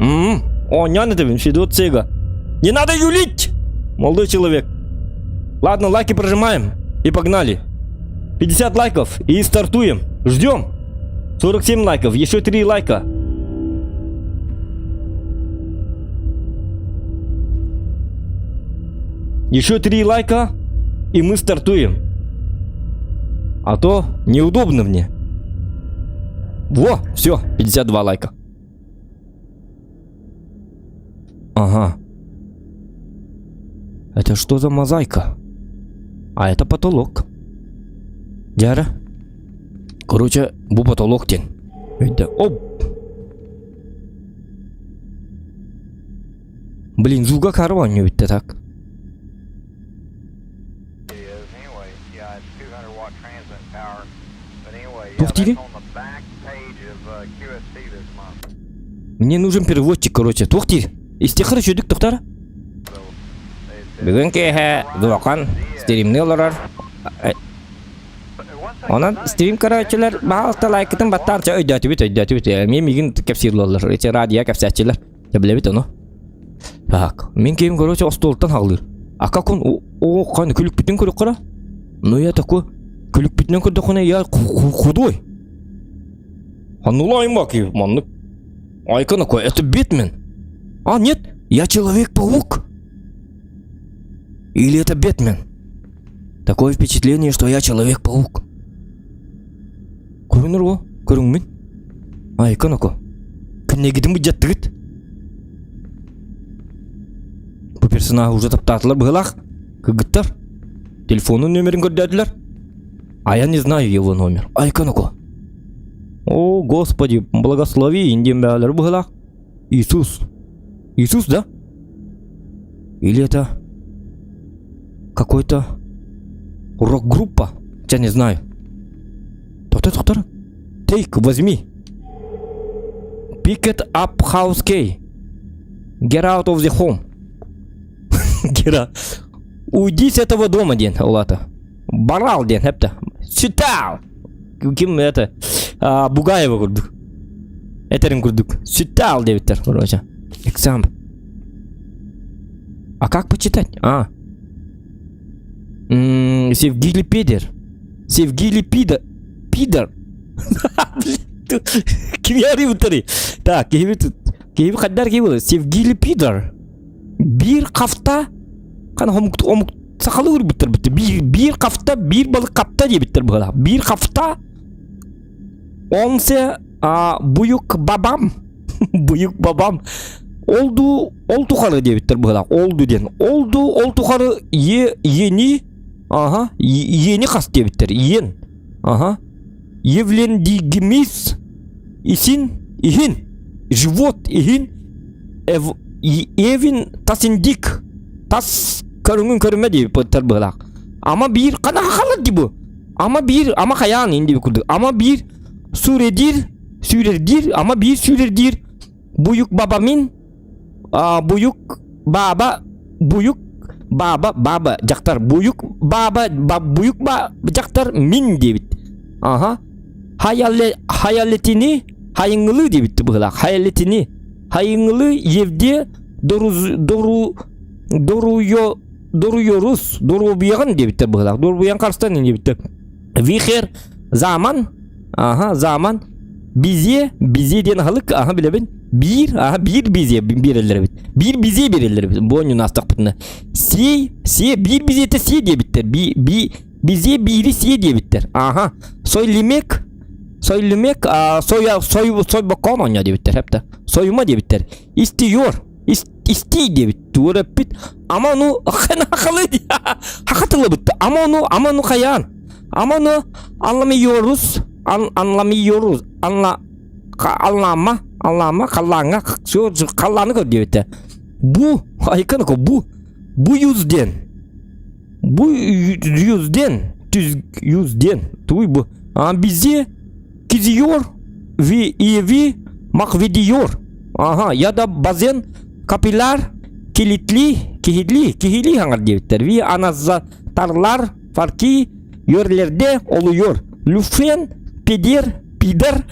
О, няна тебе, Федот Сега. Не надо юлить, молодой человек. Ладно, лайки прожимаем и погнали. 50 лайков и стартуем. Ждем. 47 лайков, еще 3 лайка. Еще 3 лайка и мы стартуем. А то неудобно мне. Во, все, 52 лайка. Ага. Это что за мозаика? А это потолок. Яра. Короче, бу потолок тен. Это оп. Блин, звука карваню ведь так. Тухтили? Мне нужен переводчик, короче. Тухтили. Истихар чудик тухтара. Бүгін кеге дуақан стримны оларар. Онан стрим карачылар бағалта лайкытын баттарча өйдәті бит. Мен мигін кәпсирлі олар. Эти радия кәпсәтчілер. Біле бит оны. Так, мен кейім короче остолттан хағылыр. А как он? О, қаны күлік бітін көрік қара? Ну я такой күлік бітінен көрді қана я худой. Анулайым баки, манны. Айкана кой, это Бэтмен. А нет, я Человек-паук. Или это Бэтмен? Такое впечатление, что я Человек-паук. Көрінір о, көріңмен. Айкана кой. Кіннегідім бұд жаттығыт. Бұл персонаж уже таптатылар бұғылақ. Кігіттар. Телефонның нөмерін көрдәділер. А я не знаю его номер. Айкана кой. О, Господи, благослови индием бәлер бұғылақ. Иисус. Иисус, да? Или это какой-то рок-группа? Я не знаю. Доктор. Take, возьми. Pick it up, house key. Get out of the home. Get out. Уйди с этого дома, ден, Олата. Барал, ден, хепта. Сютал. Ким это? Бугаева курдук. Этерин курдук. Сютал, девитер, короче. Экзам. А как почитать? Севгили Пидер. Севгили Пидер. Ким я ривтари. Так, ким хаддар ким. Севгили Пидер. Бир кафта. Кана омук сакалы үрбүттөр бит. Бир кафта, бир балык капта дебиттер була. Бир кафта. Онсе буюк бабам. Буюк бабам. Олду олтухары дебиттер була. Олду ден. Олду олтухары ени. Ага, ени кас дебиттер. Иен. Ага. Евлендигимис. Исин. Живот. Евин тасиндик. Тас көрүнгөн деп поттар булак. Ама бир кана халат дибу. Ама каян инди курду. Ама бир сүредир, ама бир сүредир. Буюк бабамин, буюк баба жактар. Буюк баба жактар мин дебит. Ага. Хаялетини хайыңылы дебит булак. Хаялетини хайыңылы евде доруyoruz. Dorubiyağın debitler bulak. Dorubiyan karşıdan debitler. Vihir zaman. Aha zaman. Bize diyen halık. Aha bilebin. Bir bize bir eller bit. Bir bize bir eller bit. Bu oyunun astak pıtına. Bir bize te si debitler. Bize biri si debitler. Aha. Söylemek. Soy bakan oynuyor debitler hep de. Soyuma debitler. İstiyor. İsti debit. Durapit. Ama onu hakikaten bitti. Ama onu kayan. Ama onu anlamıyoruz. Anlama kallanı diyor. Bu haykan bu yüzden. Tuy bu. Bizi kızıyor ve evi mahvediyor. Aha ya da bazen kapılar kilitli hangar diyorlar. Ve anahtarlar farklı yerlerde oluyor. Lütfen Пидор.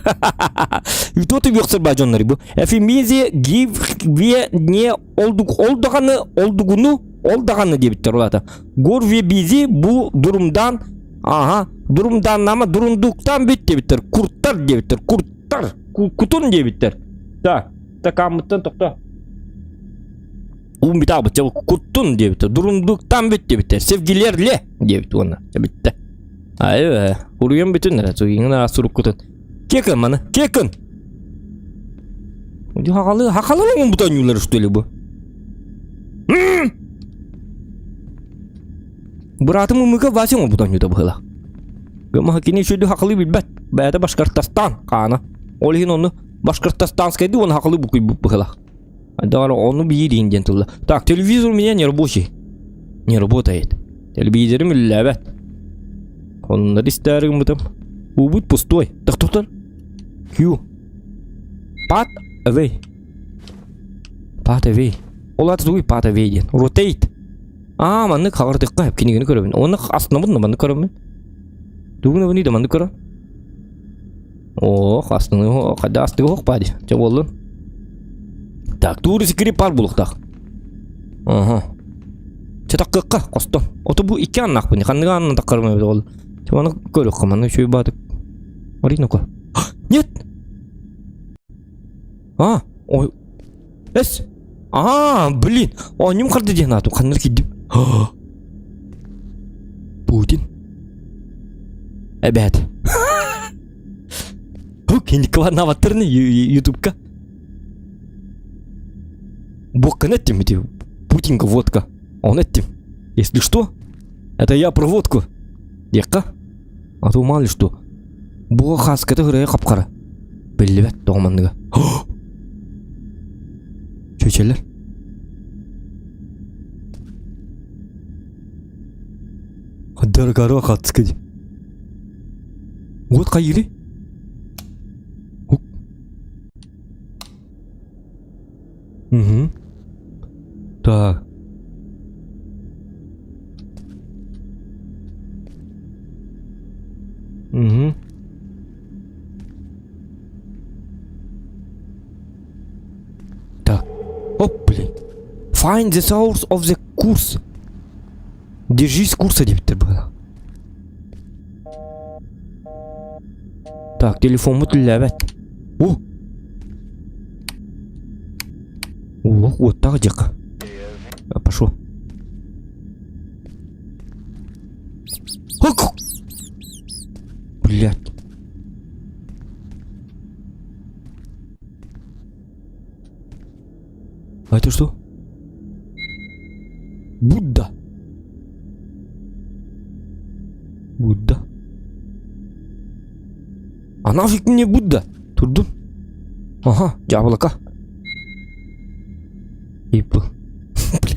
И кто ты вёхсер бажоннары бу? Эфемизе гиве не олдағаны дебиттер олата. Гор ве бизи бу дурумдан, дурумдан нама дурундуктан бит дебиттер. Курттар дебиттер. Курттар. Кутун дебиттер. Так, камыттан токта. Ум битабы чабы куттун дебиттер. Дурундуктан бит дебиттер. Sevgilerle дебит оны. Дебитте. Айы, уруен бүтүн суйыңна асуруп кутун. Кекін маны, кекін. Хақалы бутан юлар что ли бу? Братым умыка васың бутан юда была. Гыма кини шөйді хақалы билбәт. Бәді Башкортостан қаны. Олхин оны Башкортостанскайды он хақалы букай была. Дара onu бейдейін ден тұлла. Так, телевизор у меня не рабочий. Не работает. Телевизорым ләбәт. Он ристарым бутам. Будет пустой. Так кто там? Q. Path away. Path away. Олар зуй path away ден. Rotate. Манны қағырдық қайып кенегені көрімін. Оны астына бұдны манны көрімін. Дуғына бұнайды манны көрім. Астына қада астығы хоқ бады. Жа болын. Так, туыры секірі пар бұлықтақ. Чатақ қыққа қостон. Оты бұл икі аннақ бұны. Қанныға аннан таққарым өйді ол. Чаманы көрік қаманы шөй бадық. Марина-ка. Нет! Ой. Эс! Блин! Нем қарды ден атым. Қаннар кедім. Путин. Әбәт. Кендікі бар наваттырны ютубка. Бокка неттім де. Путинка водка. Он неттім. Если что, это я про водку. Декка? А то мало ли что. Бұға қасқыды ғырайы қапқара. Білі бәт доғымандыға. Чөйчелер. Қаддар қаруа қатысқыды. Вот қайыры? Так. Так. Блин. Find the source of the course. Держись курса, дебиттер было. Так, телефон мутылябет. Вот так дека. Пошел. Блядь. А это что? Будда. Будда. А нафиг мне Будда? Турдун. Жабылака. Ипы.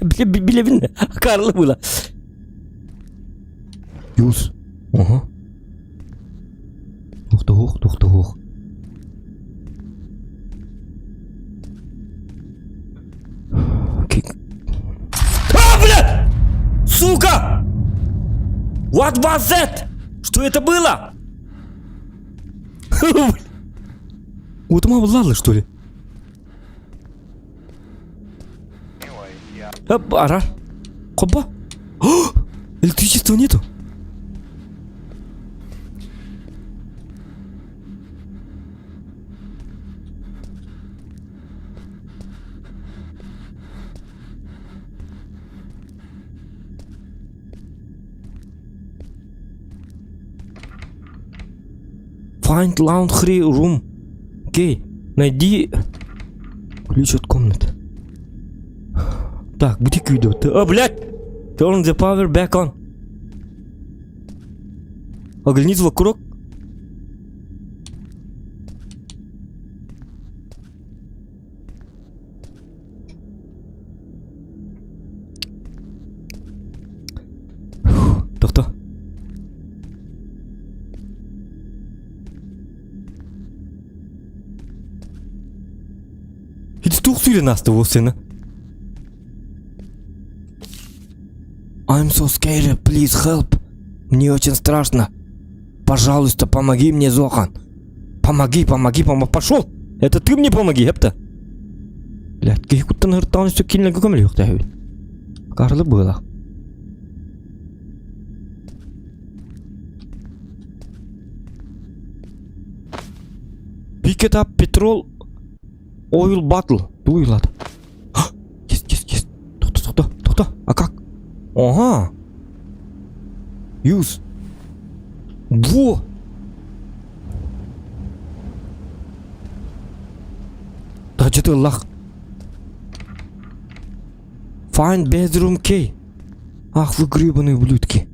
Бля, Карлы было. Юз. Тух. Бля! Сука! What was that? Что это было? Вот мама лала, что ли? Ара. Копа? Электричества нету. Find laundry room. Окей. Найди ключ от комнаты. Так, бутик идет. Блядь! Turn the power back on. Оглянись вокруг. Тоқта. Иди тух сүйрен асты ол сені. I'm so scared, please help. Мне очень страшно. Пожалуйста, помоги мне, Зохан. Помоги, пошел! Это ты мне помоги, ёпта! Блядь, кихуттан хырттаган үстө кинлерге көмөлү жок да. Карлы было. Pick it up, petrol, oil bottle. Дуйлады. Есть. Тоқта. А как? Ага. Use. Во! Да что ты лах? Find bedroom key. Ах, вы гребаные ублюдки.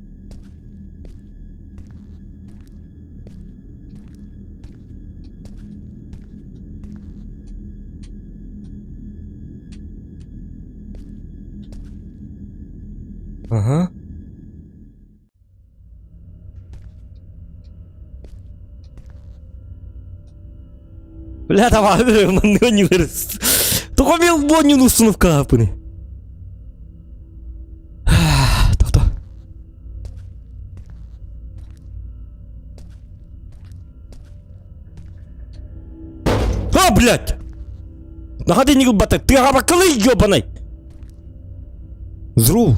Ага. Бля, давай, мындай не вырос. Только мен боннин установ капыны. Тоқта. А, блядь! Нахады не гылбатак, ты абакалы ёбаный! Зру.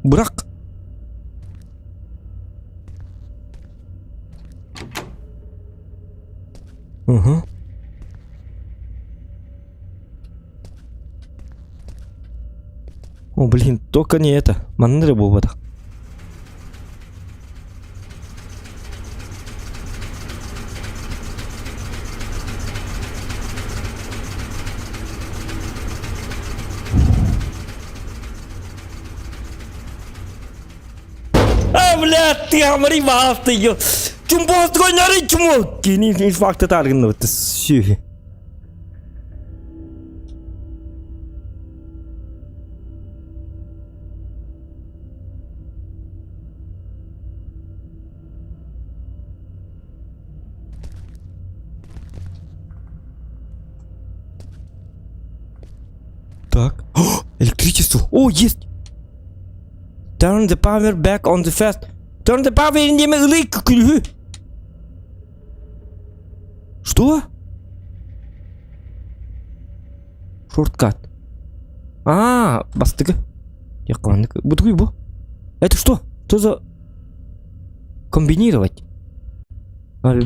Бырақ. Угу. О, блин, только не это. Маннеры был в этом. Блядь, ты говори, ты ее. Чум постой на речму. Кини факты таргну, это все. Так. О, электричество. О, есть. Turn the power back on the fast. Turn the power индеме ылык күлү. Что? Шорткат. А, бастыгы. Яккандык. Бутуй бу. Это что? Что за комбинировать? Turn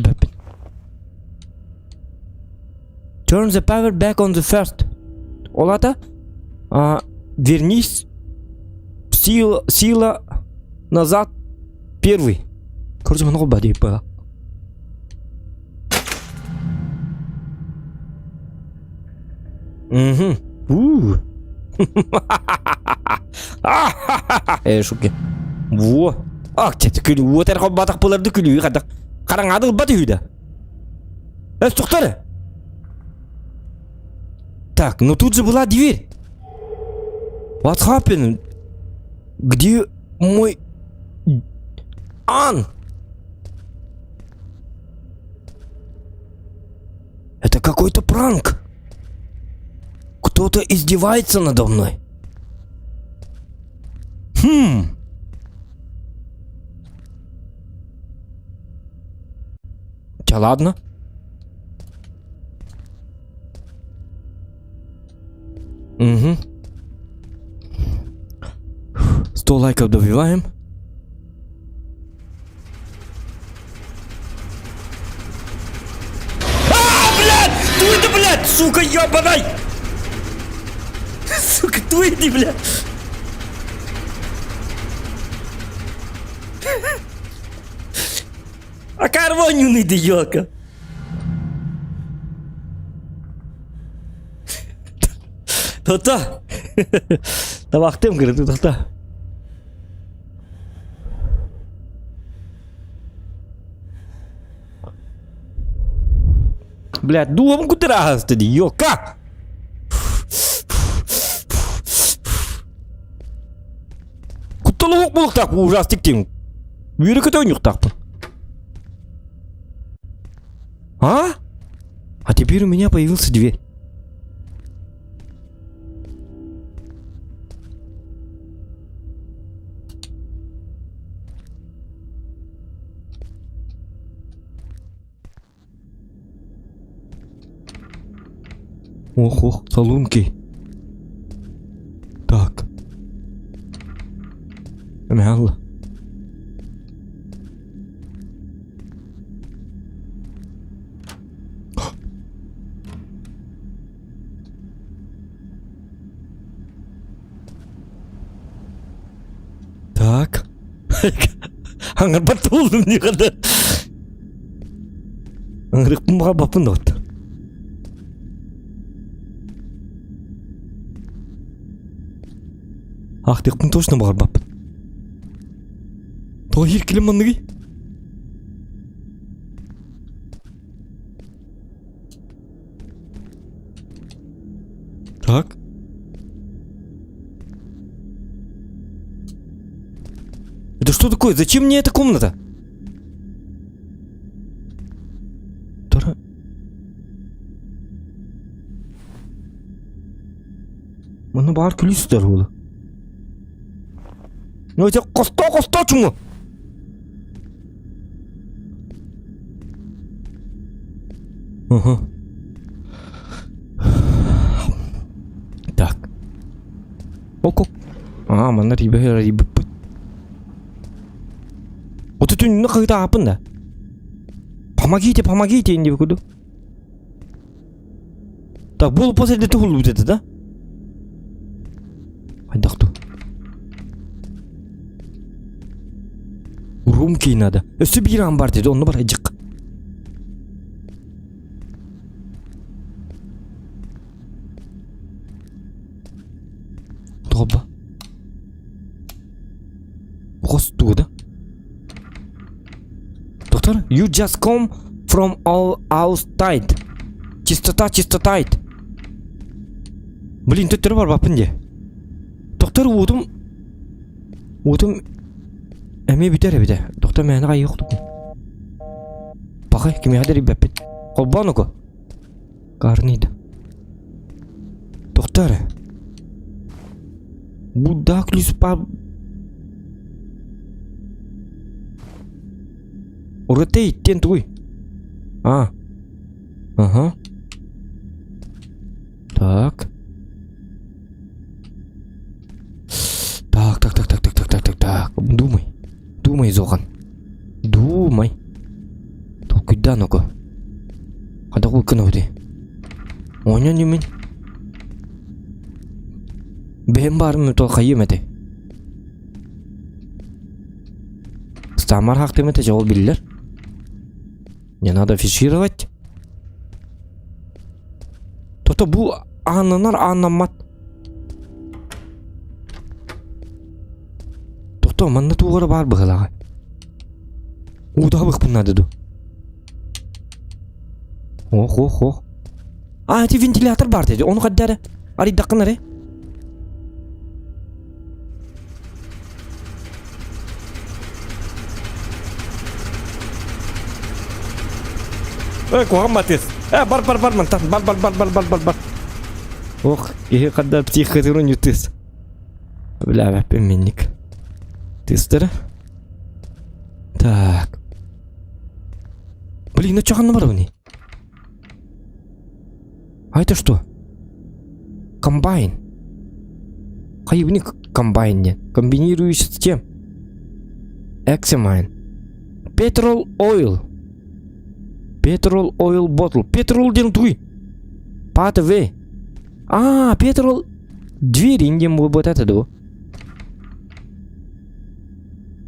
the power back on the first. Олата? Вернись. Сила назад. Первый. Короче, много бадей было. Угу. Шуки. Во. Ах, тебе күлі. Вот әрі батақ боларды күлі. Қараң адыл баты үйді. Тоқтары. Так, ну тут же была дверь. What happened? Где мой Ан? Это какой-то пранк. Кто-то издевается надо мной. Да ладно. Угу. 100 лайков добиваем. Блядь! Твой ты, блядь, сука, ебаный! Сука, твой ты, блядь! А карвонюный ты, ёлка! Тота! Тавахтым, говорит, тота. Блядь, думам кутырагыз ты, ёлка! Кутталык болук так ужастик тең. Үйрекет ойнук так. А? А теперь у меня появился дверь. Ох, салунки. Так. Мяло. Так. Аңғыр батты болдым не қада. Аңғырық бұмға бапын отты. Ақтиқтың точно бағар бапын. Тоғы еркелем мұнығы. Так. Это что такое? Зачем мне эта комната? Тора. Мұны бағар күлейсіздер олы. Өте қоста чүңі. Так. Ок. Мана риба. Вот это не когда апында. Помогите, инди бекуду. Так, бұл после этого лутеді, да? Айдақты. Румки надо. Өсі бір амбар деді, оны бар әжік. Тоба. Қосту, да? Доктор, you just come from outside. Чистота. Блин, тут бар бапынде. Доктор, удым әме бітер. Доктор, мәні ғай еқтіп. Бақай, кеме ғадыр бәппет. Қолбан ұғы. Қарнейді. Доктор, бұда күліс бар. Ұрғытты еттен тұғый. Ага. Так. Думай, Зохан. Думай. Толкүйда нұғы. Қада қой күні өде. Оня немен? Бәм барым толқа емеді. Стамар хақ деметі жауыл білілер. Не надо фишировать. То бұл анынар анамат. Манна туғыры бар бұғылаға. Уға бұқпын надыду. Ох. Әте вентилятор бар деді. Оны қаддары. Аридаққын әрі. Қоғам батес. Бар, мантан. Бар. Ох, еге қаддар психотерон ютыз. Бля, бәппен менник. Тестер. Так. Блин, чағаны бар өне? А это что? Комбайн. Қайыбыны комбайнне? Комбинирующий с чем? Examine. Petrol oil bottle. Petrol ден туй. Паты ве. Petrol. Дверь индем вот это да.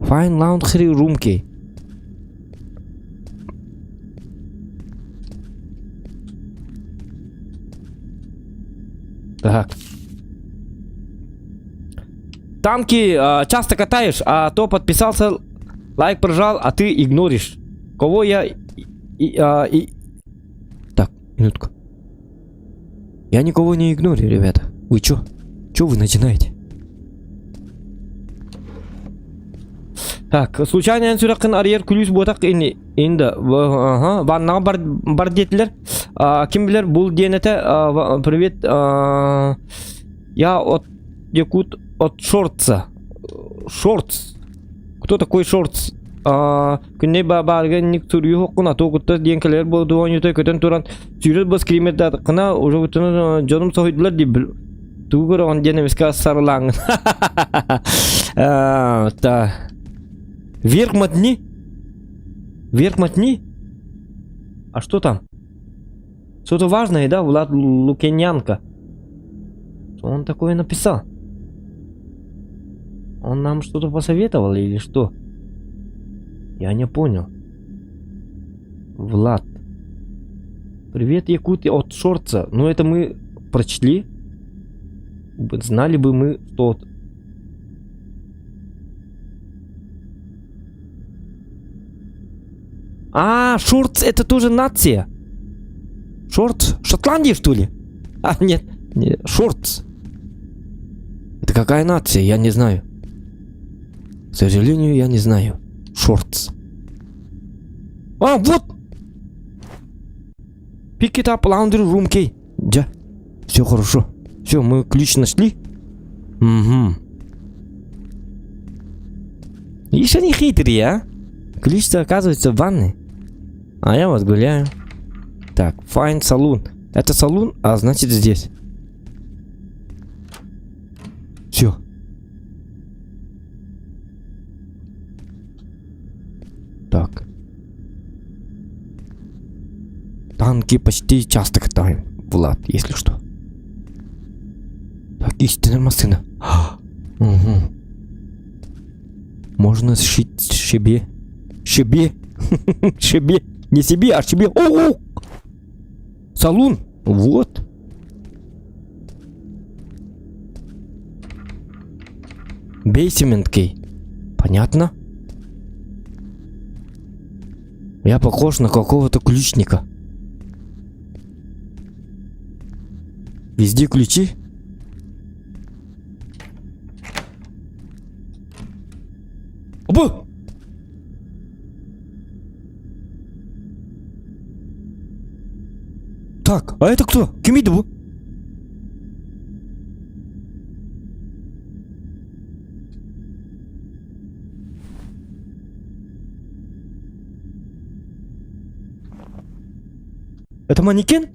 Fine laundry room key. Так. Танки часто катаешь, а то подписался, лайк прожал, а ты игноришь. Кого я... Так, минутку. Я никого не игнорю, ребята. Вы чё? Чё вы начинаете? Так, случайно сұрақын арьер күліс ботақ енді. Ваннаға бар детілер. Ким билер бул денете. Привет. Я от Якут от Шортса. Шортс. Кто такой Шортс? Күнне барген ник турю хокуна тогутта денкелер болду онюта көтөн туран сүрөт бас кримет кына уже бүтүн жонум сойдулар ди тугур он денемиска сарлаң. Та Верх мотни? Верх мотни? А что там? Что-то важное, да, Влад Лукьяненко? Что он такое написал? Он нам что-то посоветовал или что? Я не понял. Влад. Привет, Якут от Шортса. Ну это мы прочли. Знали бы мы, что... Шортс это тоже нация. Шортс? Шотландия, что ли? Нет. Шортс. Это какая нация? Я не знаю. К сожалению, я не знаю. Шортс. Вот! Pick it up, laundry room key. Да. Все хорошо. Все, мы ключ нашли. Угу. Видишь, они хитрые, а? Ключ-то оказывается в ванной. А я вот гуляю. Так, find saloon. Это салон, а значит здесь. Все. Так. Танки почти часто катаем, Влад, если что. Так, истинная машина. Угу. Можно сшить себе. Себе. Себе. Не себе, а себе. О! Салон. Вот. Бейсмент кей. Понятно? Я похож на какого-то ключника. Везде ключи. Оба! Так, а это кто? Кем это был? Это манекен?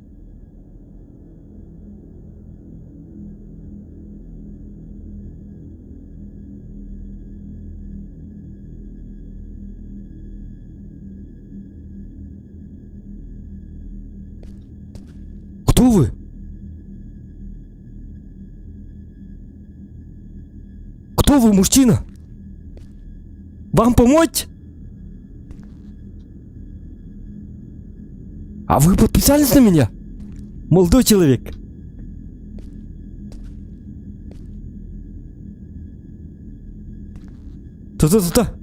Кто вы? Кто вы, мужчина? Вам помочь? А вы подписались на меня? Молодой человек. Та-та-та-та.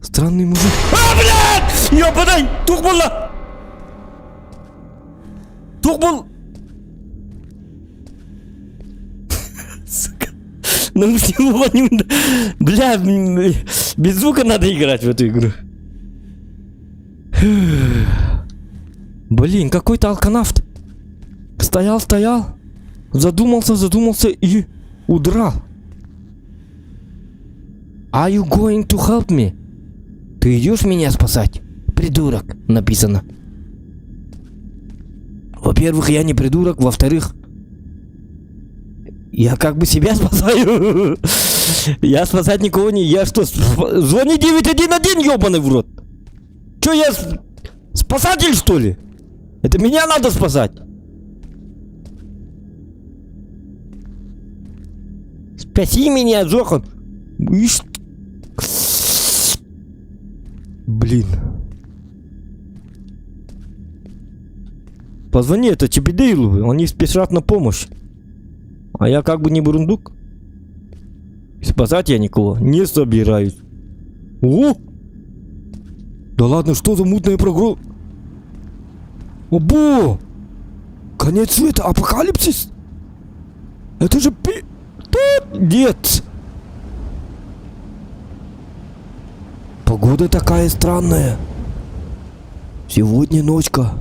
Странный мужик. Блядь! Ёбаный! Тухбулла! Тухбул! Сука. Ну с него не... Бля, без звука надо играть в эту игру. Блин, какой-то алканавт. Стоял, задумался и удрал. Are you going to help me? Ты идешь меня спасать? Придурок, написано. Во-первых, я не придурок, во-вторых, я как бы себя спасаю. Я спасать никого не... Я что, звони 911, ёбаный в рот. Чё, я спасатель, что ли? Это меня надо спасать. Спаси меня, Зохан. Ишь. Блин. Позвони это Чипидейлу, они спешат на помощь. А я как бы не бурундук. Спасать я никого не собираюсь. О! Да ладно, что за мутная программа? Обо! Конец света, апокалипсис? Это же Дед! Погода такая странная. Сегодня ночка.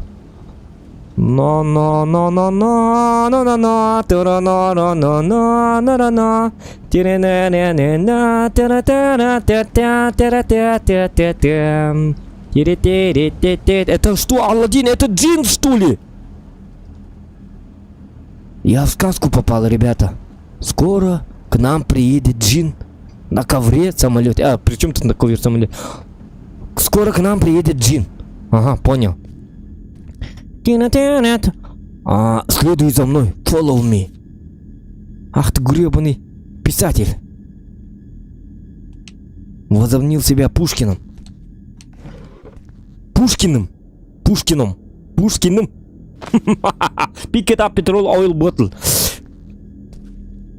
На на на на на на на на тара на на на на на на на тире на на на на тара тара тя тя тара тя тя тя тя тире тире тя тя. Это что, Аладдин? Это джин, что ли? Я в сказку попал, ребята. Скоро к нам приедет джин на ковре самолете. А, при чем тут на ковре самолете? Скоро к нам приедет джин. Ага, понял. Следуй за мной. Follow me. Ах ты гребаный писатель. Возомнил себя Пушкиным. Пушкиным. Pick it up, petrol oil bottle.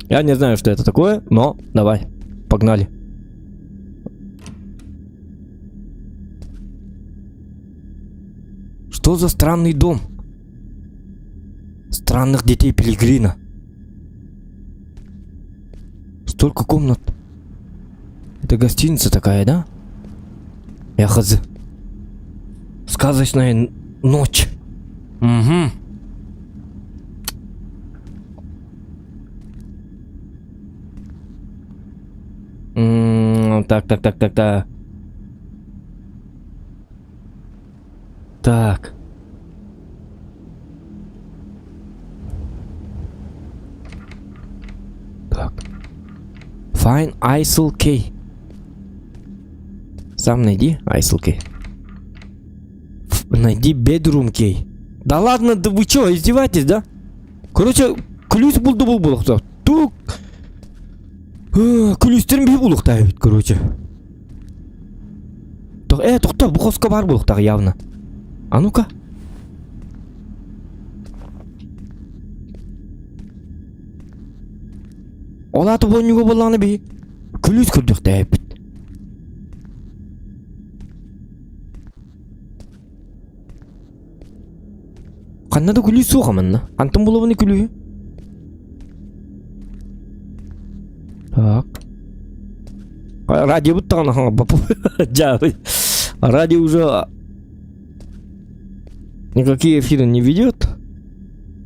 Я не знаю, что это такое, но давай, погнали. Что за странный дом? Странных детей Пилигрина. Столько комнат. Это гостиница такая, да? Я хз. Сказочная ночь. Угу. Так. Так. Так. Find ISIL key. Сам найди ISIL key. Найди bedroom key. Да ладно, да вы чё, издеваетесь, да? Короче, ключ булды булдыктап. Тук. Ключтерин бий булдыктайбыт, короче. Токта, буховска бар булдыктак явно. А ну-ка. Олаты бонюго боланы би. Ключ курдыктайбыт. Қаннада күлі соғамын, антым болуыны күлі. Так. Радио бұттағына қаңа бапы. Радио уже никакие эфиры не ведет,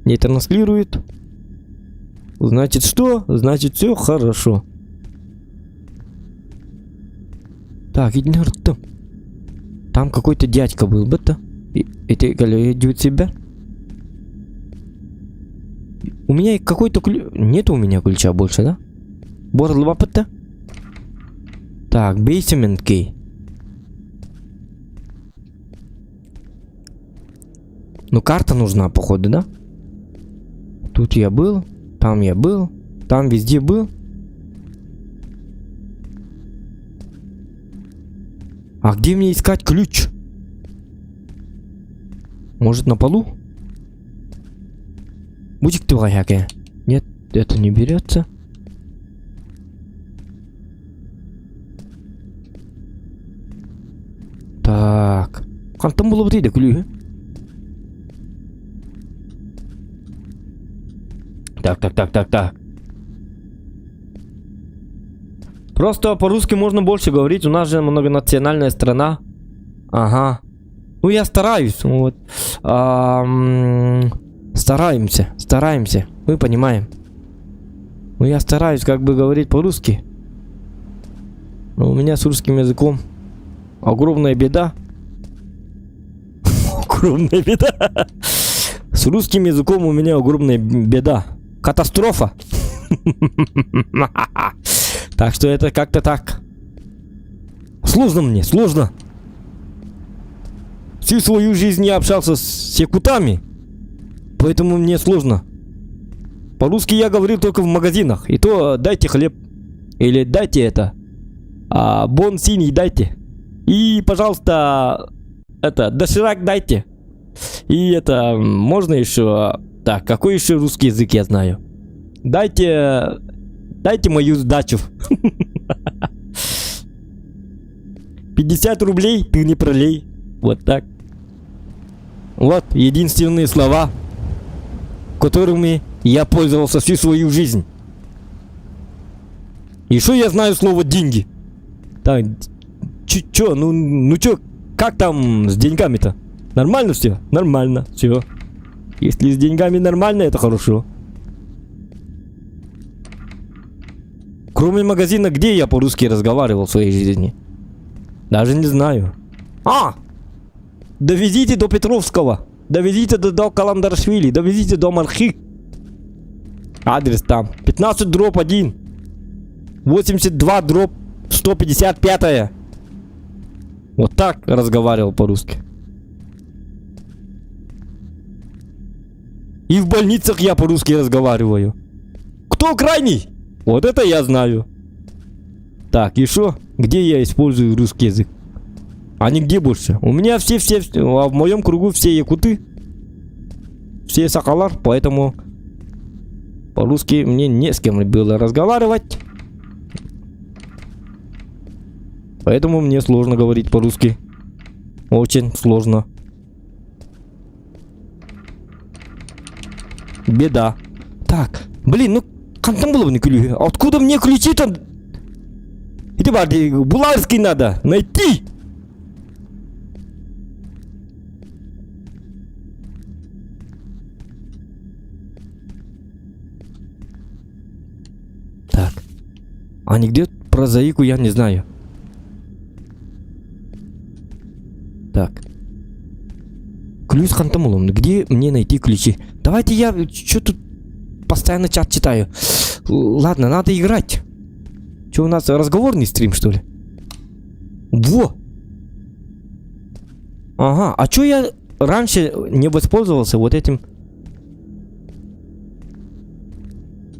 не транслирует. Значит что? Значит все хорошо. Так, иди на ртом. Там какой-то дядька был, быта. И ты говоришь себя? У меня какой-то ключ... Нет у меня ключа больше, да? Борл лапата. Так, basement key. Ну, карта нужна, походу, да? Тут я был, там везде был. А где мне искать ключ? Может, на полу? Мужик ты ваяке. Нет, это не берется. Так. Кантам было бы ты, да, ключ? Так. Просто по-русски можно больше говорить. У нас же многонациональная страна. Ага. Ну, я стараюсь. Вот. Стараемся. Мы понимаем. Ну, я стараюсь как бы говорить по-русски. Но у меня с русским языком огромная беда. Огромная беда. С русским языком у меня огромная беда. Катастрофа. Так что это как-то так. Сложно мне, сложно. Всю свою жизнь я общался с якутами. Поэтому мне сложно. По-русски я говорил только в магазинах. И то дайте хлеб. Или дайте это. Бон синий дайте. И, пожалуйста, это, доширак дайте. И это, можно еще... Так, какой еще русский язык я знаю? Дайте мою сдачу. 50 рублей ты не пролей. Вот так. Вот единственные слова, которыми я пользовался всю свою жизнь. Еще я знаю слово деньги. Так, чё, ну чё, как там с деньгами-то? Нормально все? Нормально. Все. Если с деньгами нормально, это хорошо. Кроме магазина, где я по-русски разговаривал в своей жизни? Даже не знаю. Довезите до Петровского. Довезите до Каландаршвили. Довезите до Мархи. Адрес там. 15/1. 82/155. Вот так разговаривал по-русски. И в больницах я по-русски разговариваю. Кто крайний? Вот это я знаю. Так, и что? Где я использую русский язык? А нигде больше. У меня все, а в моем кругу все якуты. Все соколар, поэтому по-русски мне не с кем было разговаривать. Поэтому мне сложно говорить по-русски. Очень сложно. Беда. Так, блин, ну кантам было не ключи. Откуда мне ключи-то? Иди, барды, Булгарский надо найти. Так. А нигде про заику я не знаю. Так. Ключ с хантамулом. Где мне найти ключи? Давайте я... Что тут постоянно чат читаю? Ладно, надо играть. Что у нас, разговорный стрим, что ли? Во! Ага, а что я раньше не воспользовался вот этим...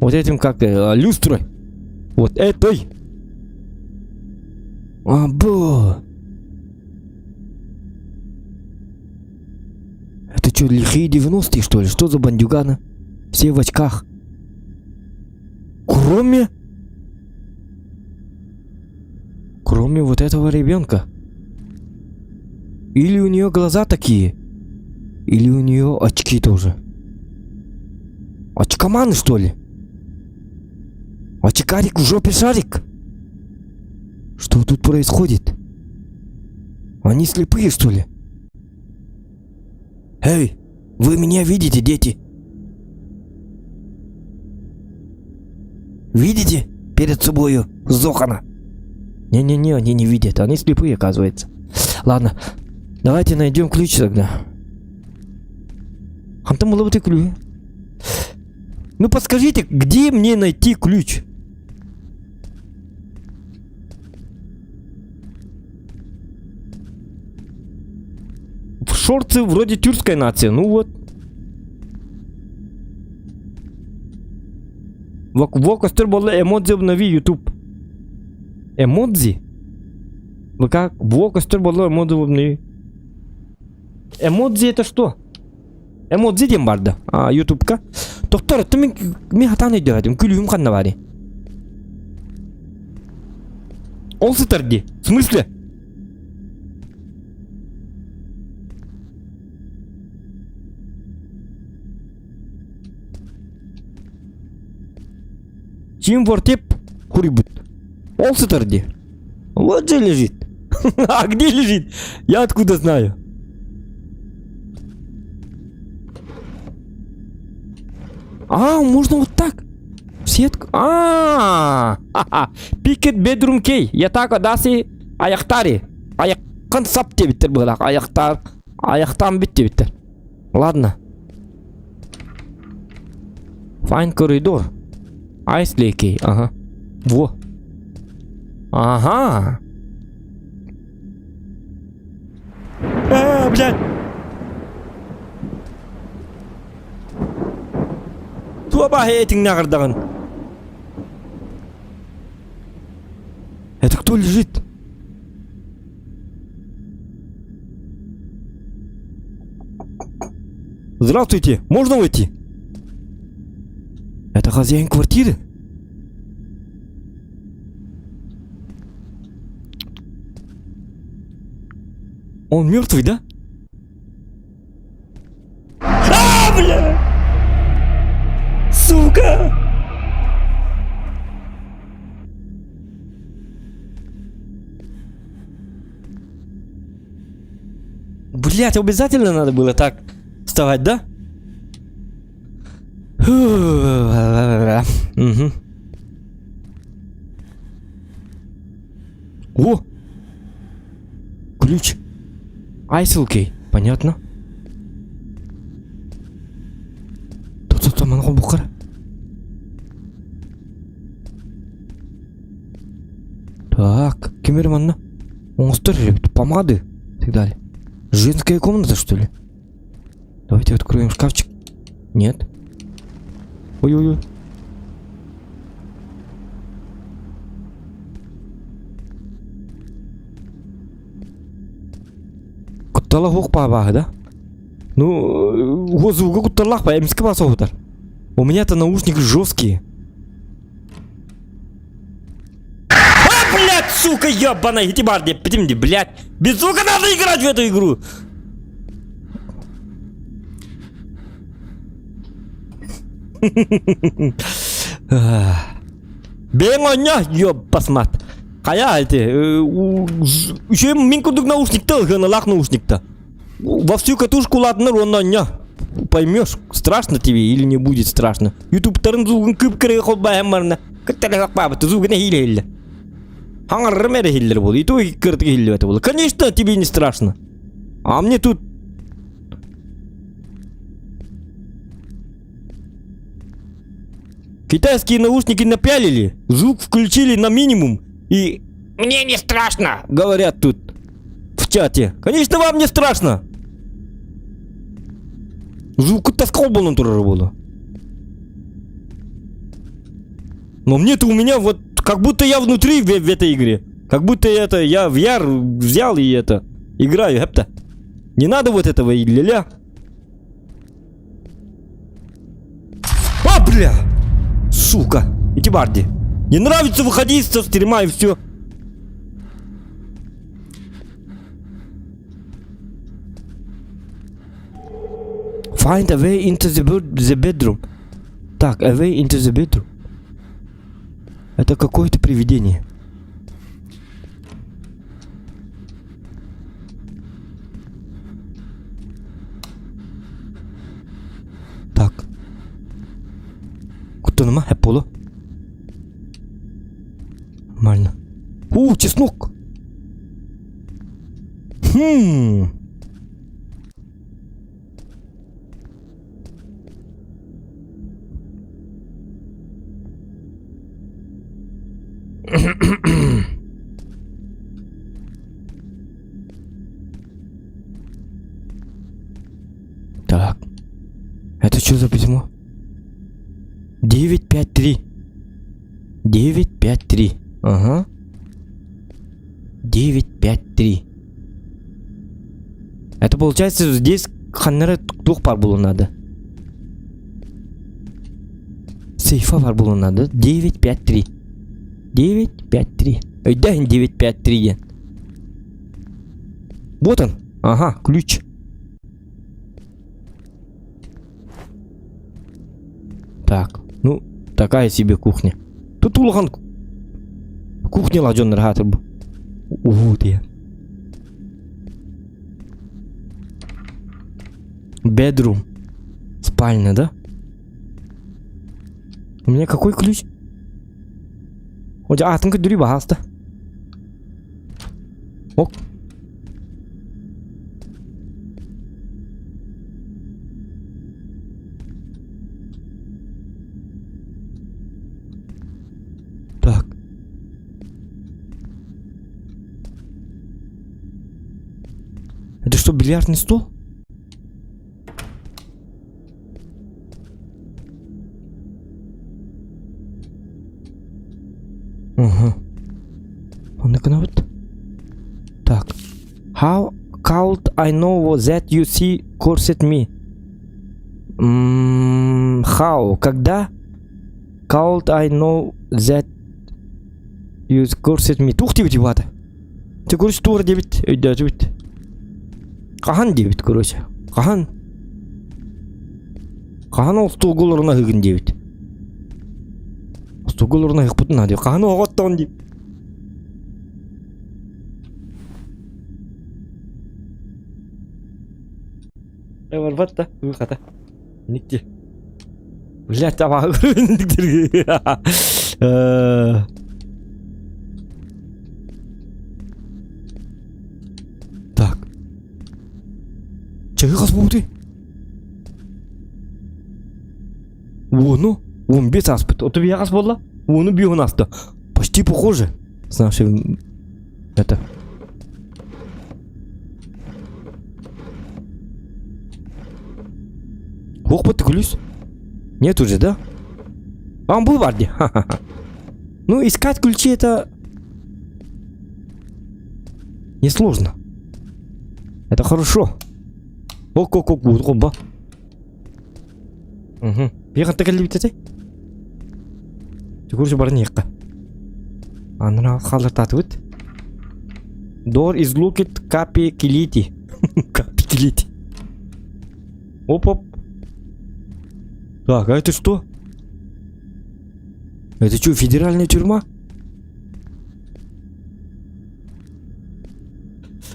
Вот этим как... люстрой. Вот этой. Або! Это что, лихие 90-е, что ли? Что за бандюганы? Все в очках. Кроме вот этого ребенка. Или у нее глаза такие, или у нее очки тоже. Очкоманы, что ли? Очкарик в жопе шарик. Что тут происходит? Они слепые, что ли? Эй, вы меня видите, дети? Видите перед собою Зохана? Не-не-не, они не видят, они слепые, оказывается. Ладно, давайте найдем ключ тогда. А там было бы ключ. Ну подскажите, где мне найти ключ? В шорты вроде тюркской нации, ну вот. Во костер было эмодзи обнови YouTube. Эмодзи? Вы как? Во костер было эмодзи обнови. Эмодзи это что? Эмодзи дем барда. А, YouTube-ка. Доктор, ты ми хатаны дядем, күлүм канна бари. Ол сытырди. В смысле? Чем вортеп хурибут? Ол сытырди. Вот же лежит. А где лежит? Я откуда знаю? А, можно вот так. Сетка. Пикет бедрум кей. Я так адаси аяктари. Аяктан сапте биттер булак. Аяктан битте биттер. Ладно. Find коридор. Айсли кей. Ага. Во. Ага. Блядь. Туаба хейтинг нагардаган. Это кто лежит? Здравствуйте, можно войти? Это хозяин квартиры? Он мертвый, да? Бля! Сука! Блин, Блять, обязательно надо было так вставать, да? Угу. О! Ключ. Айсилкей. Понятно. Тут мана бухар. Так, кемер манна. Монстр, помады и так далее. Женская комната, что ли? Давайте откроем шкафчик. Нет. Ой-ой-ой. Куттала хук пабага, да? Ну, звука кутталах по эмски басовтар. У меня-то наушники жесткие. А, блядь, сука, ебаная, эти барди, блядь. Без звука надо играть в эту игру. Беңоня, ёб посмат. Кая эти? Еще минкудук наушник-то, лах наушник-то. Во всю катушку ладно, роння. Поймешь, страшно тебе или не будет страшно. YouTube тарын зугын кып кыре холбаем марна. Кытталак баба, ты зугын хиле. Хангар мере хиллер был, и то и кыртки хиллер это было. Конечно, тебе не страшно. А мне тут... Китайские наушники напялили, звук включили на минимум и... Мне не страшно, говорят тут в чате. Конечно, вам не страшно. Звук таскал был на было. Но мне-то у меня вот как будто я внутри в этой игре. Как будто это я VR взял и это играю, хепта. Не надо вот этого и ля-ля. А, бля! Сука! Эти барди. Не нравится выходить со стрима и все. Find a way into the bedroom. Так, a way into the bedroom. Это какое-то привидение. Так. Куда-то хэполо. Нормально. Чеснок. Так. Это что за письмо? 953. 953. Ага. 953. Это получается здесь ханнера тух пар было надо. Сейфа пар было надо. 953. 953. Ой, да, 953. Вот он. Ага, ключ. Так, ну, такая себе кухня. Тут улхан кухня ладжон рахатыр. Вот я. Bedroom. Спальня, да? У меня какой ключ? Оля, атын көдүрү баасты. Ок. Так. Это что, бильярдный стол? Ага. Он вот. Так. How could I know that you see corset me? How? Когда? Could I know that you corset me? Тух тебе тивата. Ты короче тур дебит. Да, дебит. Кахан дебит, короче. Кахан. Кахан ол столголорына хыгын дебит. Столголорына хыгпытын адё. Кахан оғаттан деп. Барбатта. Хата. Никти. Блядь, тава. Так. Чего хас болды? Воно, он без аспект. Вот я хас болла. Воно бион аста. Почти похоже. С нашим это. Ох, подтыклюсь. Нет уже, да? А он был в арде. Ха-ха-ха. Ну, искать ключи это... несложно. Это хорошо. Ок-ок-ок, оба. Угу. Ехать так ли ты? Ты курс барника. Анна халататвит. Door is locked, капи килити. Капи килити. Оп-оп. Так, а это что? Это что, федеральная тюрьма?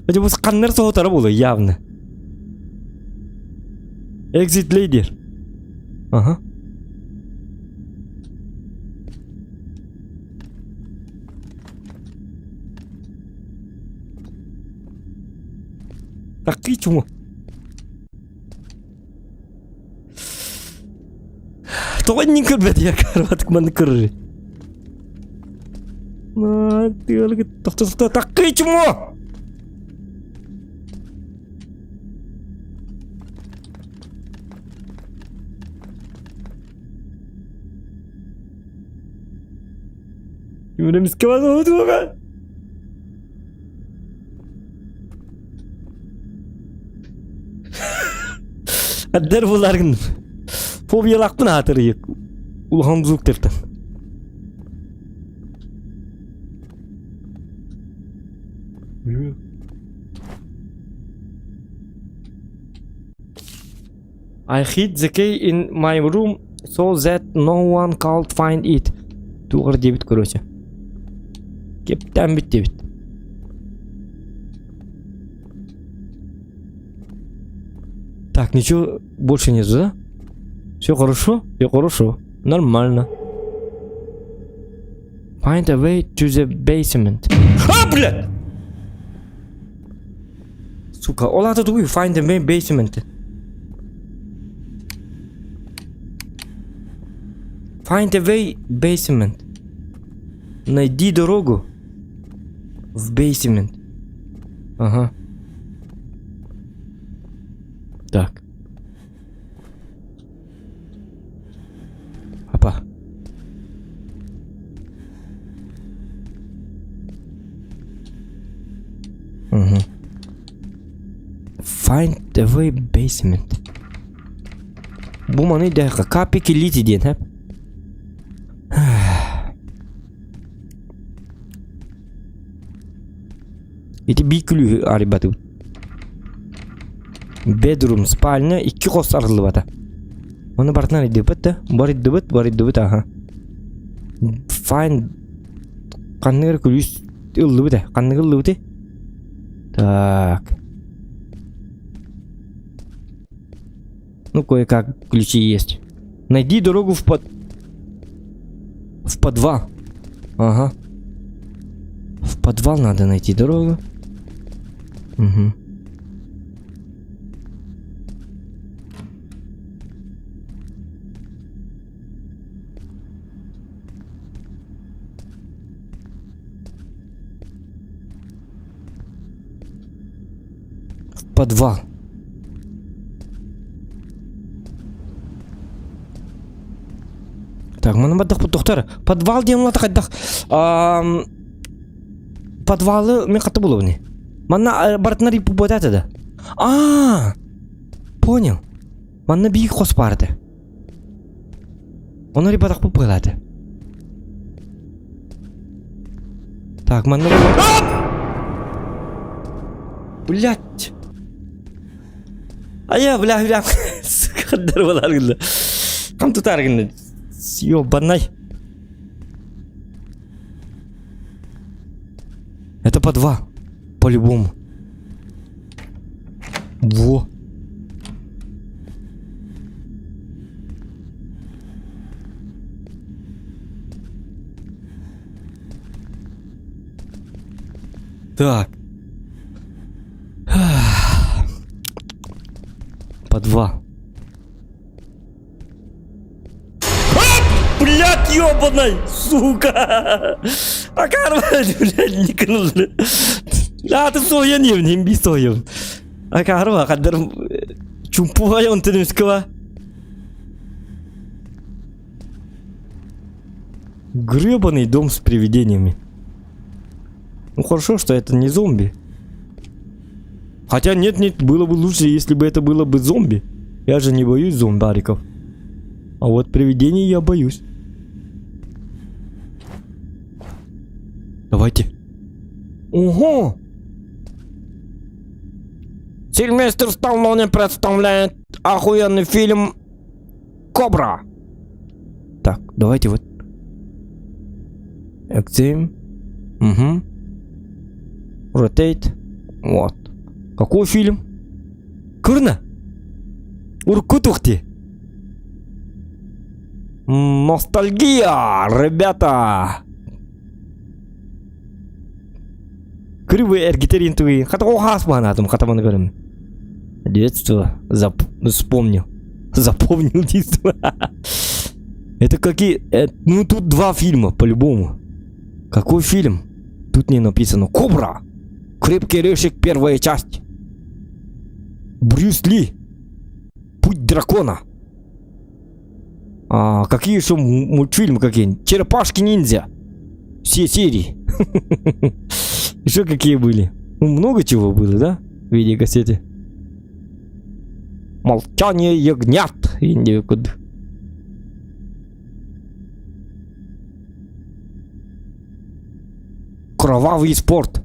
Это вот сканер соотара было, явно. Exit leader. Ага. Так и чему? Тоненько, блядь, я коротко манкры. Ну, ты лги, то так и чему? Gimana miskawat tuh kan? Adder bulargın. Fobiyalak mı hatırıyık? Ulham zuk terten. I hid the key in my room so that no one can't find it. Тугар дебит короче. Кептен бит дебит. Так, ничего больше нету, да? Все хорошо? Все хорошо. Нормально. Find a way to the basement. А, блядь! Сука, олата тугу find a way basement. Find a way basement. Найди дорогу в basement. Ага. Так. Опа. Угу. Find the way basement. Bu mani dakika kapı kilidi diyen hep. Это бикүлү арибаты. Bedroom, спальня, iki kos arılı bata. Onu bartnan idibet de, бар идибет, ага. Find канныр күлүс ыллы бите, канныр ыллы бите. Так. Ну, кое-как ключи есть. Найди дорогу в подвал. Ага. В подвал надо найти дорогу. Угу. В подвал. Так, мы на доктор. Подвал делал так. Подвалы мен каты было не. Манна бартнари пубатат да. Понял. Манна бик хос барды. Он ребятак пупылады. Так, манна. Блять. Бля. Каддар болар гылды. Кам тутар гынды. Ёбанай. Это подвал. По-любому. Во. Так. По 2. Блядь, ёбаный, сука! Akarva, блядь, никнул. А ты соянив, не би сояв. Akarva, kadar чумпугай он тенискова. Гребаный дом с привидениями. Ну хорошо, что это не зомби. Хотя нет, было бы лучше, если бы это было бы зомби. Я же не боюсь зомбариков. А вот привидений я боюсь. Давайте. Ого! Сильвестр Сталлоне представляет охуенный фильм «Кобра». Так, давайте вот. Экзим. Угу. Rotate. Вот. Какой фильм? Курна? Уркутухти. Ностальгия, ребята. Кривые эргитеринтовые. Хотя хасмана там хатаман говорим. Детство. Вспомнил. Запомнил детство. Это какие... ну тут 2 фильма по-любому. Какой фильм? Тут не написано. Кобра. Крепкий орешек, 1-я часть. Брюс Ли. Путь дракона. А какие еще мультфильмы какие-нибудь? Черепашки-ниндзя. Все серии. Еще какие были? Ну, много чего было, да? В видеокассете. Молчание ягнят. Кровавый спорт.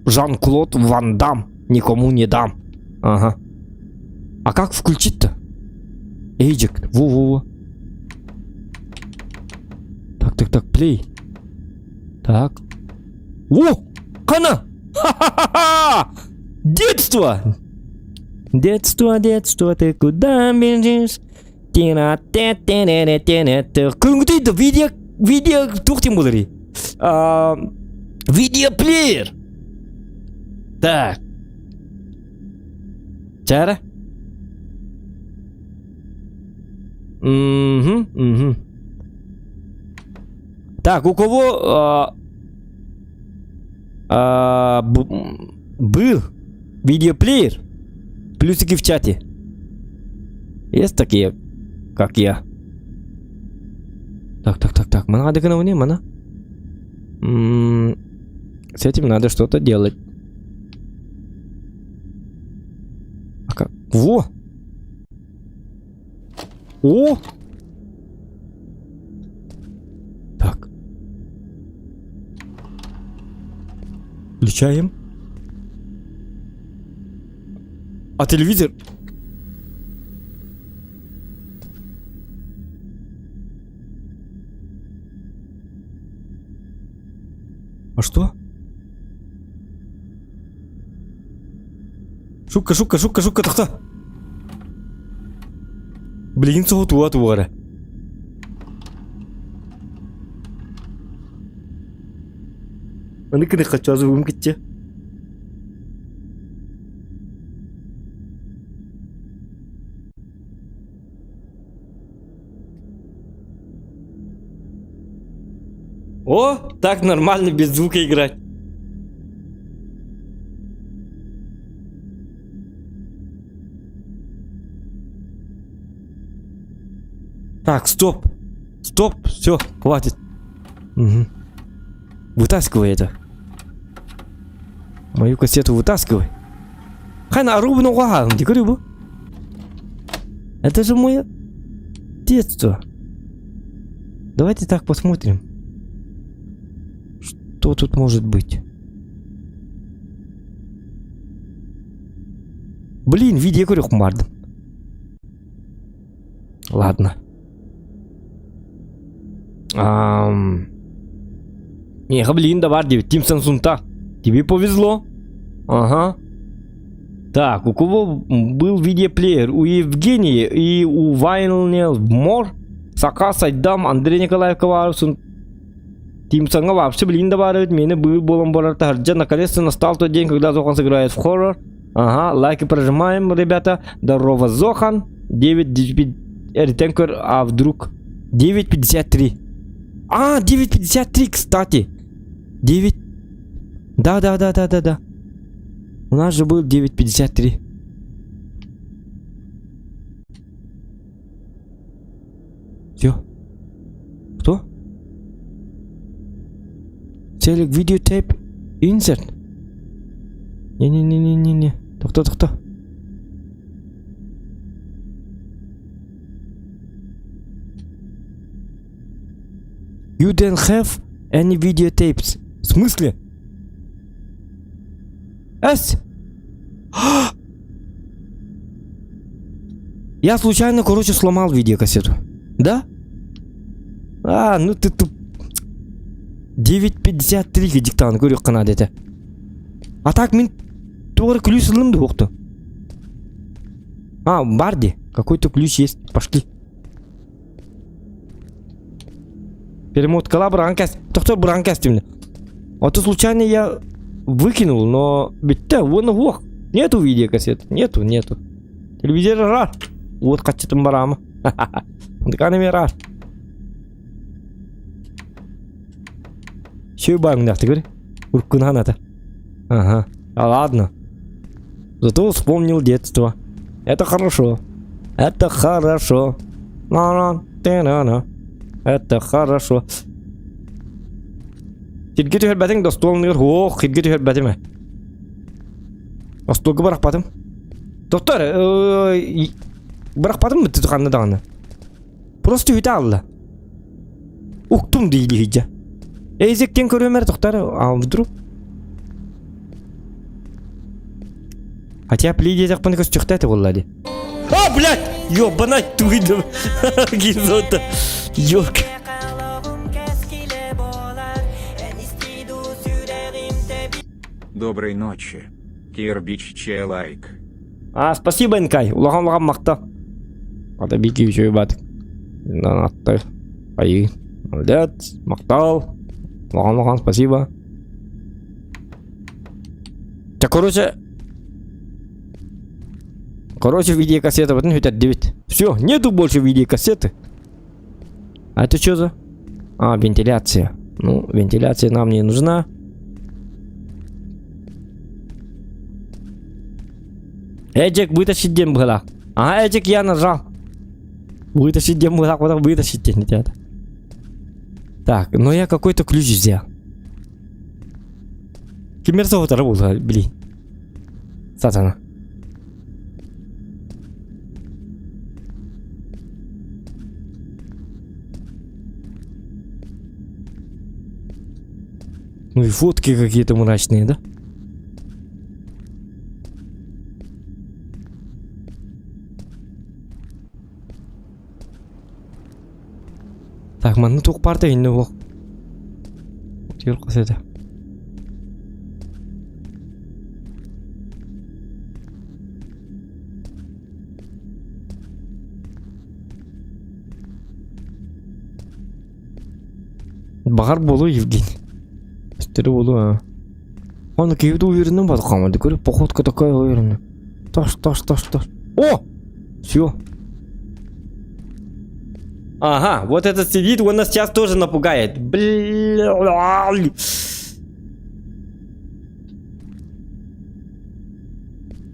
Жан-Клод Ван Дам. Никому не дам. Ага. А как включить-то? Эйджект. Во-во-во. Так, плей. Так. О! Хана! Ха-ха-ха! Детство! Детство, ты куда бежишь? Кругты-то видео, тухтим были. Видеоплеер. Так. Чара? Угу. Так, у кого был видеоплеер? Плюсики в чате. Есть такие, как я. Так. Мана адекановне, мана. С этим надо что-то делать. А как? Во! О! Так. Включаем. А телевизор? А что? Шука, тахта. Блин, соғытуа туғары. Аны кіне қатшазы өм кетте. О, так нормально без звука играть. Так, стоп, все, хватит. Угу. Вытаскивай это. Мою кассету вытаскивай. Хана рубну га, дикарюбу. Это же мое детство. Давайте так посмотрим. Что тут может быть? Блин, видео говорю, хмард. Ладно. Не, блин, давай, Тим Самсунта. Тебе повезло. Ага. Так, у кого был видеоплеер? У Евгении и у Вайнл Мор, Сака, Сайдам, Андрей Николаев Коварсон. Тимсонга вообще блин добавить. Меня был болом болар тарджа. Наконец-то настал тот день, когда Зохан сыграет в хоррор. Ага, лайки прожимаем, ребята. Здорово, Зохан. 9 ретенкер, а вдруг 9.53. А, 9.53, кстати. 9. Да. У нас же был 9.53. Все. Кто? Select videotape insert. Не. Кто? You don't have any videotapes. В смысле? Я случайно, короче, сломал видеокассету. Да? А, ну ты туп. 9.53 диктант көрек қана деді. А так мен тоғры ключ сылымды оқты. А, барди. Какой-то ключ есть. Пошли. Перемоткала бранкас. Доктор бранкас тебе. А то случайно я выкинул, но... Битте, вон ох. Нету видеокассет. Нету. Телевизор рар. Вот качетым барамы. Ха-ха-ха. Дыканы рар. Все бангнах, ты говори? Уркунана-то. Ага. А ладно. Зато вспомнил детство. Это хорошо. Это хорошо. Это хорошо. Хидгети хербатин достол ныр. Ох, хидгети хербатин. Остолга барахпатым. Доктор, барахпатым бітті тұқанды дағаны. Просто үйті алды. Уқтым дейді хиджа. Эйзектен көрөмер доктор, а вдруг? Хотя плиди так паника стюхтати воллади. А, блядь! Ёбана туйдum. Гизота. Ёк. Доброй ночи. Кирбич Челайк. А, спасибо, Энкай. Улагам мақта. Подобики еще и бат. Да, ты. Ай. Молодец. Мақтал. Улагам, спасибо. Так, короче, видеокассета, вот, ну, это 9. Все, нету больше видеокассеты. А это что за? А, вентиляция. Ну, вентиляция нам не нужна. Эджик, вытащить дем была. Ага, Эджик, я нажал. Вытащить дем была, куда вытащить не надо. Так, ну я какой-то ключ взял. Кимерцов работал, блин. Сатана. Ну и фотки какие-то мрачные, да? Так, маны тоқ парта инне ол. Тер қоседі. Бағар болу, Евгений. Істері болу, а. Оны кейді увереннен бады қамады көрі. Походка такая уверенная. Таш. О! Все. Ага, вот этот сидит, он нас сейчас тоже напугает. Бля.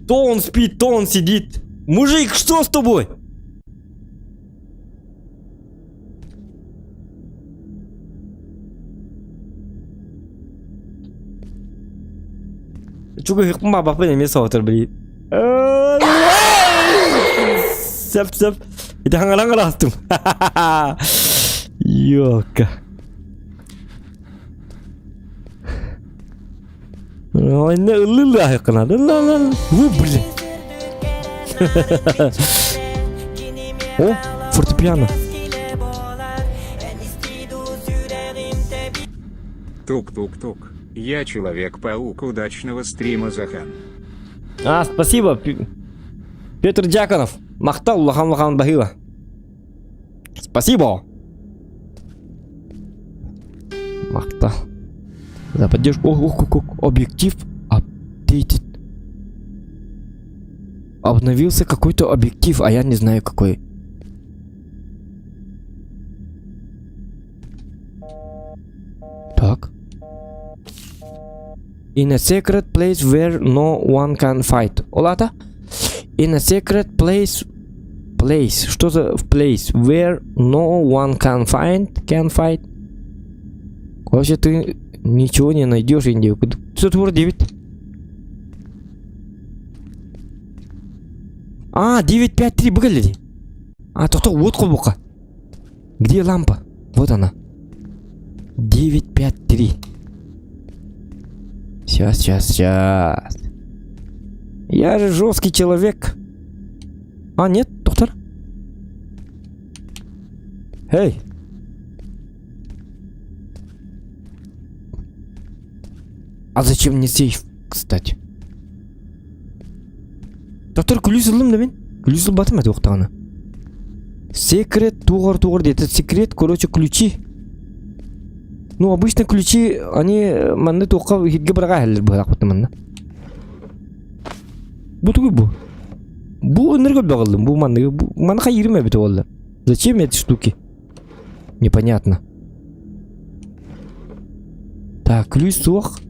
То он спит, то он сидит. Мужик, что с тобой? Чуга хикма бапы не месотер, блин. Сеп. Это хангалангал астым. Ёка. Ой, не лыла хикна. Ву, блин. О, фортепиано. Тук-тук-тук. Я Человек-паук. Удачного стрима, Захан. А, спасибо, Петр Дьяконов. Мақтал лахан бахила. Спасибо. Мақта. За поддержку. Ох, объектив апдейтед. Обновился какой-то объектив, а я не знаю какой. Так. In a secret place where no one can fight. Олата? In a secret place. Place. Что за place? Where no one can fight. Короче, ты ничего не найдешь, Индию. Что твор 9? 953, выглядит. То, вот колбука. Где лампа? Вот она. 953. Сейчас. Я же жесткий человек. Нет, доктор? Эй! А зачем мне сейф, кстати? Доктор, күлісілдім мен? Күлісіл батым әді оқтағына. Секрет, туғыр дейді. Секрет, короче, ключи. Ну, обычно ключи, они манны тоққа хитге бұрға әлір бұғақ бұты манна. Бұ түгі бұ? Бұ өніргіл бағылдым, бұ манны қайырым әбіті олды. Зачем эти штуки? Непонятно. Так, ключ соқ.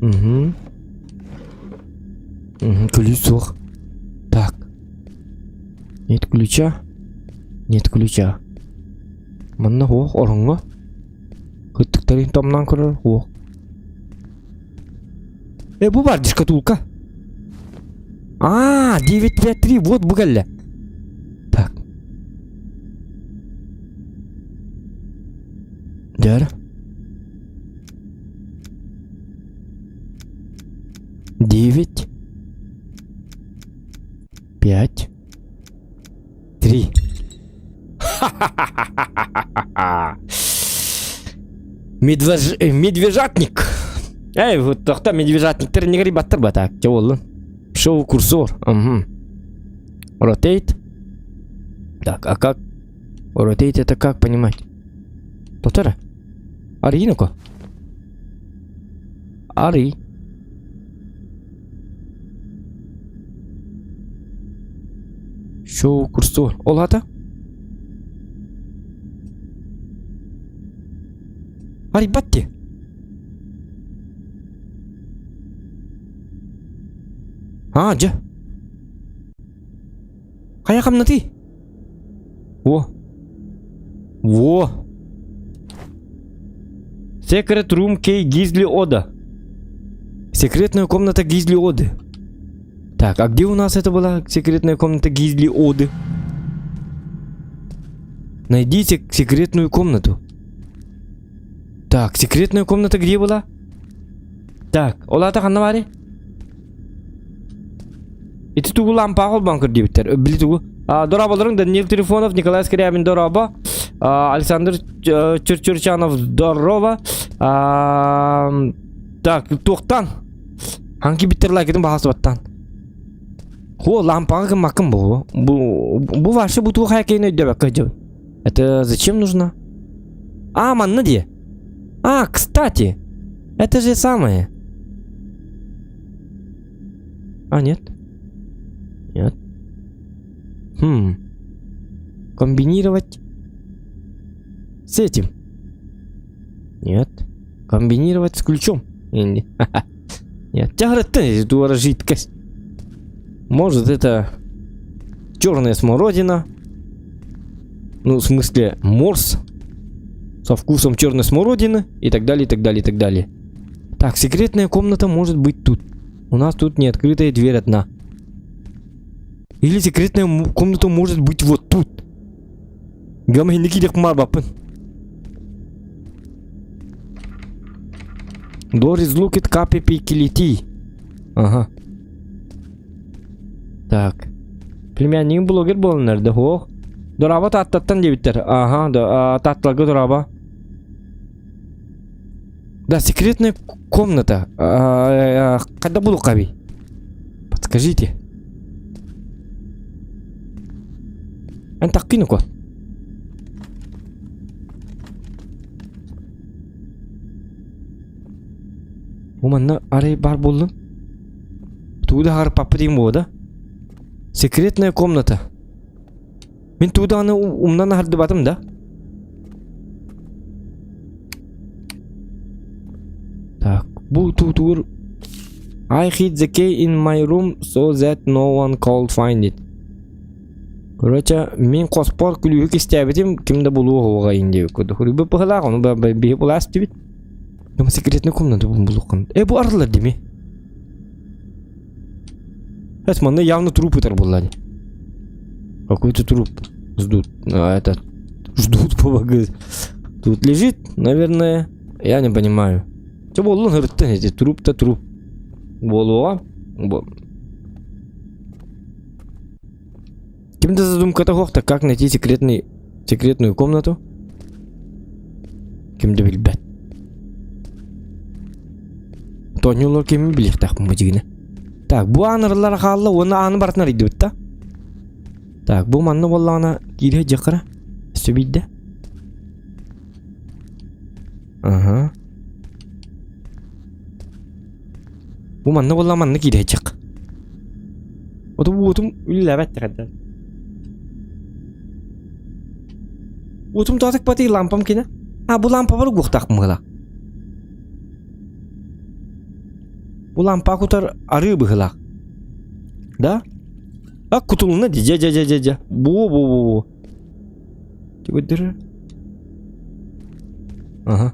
Угу, ключ соқ. Так. Нет ключа. Манна хоқ, орынға. Күттіктерін томнан көрір, хоқ. Бұ бар дишкатулка. 953, вот бұғалла. Так. Дәрі. 9 5 3. Медвежатник. Вот тоқта медвежатниктер не грибаттыр ба так. Че олды? Шоу курсор. Rotate. Так, а как? Rotate это как понимать? Тоқтара? Ари ну-ка. Ари. Шоу курсор. Олата? Ари батти. Жа. Қая қамнаты? Во. Секрет рум кей гизли ода. Секретная комната гизли оды. Так, а где у нас это была секретная комната гизли оды? Найдите секретную комнату. Так, секретная комната где была? Так, олата қанна бари? Эти тугу лампа қол банкыр дебіттер. Білі тугу. Дорабаларың Даниил Трифонов, Николай Скрябин, Дораба. Александр Чурчанов, Дорова. Так, тоқтан. Ханки биттер лайкетін бағасы баттан. Лампаға кім мақым бұл. Бұл ваши бұтуы қайкейін өйдебек көйдебін. Это зачем нужно? Манны де. Кстати. Это же самое. Нет. Нет. Комбинировать с этим. Нет. Комбинировать с ключом. Нет. Тягры жидкость. Может, это черная смородина. Ну, в смысле, морс. Со вкусом черной смородины. И так далее, и так далее, и так далее. Так, секретная комната может быть тут. У нас тут не открытая дверь одна. Или секретная комната может быть вот тут. Гамхиники марбапын. Дорис лукет капи пикилити. Ага. Так. Племянник блогер болынар да хоқ. Дораба таттаттан дебиттер. Ага, да, татталга дораба. Да, секретная комната. Когда буду каби? Подскажите. Антаккину-ка. Bu manna arayı bar buldum. Tuğda har papırayım bu da. Секретная комната. Мен туда аны умнан харды батым да. Так, bu tutur. I hid the key in my room so that no one could find it. Короче, мен қоспар күлігі кестебетім кімді болуы оға инде көді. Хүрібі бұғылақ, оны бейі бұлас дебет. Нема секретный комната бұлыққан. Бұл арылар деме. Это манна явно трупы торбулали. Какой-то труп ждут. Ждут помогать. Тут лежит, наверное. Я не понимаю. Что было говорит, эти труп-то труп. Болуа. Кем-то задумка-то хохта, как найти секретную комнату? Кем-то билбет. То не улар кем билих так мужигина. Так, bu anırlar kallı, onu anı baratına reydi bitti. Так, bu manna valla ana giriyor cakara. Sübidde. Aha. Bu manna valla manna giriyor cak. O da bu otum illa bette kadar. Otum tuatak pati lampam kine. Ha, bu lampa var guktak mıla. Bu lampa kutar arı bıhılak. Da? Bak kutuluna ca. Bu. Tiba-tiba. Ага.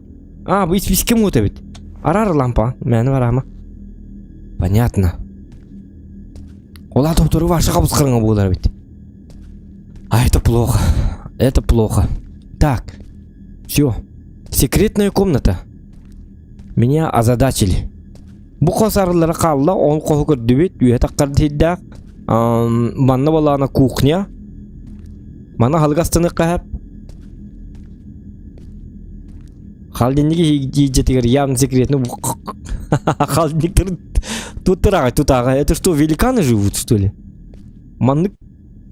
Bu списке мута ведь. Арар лампа. Мәні бар ама. Понятно. Ола топтары ваша қабысқырыңа болар ведь. А это плохо. Это плохо. Так. Все. Секретная комната. Меня озадачили. Bu qasarlara qalla on qohu gördübet üye taqqar tiddak manna balana kuchnya mana halgastını qahab xaldinigi hijetigar явно секретно xaldinigdir тутага это что великаны живут что ли манны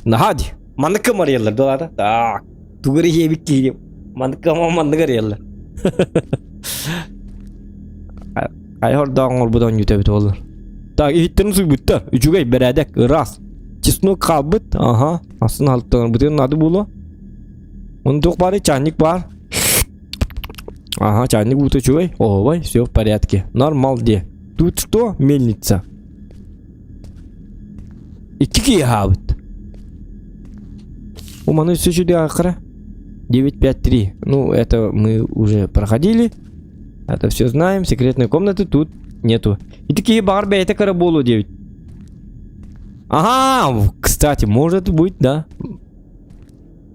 наhaди манны камареллар долада так тугары ебик кием манны гареллар Ayar dağın budan yütebit olur. Tak ihittin suybutta. Üçügey beredek ras. Çisno kalbıt. Aha. Aslında halıttan bıtın adı bulu. Onun çok bari çaynik var. Ага, чайник будет чуй. Ой, все в порядке. Нормал где. Тут что? Мельница. И какие хавит? У меня все сюда ахра. 953. Ну, это мы уже проходили. Это все знаем. Секретной комнаты тут нету. И такие барби, это караболу 9. Ага, кстати, может быть, да.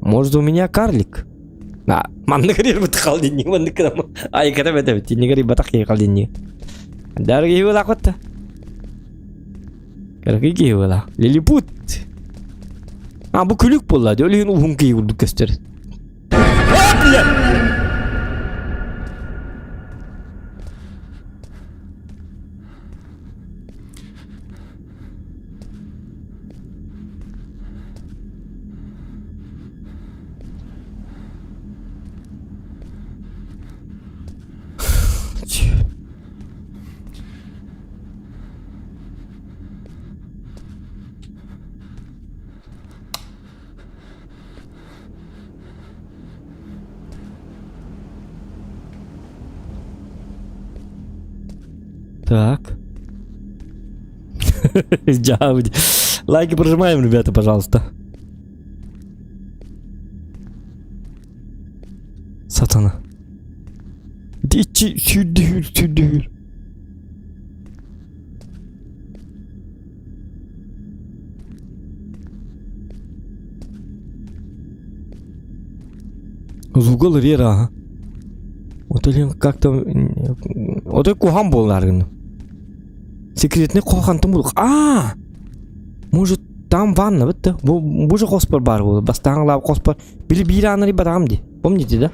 Может, у меня карлик. А, манны говорит, вот холодильник, манны когда. А, и когда это, не говори, батах я холодильник. Дорогие вы лакота. Какие вы ла? Лилипут. А, bu külük bolla diyor. Öyle hunkiyi vurduk gösterir. Так. Лайки прожимаем, ребята, пожалуйста. Сатана. Иди сюда. Зугал рера. Вот или как-то... Вот и кухам был, наверное. Секретный кохан там был. А, может там ванна, вот это. Боже хоспар бар был. Бастан лав хоспар. Били бираны риба тамди. Помните, да?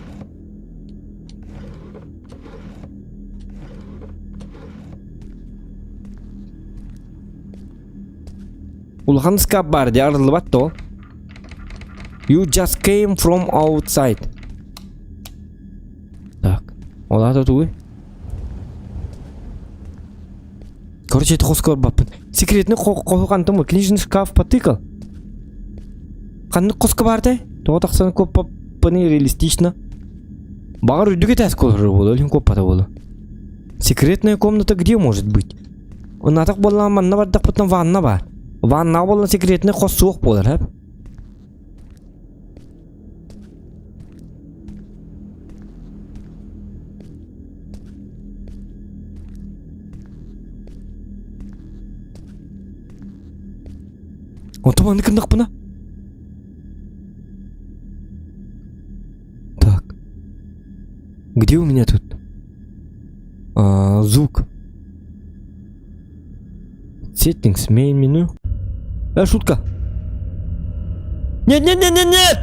Улхан скап бар, де арылы батто. You just came from outside. Так, ола тут вы. Короче, это хоскор баппын. Секретный қоғантым, книжный шкаф потыкал. Қанны қосқа барды? Тоғатақсаны көп баппыны реалистично. Бағар үйдіге тәс колыры болу, өлін көп пата болу. Секретная комната где может быть? Онатақ болған манна бардақ бұтын ванна бар. Ванна болған секретный қос суық болар, әп? Он там кімдақ бұна? Так. Где у меня тут? Звук. Settings, main меню. Шутка. Нет, нет, нет, нет, нет!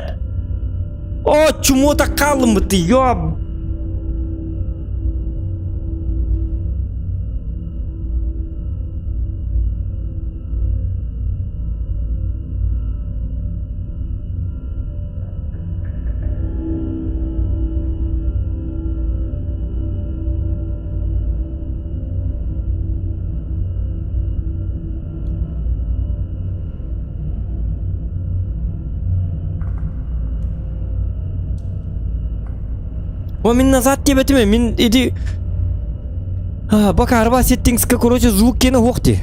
О, чему так калым ты, ёб! О, мен назад деп етіме, мен еди... Бака арба сеттингсқа, короче, звук кені хоқти.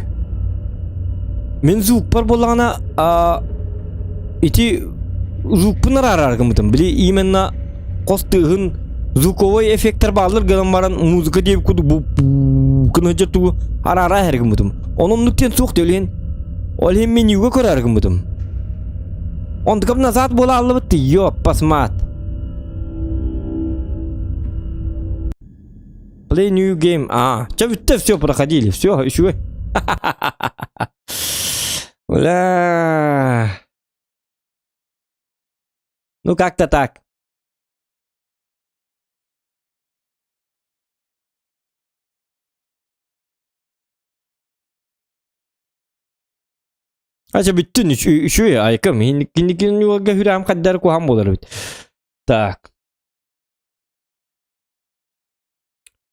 Мен звук бар болағына... Ити... Звукпын арарарғым бұтым. Біле, именно... Қостығын... Звуковой эффекттер бағылыр, ғылым баран музыка деп күді бұқын ғыжыртуы арара әргім бұтым. Оның нүктен соқ деулен... Ол хем менюға көрарғым бұтым. Ондықып назад бола алды бұтты. Ёп, посмат. Play new game. Все проходили. Все, еще. Бля. Ну, как-то так. Bütün şu ya ayıkım. Kindikin yuvaga hüram kadar kuham olur. Так.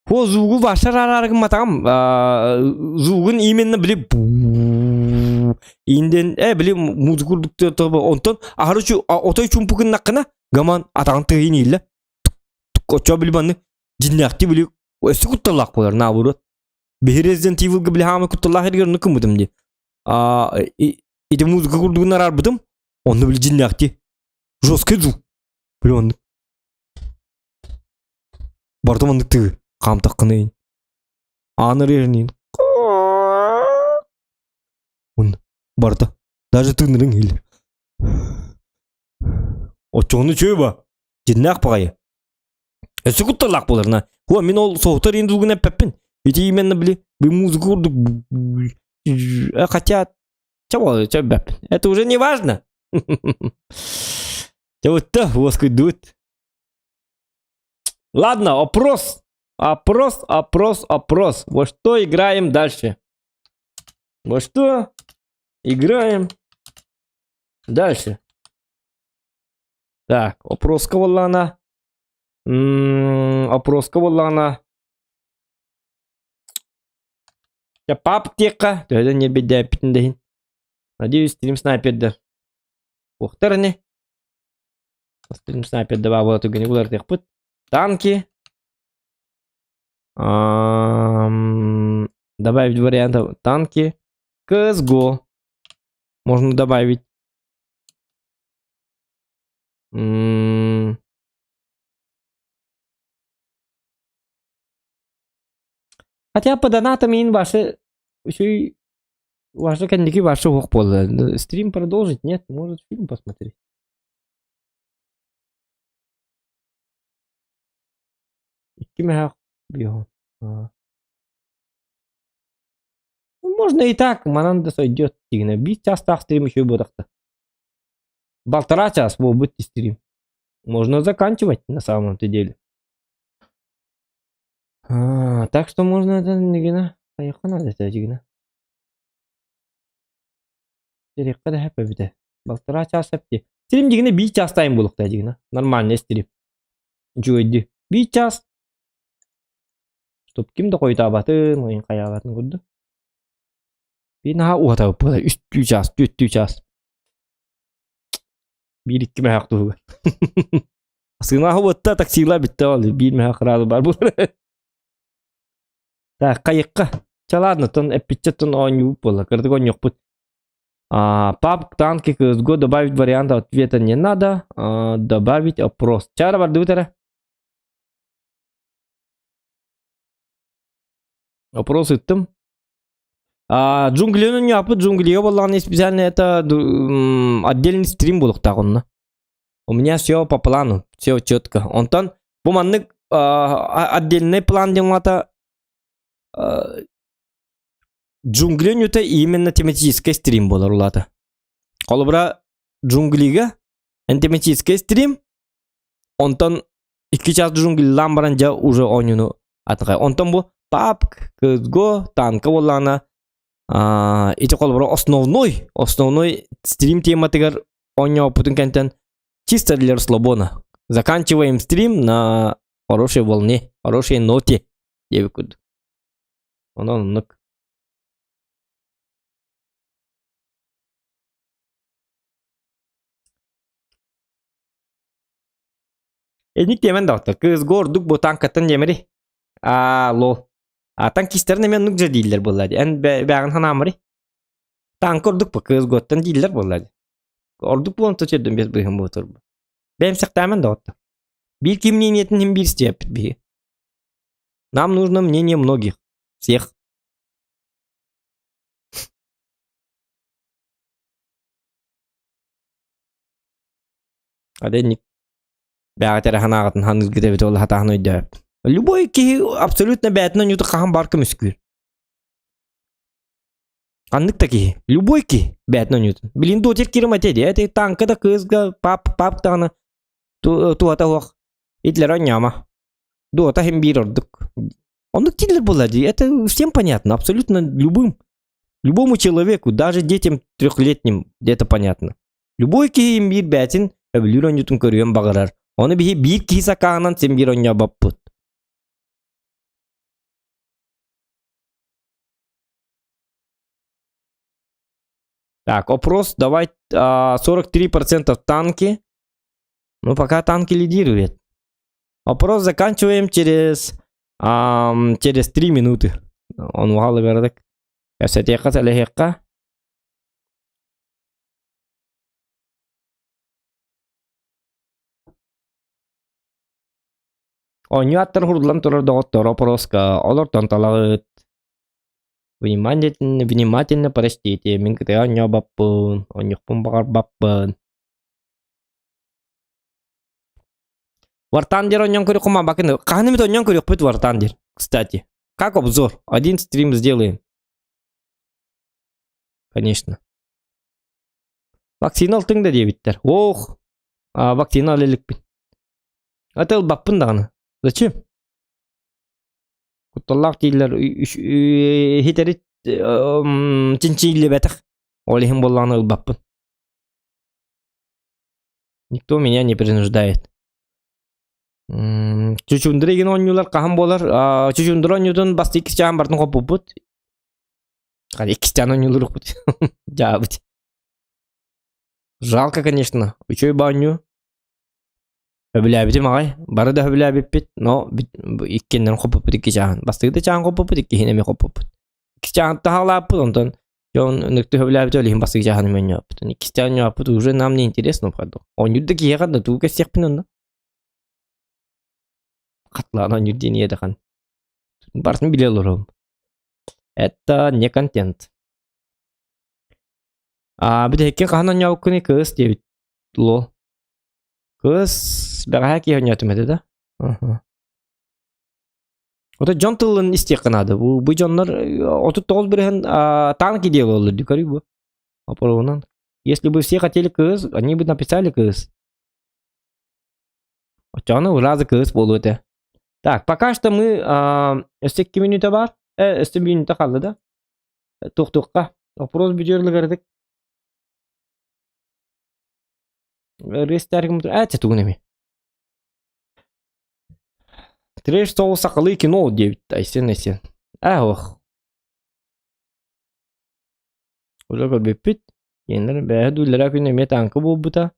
О, звугу ваша рараргым матам. Звугын именно біле инден біле музыкурдукты тобы онтон ахарычу отой чумпугын наққына гаман атағын тыйын елі. Очо біле банны жинляқти біле өсі құтталақ болар наоборот. Resident Evil'ga біле хамы құтталақ ергер нүкім бұдым де. Иде музыка курдугын арар бұдым. Онды біле жинляқти. Жесткий звук. Біле онды. Бардымандық тыгы. Қамтақ қынайын. Аныр ерінейін. Барда. Даже тыңырың елі. Отчоғыны чөй ба? Жиннақ бағайы. Өсі құтталақ боларына. Мен ол соғытар енді үлгін әппәппін. Өте еменні біле. Бұл музыка ұрдық. Хотя... Ча бәппін. Это уже не важно. Ча вот та, воскай дует. Ладно, опрос. Опрос. Во что играем дальше? Во что играем дальше? Так, опроска воллана. Опроска воллана. Аптека. Тогда не беда, питндейн. Надеюсь, стрим снайпердер. Ухтарни. Стрим снайпер давай вот у генералов тех пут. Танки. Добавить вариантов танки. CSGO. Можно добавить. Хотя по донатам ин ваши кондики ваши хохпола. Стрим продолжить? Нет, может фильм посмотреть. Можно и так, мананда сойдет. Бить час так стрим еще будет. 1,5 часа будет стрим. Можно заканчивать на самом-то деле. Так что можно это не поехать надо это дигна. Терекада хапа бите. 1,5 часа бите. Стрим дигна 1 час тайм булык та дигна. Нормальный стрим. Жойди. 1 час. Чтоб кимді қойта абатын, ойын қаябатын көрді. Bir naha uata böyle üstü jas, düttü jas. Bir iki mehak tuğu. Sığınağı uatta taksiler bitti oldu. Bir mehak radı var bu. Ta kayıkka. Çaladını ton epicetton oynup bola. Кырдык он yok put. Пап танки go добавить вариант ответа не надо. Добавить опрос. Чара бар дутера. Опрос иттим. Джунгли'nin yapı джунглиге болған специально это отдельный стрим болук тагынна. У меня все по плану, все четко. Онтон бу маннык отдельный план демата джунгли'nin өте именно тематический стрим болар улата. Колбра джунглиге тематический стрим. Онтон 2 час джунгли ламбаранжа уже ойнуну атыгай. Онтон бу пап кызго танка боллана. Эти колбра основной стрим тематыгар ойнау путун кентен чисто для расслабона. Заканчиваем стрим на хорошей волне, хорошей ноте. Девикуд. Онон нук. Эник темен докта. Кыз гордук бу танкаттан жемери. Лол. Танкистерне мен нук жадиллер боллади. Эн бәгін ханамыри. Танк ордук бу кыз готтан диллер боллади. Ордук болон төчөдөн бес быхым ботор бу. Бем сактамен докта. Bir мнениетін hem bir степит биги. Нам нужно мнение многих. Всех. Аденник. Бәгатер ханагатын ханыз гидебет ол хатахны өйдөп. Любой ки абсолютно бәтінен юты қахан баркым үскүр. Аннык таки. Любой ки бәтінен юты. Билин дотер кирим атеді. Эти танкада кызга пап тағаны туата хоқ. Итлер оняма. Дота hem bir ордук. Он тидлер болады. Это всем понятно. Абсолютно любому человеку, даже детям 3-летним, это понятно. Любой ки hem bir бәтін öbülür oynutun körüyen bağırar. Onu bir kisa kağınan sen bir onya bapput. Так, опрос. Давай 43% танки. Ну, пока танки лидируют. Опрос заканчиваем через 3 минуты. Он угал вердик. Касетека телехека. Ойнуаттар хурдлан турар доғыттар опроска. Олар танталагыт. Внимательно прочтите. Мен кіте ойня баппын. Ойнюқпын бағар баппын. Вартандер ойнян көрек құма бакын. Қанымет ойнян көрек бұд вартандер. Кстати. Как обзор? Один стрим сделаем. Конечно. Вакцина алтың да дебиттер. Ох. Вакцина алелікпін. Атыл баппын дағаны. Зачем? Кутталлақ дейлер. Хитерит чинчилі бәтіқ. Олихим боллағаны ылбаппын. Никто меня не принуждает. Чучундыр еген ойнулар қахан болар. Чучундыр ойнудың басты 2 жағын бартын қоп бұд. 2 жағын ойнулар бұд. Жабыд. Жалко, конечно. Учой баню. Хөбіләбіді мағай. Бары да хөбіләбіп бит. Но иккенден қоп бұд 2 жағын. Басты 2 жағын қоп бұд. 2 хинеме қоп бұд. 2 жағын тағалап бұд. Онтан жон нүкті хөбіләбіді олейін басты 2 жағын мен өп бұд. 2 жағын өп бұд. Уже нам не интересно. Ойнуды кие қадда. Туға сеқпін онда. Қатлана нүрден еді қан. Барсын біле олырым. Это не контент. Біді хеккен қағынан яу күні кыз дебіт. Лол. Кыз бәға хәк ехін ятым еді да. Ота жон тылын істек қынады. Бұл жонлар 39 бірген танки дел олыр. Декарый бұл. Апырауынан. Если бы все хотели кыз, они бы написали кыз. Отчаны ұразы кыз болу өте. Так, пока что мы 2 минута бар. 2 минута қалды да. Тоқ-тоққа. Опрос бүйдерлі кірдік. Рестәргім тұр. Әте тұғын әме. Треш соғыл сақылы кино 9. Айсен. Ох. Ola körbepit. Yenler bähe duylara küne me tankı bolbuta.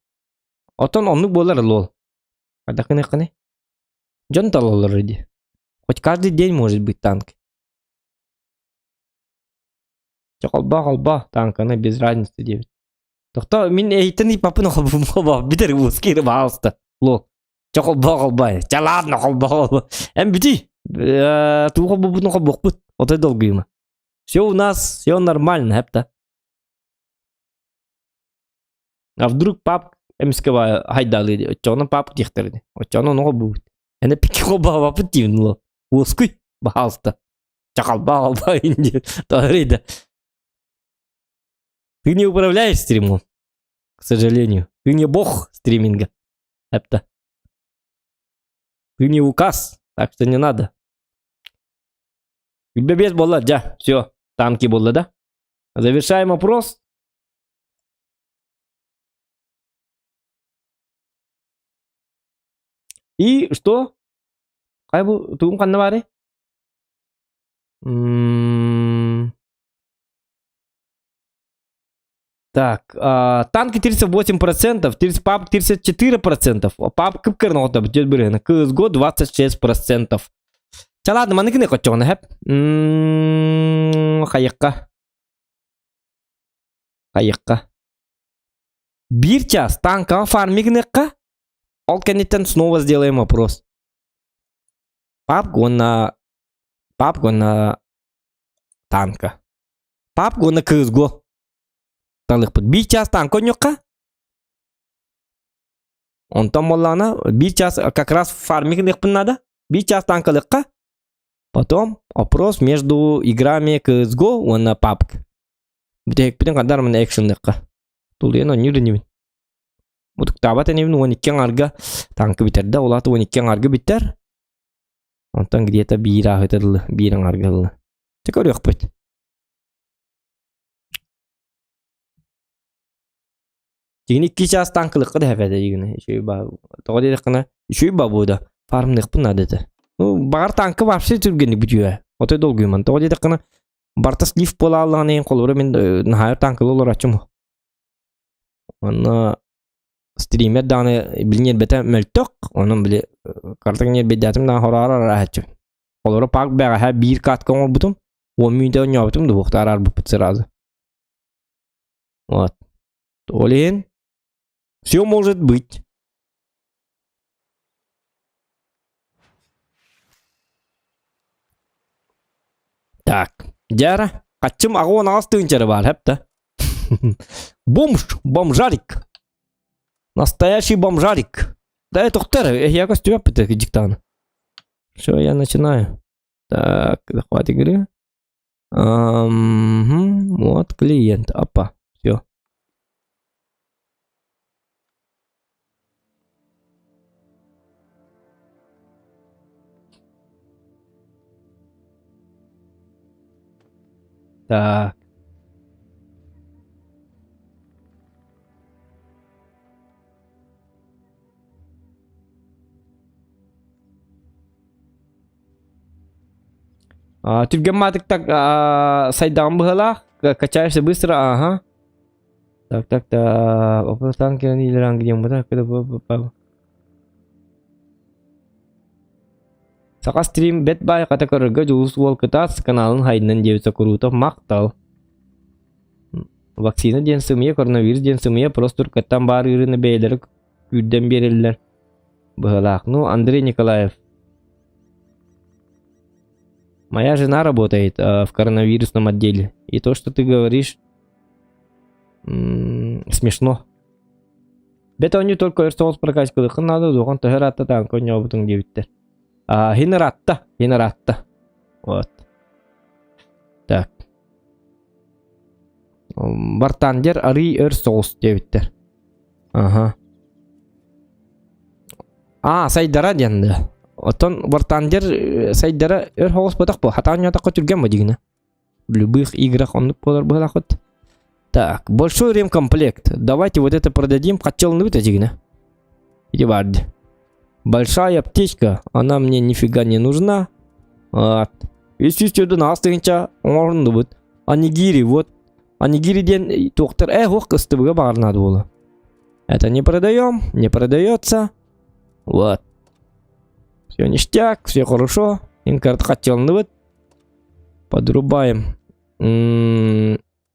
Oton onluk bolar lol. Ada kene. Жон талалар idi. Хоть каждый день может быть танк. Колба, танк, она без разницы девять. Тохто мин эйтен и папын колба, битер ускир баалста. Лол. Колба. Ча ладно колба. Эм бити. Ту колба бутун колба бут. Вот это долгийма. Все у нас, все нормально, хепта. А вдруг пап эмскава хайдалы, чона пап тихтерди. Чона но будет. Эне пики колба вапытин лол. Ускуй баалста. Чакалба инди. Торида. Ты не управляешь стримом, к сожалению. Ты не бог стриминга. Это. Ты не указ, так что не надо. Тебе без было, да, все, танки было, да? Завершаем опрос. И что? Как бы, ты умканна Так, танки 38%, пап 34%, пап кыпкер нота бит бирен, CSGO 26%. Ча ладно, маны кіне қочоғыны хэп. Қайыққа. Bir час танка фармигнекка. Ол кенеттен снова сделаем опрос. Пап гона танка. Пап гона CSGO. Bir час танк онюкка. Он там моллана. Bir час как раз фарминг надо. Bir час танкалыкка. Потом опрос между играми CSGO и на PUBG. Битек кадар мен экшенлыкка. Тулена нюреневин. Вот табата невин 12 арга танк битерди. Улаты 12 арга битер. Он там где-то бира хетел биран арга. Текор yok быть. Тигин 2 час танкылыкка да хәфәдә егене. Шөй ба. Тогы диккәнә. Шөй ба буда. Фармлык бу надады. Ну, бар танкы вообще түргенлек битүе. Оты долгуйман. Тогы диккәнә. Бартас лиф бола алган ен колбары мен нахайр танкылы олар ачым. Аны стример даны билнер бете мөлтөк. Onun биле картагын бедәтим дан хорара рахатчы. Колбары пак бага һә бир катка ол бутум. 10 минутта ойнабытым да бухтарар бу сразу. Вот. Толин. Все может быть. Так, Дяра, качым агон астынчары бар, хепта. Бомжарик. Настоящий бомжарик. Да это тохтер, я костюм питаю диктан. Все, я начинаю. Так, захват игры. Вот клиент. Опа, все. Так. Тюргематик так сайдам была, качаешься быстро, ага. Так. Опа, танки они ранг где мы так когда Сака стрим бет бай ката көрөргө жуус бол кытас каналын хайдынан жебисе курутов мактал. Вакцина ден сымыя, коронавирус ден сымыя, просто каттан бар ырыны бейлери күрден берилер. Быхалак. Ну, Андрей Николаев. Моя жена работает в коронавирусном отделе. И то, что ты говоришь, смешно. Бета не только эрстолс прокачкалык надо, догон тахератта танк ойнобутун дебиттер. Хинератта. Вот. Так. Бартандер ари эрстолс дебиттер. Ага. Сайдара денди. Отон бартандер сайдара эр холос батак бу. Хата нята котурген бадигна. В любых играх он подор балахот. Так, большой ремкомплект. Давайте вот это продадим. Хотел на вытатигна. Иди варди. Большая аптечка, она мне нифига не нужна. Вот. Если сюда настынча, можно будет. Анигири, вот. Анигириден доктор, ох, СТБ надо было. Это не продаем, не продается. Вот. Все ништяк, все хорошо. Инкарт хотел, ну вот. Подрубаем.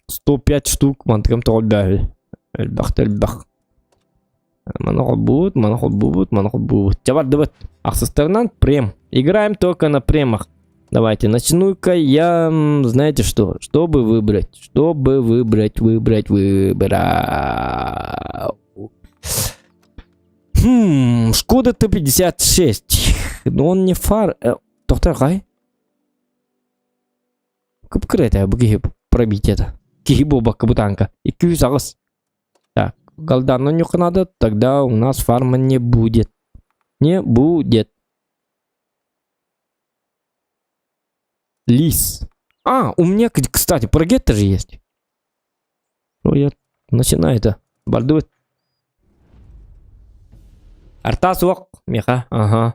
105 штук, мантикам толбяви. Эльбах. Манахобут. Тявар, давай. А со стороны прем. Играем только на премах. Давайте, начну-ка я, знаете что? Чтобы выбрать. Шкода Т-56. Но он не фар. Доктор, хай. Как крытая бы пробить это. Кихибоба кабутанка. И кюзагас. Так, голдану нюх надо, тогда у нас фарма не будет. Лис. У меня, кстати, прогеттер же есть. Я начинаю это. Бардует. Артасуок. Меха. Ага.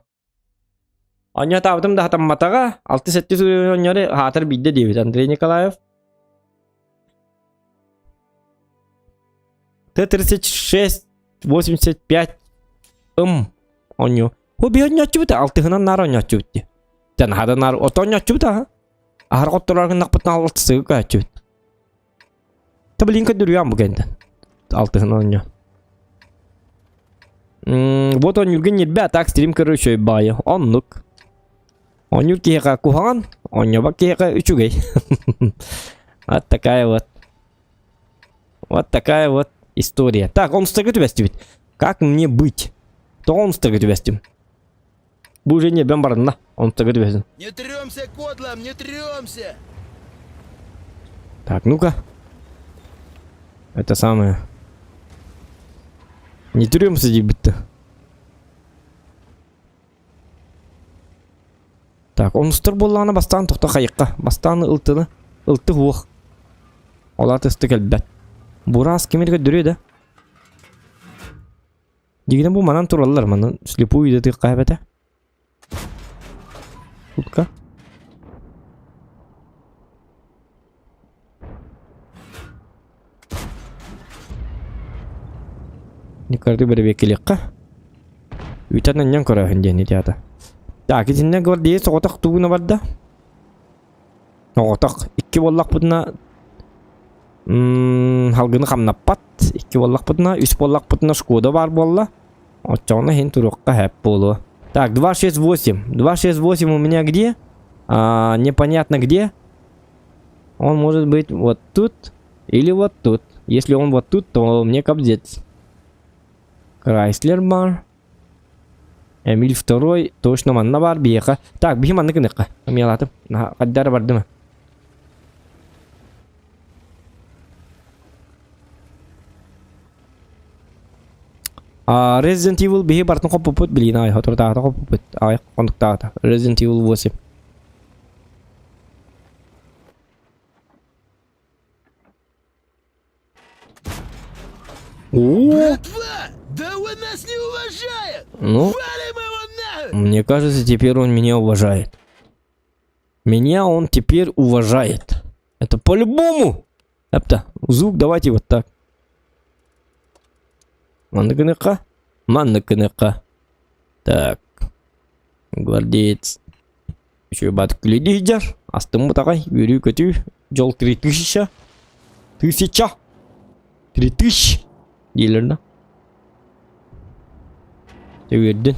Оня тавдым да хатам матага. 6-7 оньоре хатар бидде Девит Андрей Николаев. Т-36 85 оньо. Хоби оньочубута 6-гынан нар оньочубути. Тан хада нар ото оньочубута. Ахарготтоларгын нақпытна 6-сы качубут. Таблинка дүрган бугенде. 6-гынан оньо. Вот он юрген нербе атак стрим короче бая. Оннук. Он юркега кухан, он ёбакега üçüгей. Вот такая вот история. Так, он стагет вестим. Как мне быть? То он стагет вестим. Буже не бембарна. Он стагет вестим. Не трёмся, кодлам, не трёмся. Так, ну-ка. Это самое. Не трёмся, дебита. Так, он устар боллана бастан тоқта қайыққа. Бастан ылты хуық. Олар тысты кәлбәт. Бурас кемерге дүре да. Дегенен бұл манан туралар, манан слепую үйді тық қайбәті. Утка. Никарды бір бекелеққа. Үйтәнен нян көра хүнден етеяты. Так, изинне гвардия соғытақ туғына барды. Соғытақ 2 боллақ бұдына халғыны қамнаппат. 2 боллақ бұдына, 3 боллақ бұдына шкода бар болла. Отчауна хен турыққа хэп болу. Так, 268. 268 у меня где? Непонятно где. Он может быть вот тут или вот тут. Если он вот тут, то мне капдец. Крайслер бар. Эмиль второй. Точно манна бар бияқа. Так, бихи манны кыныққа. Амиялатым. Қаддары барды ма? Resident Evil бихи бартын қоп бұпыт білейін. Ай, отыртағыта қоп бұпыт. Ай, қондықтағыта. Resident Evil 8. Братва! Да он нас не уважает! Ну, Валим его нахуй! мне кажется, теперь он меня уважает. Меня он теперь уважает. Это по-любому. Эпта, звук давайте вот так. Манны кыныка. Так. Гвардеец. Еще бат клидиджер. Астымы тағай. Беру көту. Жол 3000. 3000. Дейлерді. Төгердің.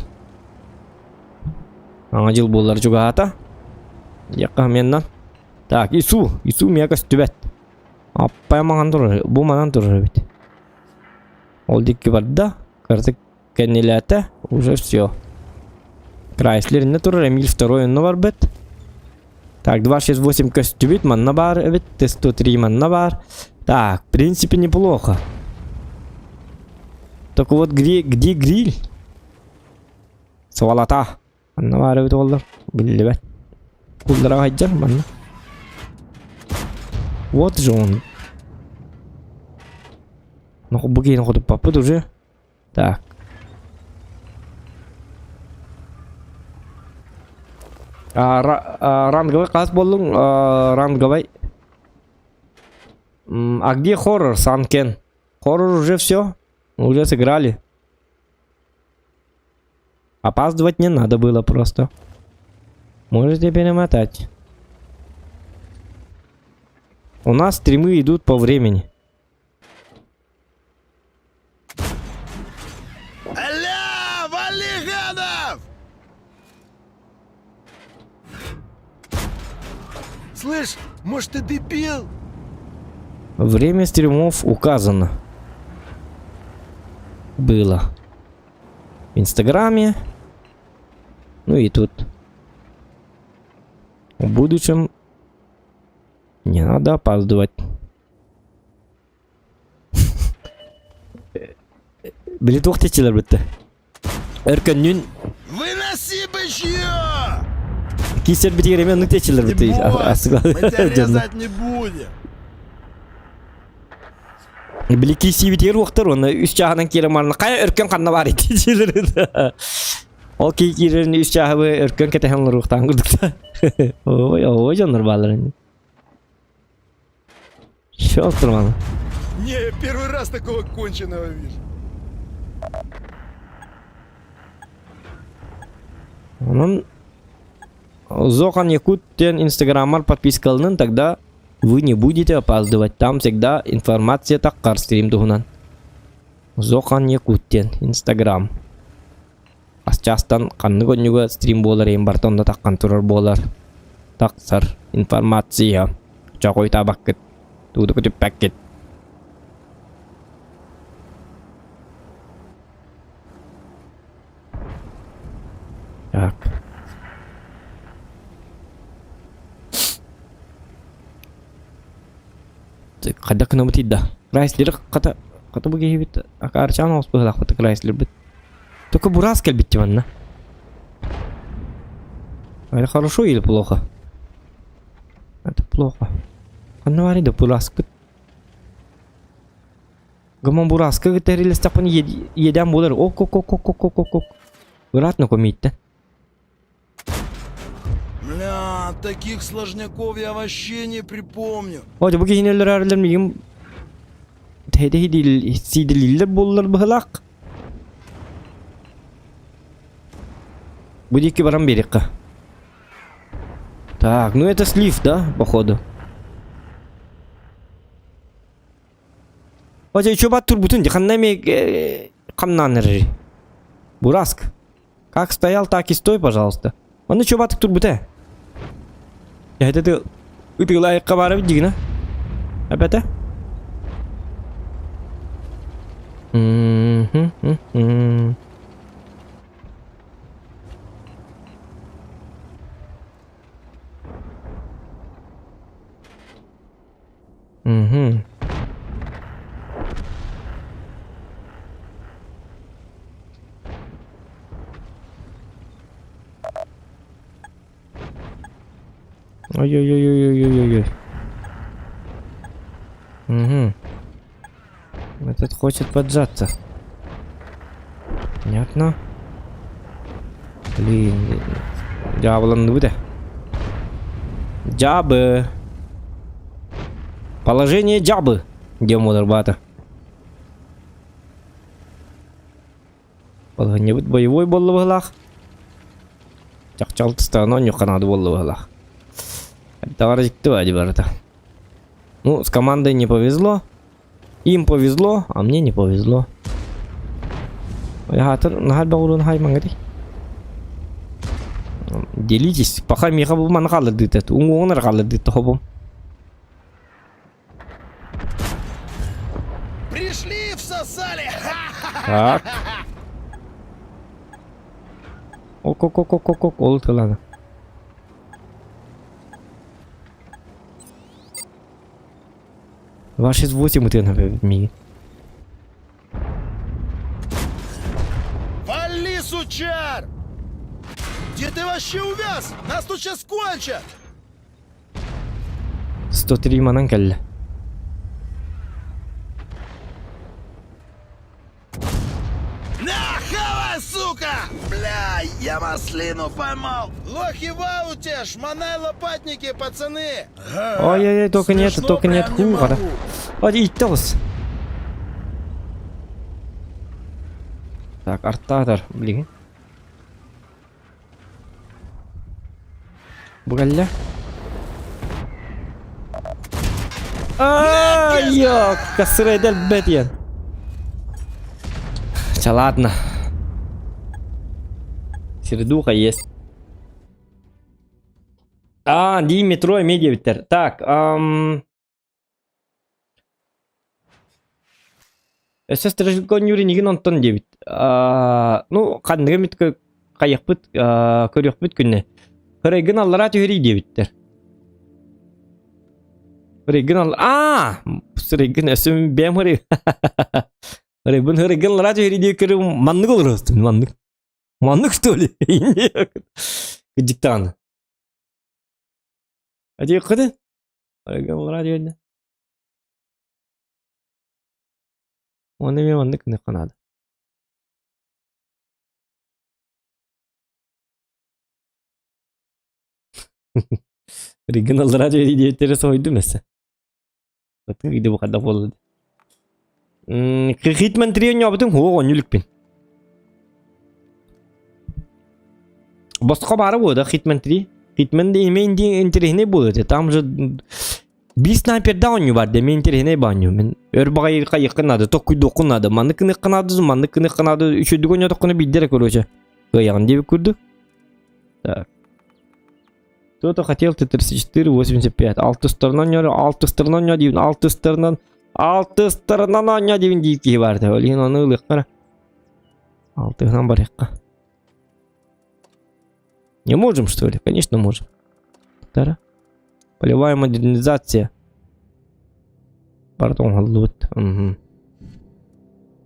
Аңа жыл болар жүға ата. Яққа меннан. Так, Ису мияқа сүтібәт. Аппай маған тұрыр. Бұл маған тұрыр бет. Ол декке барды. Картық кәнеләті. Уже все. Крайслерінде тұрыр. Эмиль второй онны бар бет. Так, 268 көстүбет. Манна бар. Бет. Т-103 манна бар. Так, в принципе, неплохо. Только вот где гриль? Свалата. Манна бар бет олар. Білі бет. Кулдара хайджар манна. Вот же он. Ну, буги находу попыт уже. Так. Ранговый қас болдың. Ранговый. А где хоррор, Санкен? Хоррор уже все? Уже сыграли. Опаздывать не надо было просто. Можете перемотать. У нас стримы идут по времени. Аля, Валиганов! Слышь, может ты дебил? Время стримов указано. Было. В Инстаграме. Ну и тут. В будущем не надо опаздывать. Билет вақтечилер бітті. Эркеннен Выноси бычье! кисер бітігеремен нүктечилер Не бітті. бойся, мы тебя резать не будем. Біле киси бітігер вақтар, оны үш жағынан керем арны. Қая өркен қанна бар етечилер. Ол кейкерін үш жағы өркен кетехенлер вақтан күрдікті. Ой, жанлар баларын. Шо тұрманы? Не, я первый раз такого конченого вижу. Onun Зохан Якутен Инстаграмар подпискалнын, тогда вы не будете опаздывать. Там всегда информация таккар стрим тугунан. Зохан Якутен Инстаграм. Асчастан канны гонюга стрим болар, эм бартонда таккан турар болар. Таксар информация. Чакой табаккет. Туду күтүп пакет. Так. Kada kena mati dah. Chrysler kata begini bit. Akar cana us pahlah kata Chrysler bit. То Бурасскель бить mana? Это хорошо или плохо? Это плохо. Она говорит, да Бурасскель. Гамон Бурасскель это релиз такой едям болар. Ок. Вратно комитте. Бля, таких сложняков я вообще не припомню. Ой, bu giyinler aralır mıyım? Tede sidililler bollar bıhlak. Bu дикий баран берега. Так, ну это слив, да, походу. Ой, чё бат турбутун, диханнами камнаныры. Бураск. Как стоял, так и стой, пожалуйста. Он чё бат турбуте? Я это ты лайкка барып дигина. Опять? Ой-ой-ой-ой-ой-ой-ой. Угу. Этот хочет поджаться. Понятно. Блин. Джаблон буде. Джабы. Положение джабы. Где модербата? Положение будет боевой боллы бахлах. Чакчалты стано не канады боллы бахлах. Товарищ, кто это? Ну, с командой не повезло. Им повезло, а мне не повезло. Делитесь. Пока меха был манхала дит. Он рхала дит хобом. Пришли, всосали! Так. Ок. Олды ладно. Ваши 8 утена миги. Вали, сучар! Где ты вообще увяз? Нас тут сейчас кончат! 103 манан келли. На, хавай, сука! Бля, Я маслину поймал! Лохи в ауте, шмонай лопатники, пацаны! Ой-ой-ой, только не это, Смешно только не прям не это. могу. Hadi иттіңіз. Так, арттағыдар, білеген. Бұғалля. Ай-йо, касырайдал бәт ен. Ча, ладно. Сердуха есть. Ди метро и медиавиттер. Так, Сейчас трэшгон юри нигин онтон дебит. Ну, кандыга митке каяқпыт, көріқпыт күнне. Хырайгын аллара түйері дебиттер. Хырайгын аллара... Хырайгын өсім бәм хырай. Хырайгын аллара түйері дебит көрі маннык олыр өстім, маннык. Маннык, что ли? Диктаны. Adi қыды? Хырайгын аллара түйері. Оны мен маннык не қанады. Регионал радио идеяттері сойды мәсі. Бұтын үйде бұқада болды. Хитман трион ябытын хуға онюлікпен. Босқа бары болды Хитман 3. Хитман де емен дейін интерехіне болды. Там же... Bir sniper daha oynuyor var demin interihine banyo. Ben örbağayı yakınadı, tokuyu dokunadı. Manlıkını kınadı, manlıkını kınadı. Üçüdü oynuyor tokunu bildirek öylece. Каян деп курдук. Так. Кто-то хотел Т-34, 85. Алты сторонан йөрі, алты сторонан йөрі дейін, алты сторонан йөрі дейін дейін барды. Олейін оны ұлық қара. Алтығынан бар еққа. Не можем, что ли? Конечно, можем. Тара. Полевая модернизация. Пардон, халут.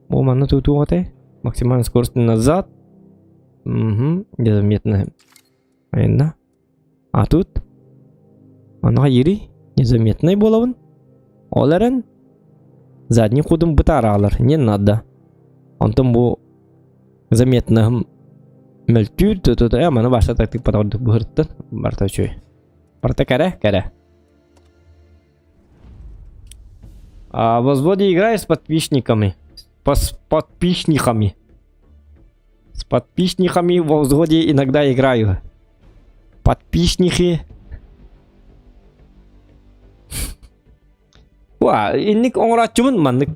О, манна тут уготай. Максимальная скорость назад. Незаметно. Понятно. А тут? Она ери. Незаметный боловын. Оларен. Задний ходом бытаралар. Не надо. Антон бу заметно мөлтүр. Мана башта тактик поталдык бұрыттын. Барта чөй. Барта кәрі. В взводе играю с подписчиками. С подписчиками во взводе иногда играю. Подписчики. Инник оңратчумын мандык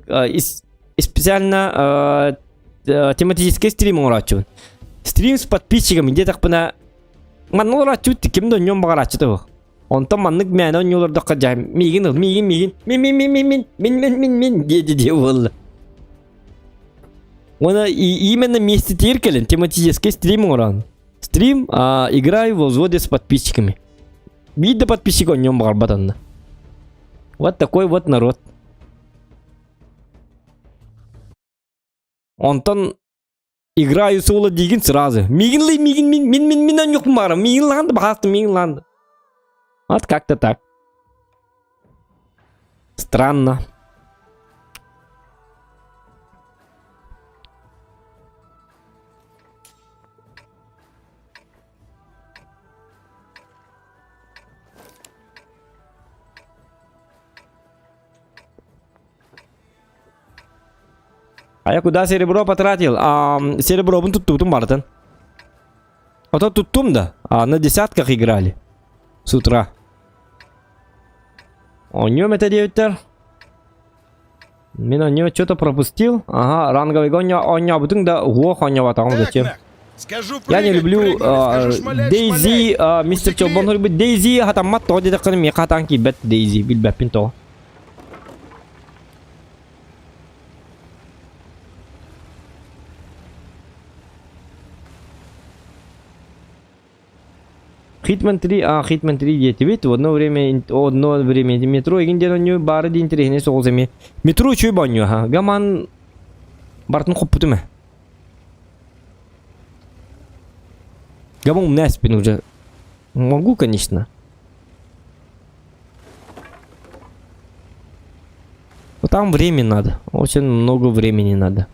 специально тематический стрим оңратчумын. Стрим с подписчиками где так пына манны оңратчумын кимді өнен бағарачыды бұл. Онтан мандык мәні өнелерді қаджай. Мигин мен деді болды. Оны именно вместе теркелен тематический стрим оран. Стрим играю в взводе с подписчиками. Видно подписчиков в нем барбатанно. Вот такой вот народ. Онтан играю соло деген сразу. Мигин yok мара. Мигин ланды бахасты мигин ланды. Вот как-то так. Странно. А я куда серебро потратил? Серебро вон тут Мартин. А то тут да. На десятках играли. С утра. У него это 9-тер. Мен у него что-то пропустил. Ага, ранговый гонь. Он не обутын да. Ох, он не ватал. Зачем? Я не люблю Дейзи. Мистер Чобон любит Дейзи. Хатамат то где-то кроме меня хатанки бет Дейзи. Бильбе пинто. Hitman 3 дети. Ведь в одно время метро игинден оню бары дин терехне соғылземе. Метро чөй баню, ха. Гаман бартын қоппыты ме? Гаман умная спин уже. Могу, конечно. Но там время надо. Очень много времени надо.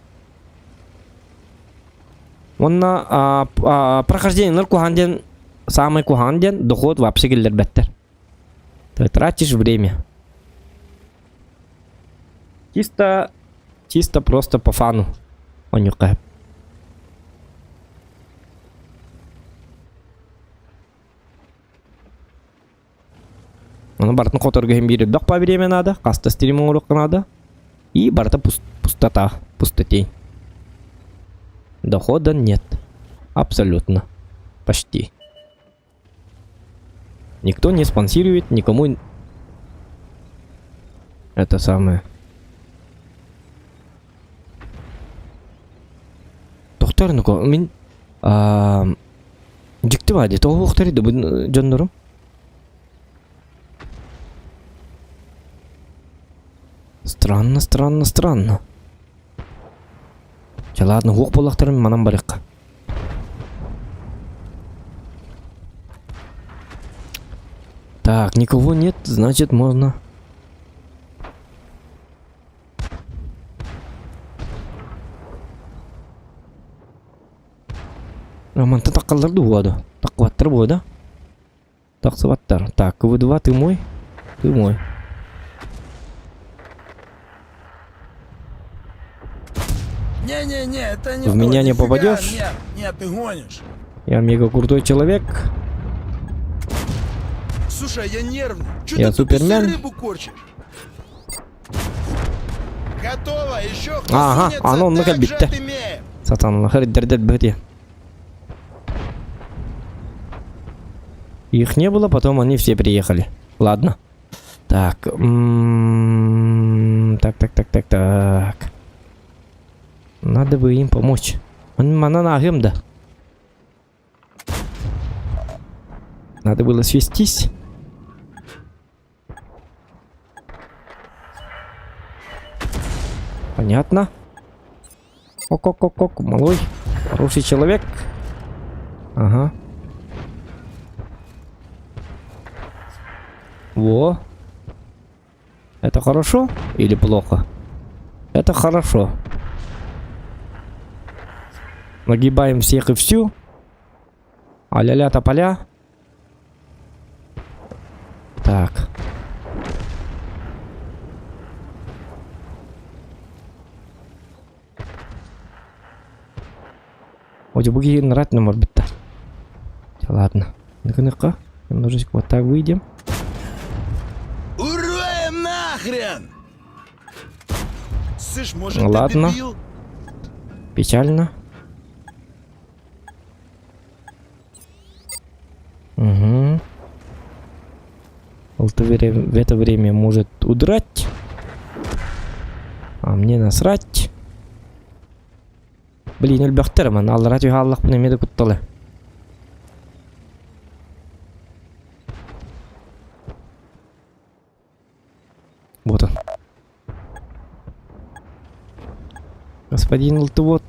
Онна прохождение куханден, самый куханден, доход вообще келдер беттер. Ты тратишь время. Чисто просто по фану. Онюка. Ну, бартын которого гембирит док по время надо, каста стриму урок надо. И барта пустота, пустотень. Дохода нет. Абсолютно. Почти. Никто не спонсирует, никому... Это самое... Тоқтар, ну-ка, мен... Жікті ба, де, тоғы оқтар еді бұл жондарым? Странно. Ладно, хук болақтарым манан барыққа. Так, никого нет, значит можно. Роман-то так калдырды воду. Так ваттар вода. Так сваттар. Так, КВ-2, ты мой. Ты мой. Не-не-не, это не В меня не нифига, попадешь? Нет, ты гонишь. Я мега крутой человек. Слушай, я нервный. Чё Я ты тут Супермен. рыбу корчишь? Готово, еще Ага, сунется, оно на так же кабитте. отымеем. Сатан, дердет бэти. Их не было, потом они все приехали. Ладно. Так. Так. Надо бы им помочь. Она нагим, да. Надо было свестись. Понятно. Ок, малой. Хороший человек. Ага. Во. Это хорошо или плохо? Это хорошо. Нагибаем всех и всю. А-ля-ля тополя. Так. Ой, буги нравится, может быть-то. Ладно. Ну-ка. Немножечко вот так выйдем. Урваем нахрен! Слышь, может, Ну, ты ладно. дебил? Печально. Угу. В это время может удрать. А мне насрать. Блин, өлбөхтермін. Аллара түйе Аллах бұны меді күттілі. Вот он. Господин Лтвот.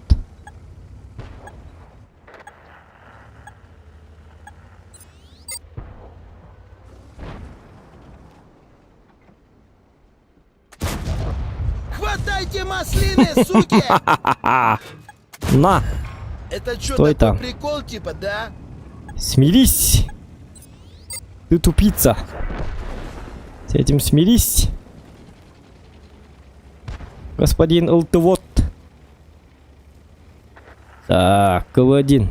Хватайте маслины, суки! На! Это что, Стой такой там. прикол типа, да? Смирись! Ты тупица! С этим смирись! Господин Лтвот. Так, КВ-1.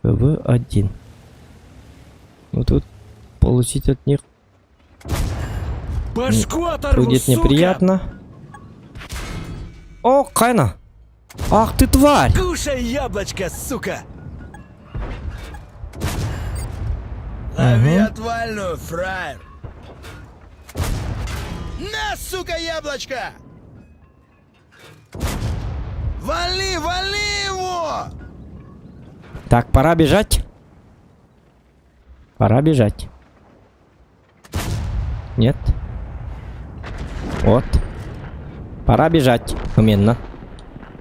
КВ-1. Ну тут получить от них Башку оторву, будет неприятно. О, Кайна! Ах ты тварь! Кушай яблочко, сука! Лови отвальную, фраер! На, сука, яблочко! Вали его! Так, пора бежать. Пора бежать. Нет. Вот. Пора бежать. Уменно.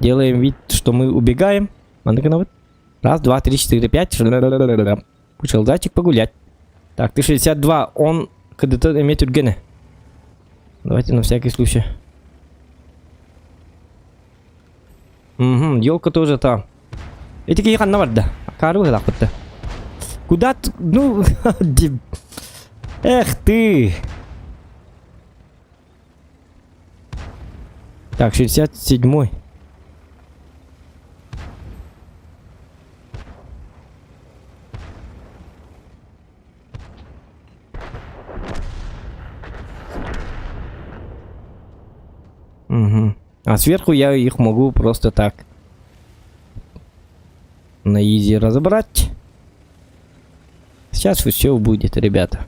Делаем вид, что мы убегаем. Раз, два, три, четыре, пять. Вышел зайчик погулять. Так, ты 62. Он КДТ имеет ургены. Давайте на всякий случай. Угу, елка тоже там. Это какие ханна варда. Кару так вот. Куда ты? Ну, эх ты. Так, 67-й. Угу. А сверху я их могу просто так на изи разобрать. Сейчас все будет, ребята.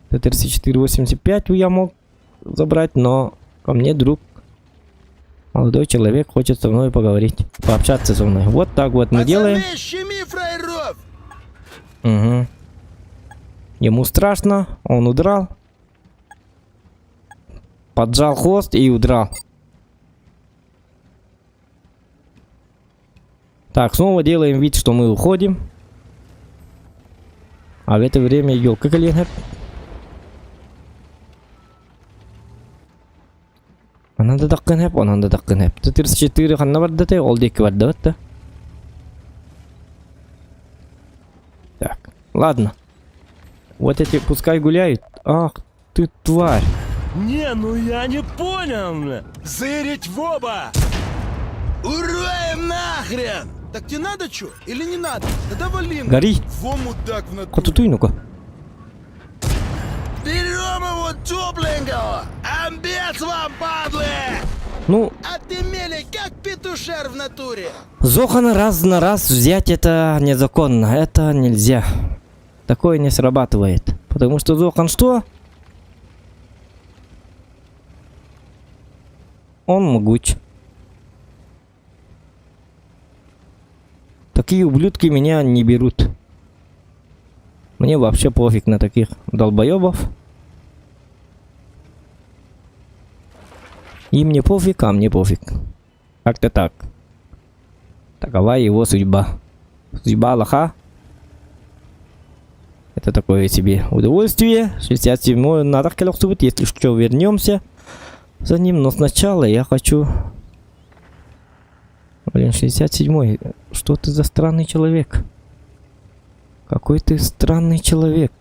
Т-34-85 я мог забрать, но ко мне друг, молодой человек, хочет со мной поговорить, пообщаться со мной. Вот так вот мы делаем. Щеми фраеров! Угу. Ему страшно, он удрал. Поджал хвост и удрал. Так, снова делаем вид, что мы уходим. А в это время елка коленет. Ананда таккан хэп, ананда таккан хэп. Т-34 ханна барды те, ол деки барды батта. Так, ладно. Вот эти пускай гуляют. Ах, ты тварь. Не, ну я не понял. Зырить в оба! Уроем нахрен! Так тебе надо что? Или не надо? Тогда валим. Гори. Во мудак в натуре. Коту ну-ка. Берем его тепленького! Амбец вам, падлы! Ну, А ты мелей, как петушер в натуре! Зохана раз на раз взять это незаконно. Это нельзя. Такое не срабатывает. Потому что Зохан что? Он могуч. Такие ублюдки меня не берут. Мне вообще пофиг на таких долбоебов. Им не пофиг, а мне пофиг. Как-то так. Такова его судьба. Судьба Аллаха. Это такое себе удовольствие. 67-й надо колесовать, если что, вернемся за ним. Но сначала я хочу... Блин, 67-й. Что ты за странный человек? Какой ты странный человек.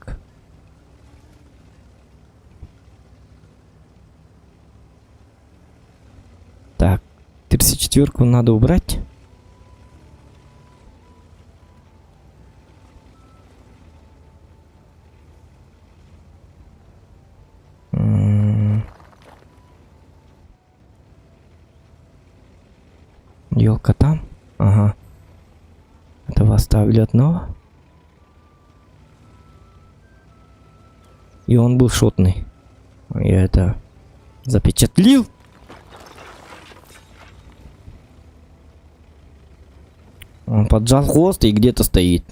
Так, 34-ку надо убрать. Елка там? Ага. Этого оставили одного. И он был шотный. Я это запечатлил. Он поджал хвост и где-то стоит.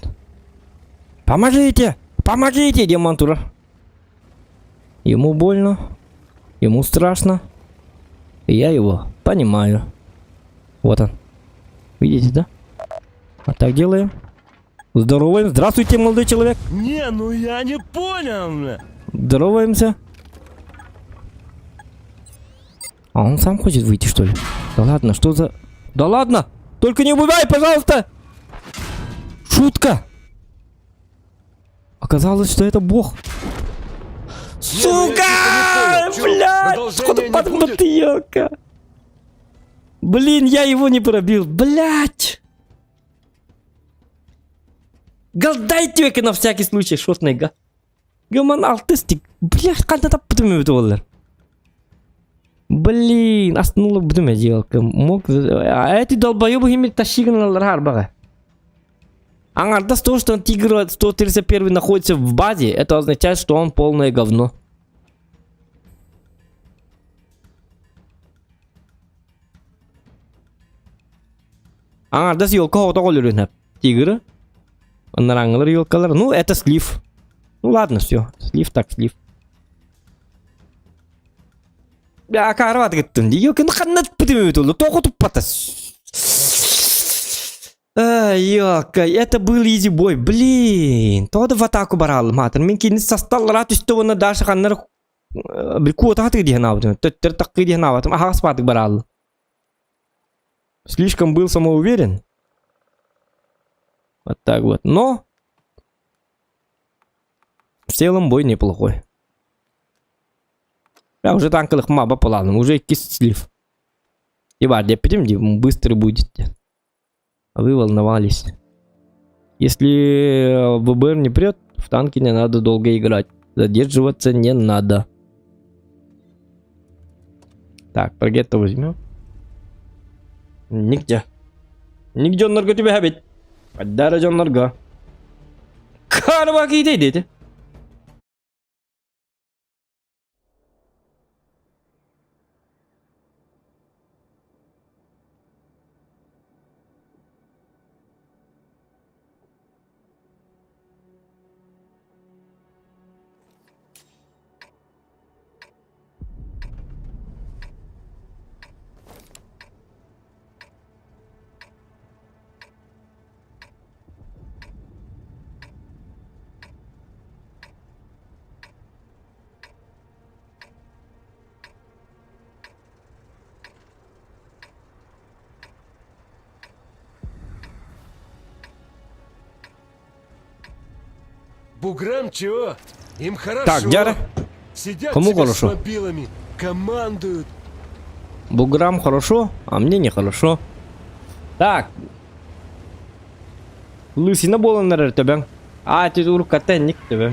Помогите! Помогите, демонтура! Ему больно. Ему страшно. И я его понимаю. Вот он. Видите, да? Вот так делаем. Здороваем. Здравствуйте, молодой человек. Не, ну я не понял. Здороваемся. А он сам хочет выйти, что ли? Да ладно, что за... Да ладно! Только не убивай, пожалуйста! Шутка! Оказалось, что это бог. Сука! Блядь! Что-то под елка. Блин, я его не пробил. Блядь! Дайте веки на всякий случай, шотный га. Гаман алтыстик. Блядь, қандай тап бітіме бітіп олар. Блин, астынулы бітіме елка. А эти долбоебы имеют тащигналар арбаға. Аңарда то, что Тигр 131 находится в базе, это означает, что он полное говно. Аңарда елка хота қолырын. Тигр. Наранглар елкалар. Ну, это слив. Ну ладно, все. Слив так слив. Я карват геттім. Елка нақаннат бітіме бітілді. Тоқытып патас. Елка, это был изи бой. Блин, тода в атаку барал, матер. Мен кейін састал рат үстіуіні дашы қаннар бір куота хатығы дейін ауды. Төттер таққы дейін ауды. Ағас батық барал. слишком был самоуверен. Вот так вот. Но в целом бой неплохой. Я уже танкалых маба планом, уже кислив. И варди, пойдем, быстрый будет. А вы волновались. Если ВБР не прет, в танки не надо долго играть. Задерживаться не надо. Так, пакет возьмем. Нигде. Нигде нарго тебе хабит. Поддара нарго. Карва кидейдете. Буграм чего? Им хорошо. Так, Дяра. Сидят Кому себе хорошо? с мобилами, командуют. Буграм хорошо, а мне нехорошо. Так. Лысина была, наверное, тебя. А, ты уркатенник тебя.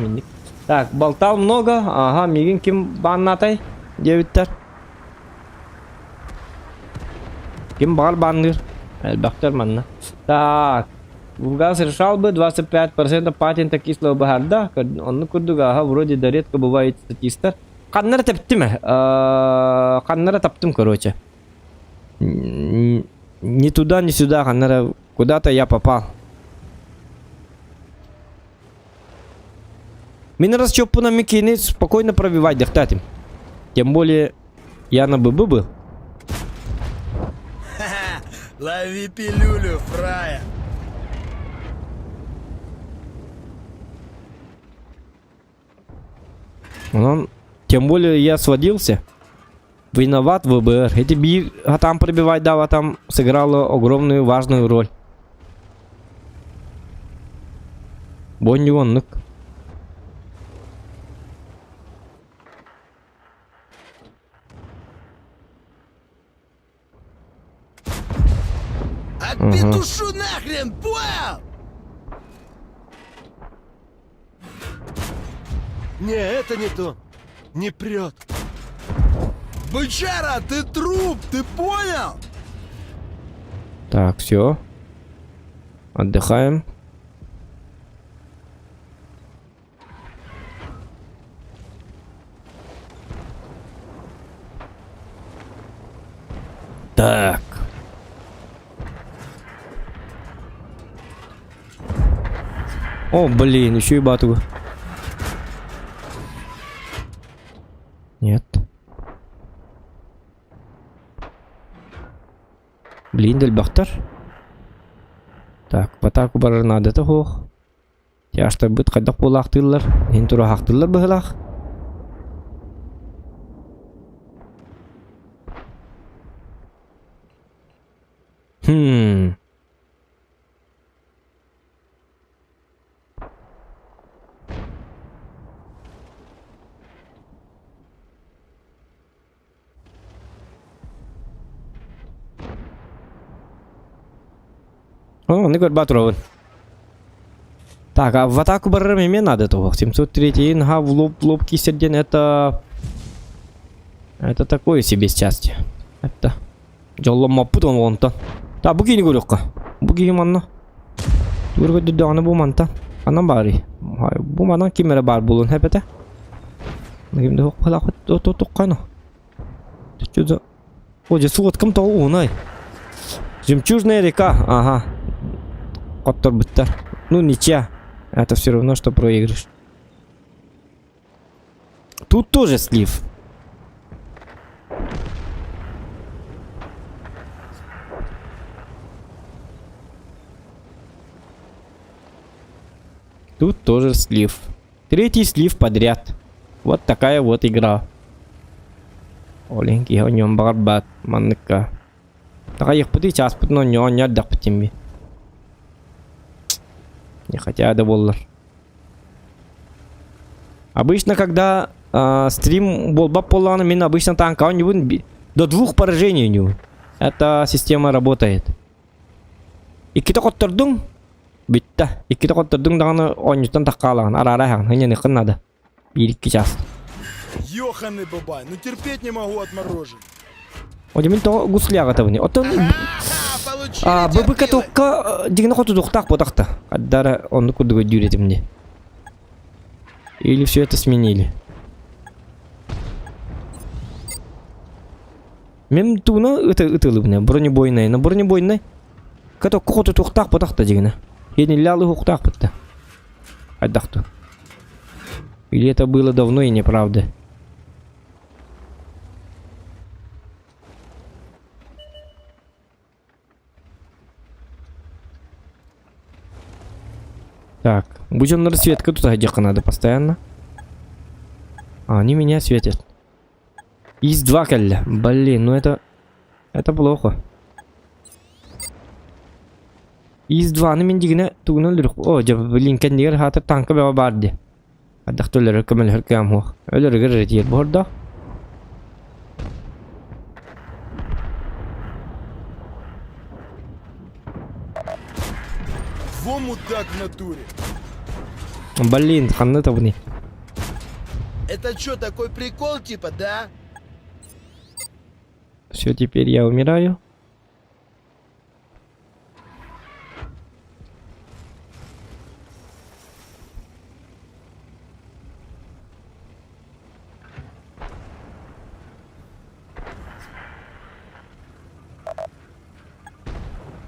Так, болтал много. Ага, мигин ким баннатай. Девиттер. Ким бар банныр. Элбактер манна. Так. Газ решал бы 25% патента кислого багарда. Он курдуга, вроде да редко бывает статистер. Каннара таптиме. Каннара таптим, короче. Ни туда, ни сюда, Каннара. Куда-то я попал. Меня раз чё на микины спокойно пробивать, дохтатим. Тем более, я на ББ был. Лови пилюлю, фрая. Тем более я сводился. Виноват ВБР. Эти би там пробивать, да, там сыграло огромную важную роль. Бонни. Отпетушу нахрен, понял? Не, это не то. Не прет. Бычара, ты труп, ты понял? Так, все. Отдыхаем. Так. О, блин, еще и батуга. Нет. Блин, Дельбахтар. Так, патаку барар надо того. Яшта бит кадак булактылар. Интура хактылар быхлах. О, не батрован. Так, а в атаку баррами мне надо того. 703 инга в лоб кисерден, это такое себе счастье. Это жоллом маппутон вонта. Та буги не гулюкка. Буги манна. Турга дудана бу манта. Анан бари. Бу манан кимере бар булун хепете. Нагимде хок пала то кайно. Чудо. Оже суот кым тоо унай. Жемчужная река. Ага. Коттор биттер. Ну ничья. Это все равно, что проигрыш. Тут тоже слив. Тут тоже слив. Третий слив подряд. Вот такая вот игра. Оленький, о нем барбат, манныка. Так их пути час путь, но не отдах по тебе. Не хотя да боллар. Обычно, когда стрим болбап полана, мен обычно танка, он не будет до 2 поражений у него. Эта система работает. И kita kotturdung bitta. И kita kotturdung даганы ойнутан таккалаган. Арарайхан. Хыня не надо. 1-2 час. Ёханый бабай, ну терпеть не могу отморожен. Оди мен то гусляга табыны. Отон Получили быбыка терпилы. токка дигне хоту дуктак потакта. Аддара онны кудуга дюретимде. Или все это сменили? Мен туна ытылыбны. Бронебойный. На бронебойный. Като кохоту тухтак потакта дигне. Едни лялы хуктак потта. Аддахту. Или это было давно и неправда? Так, будем на рассветку, тут одежка надо постоянно. А, они меня светят. Есть 2 калля. Блин, ну это плохо. Есть 2 на мендигне туна лирх. О, блин, кандир хатер танка баба барди. Адахтулер камел херкам хох. Ölür gırretiyer bu arada. Во мудак в натуре. Блин, ханны табыны. Это что, такой прикол типа, да? Все, теперь я умираю.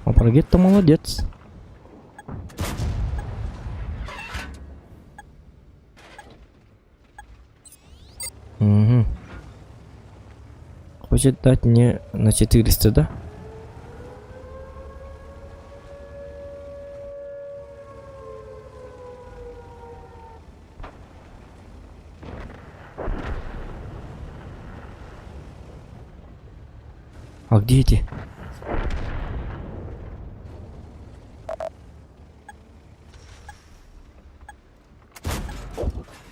Апаргет-то молодец. Угу. Хочет дать мне на 400, да? А где эти?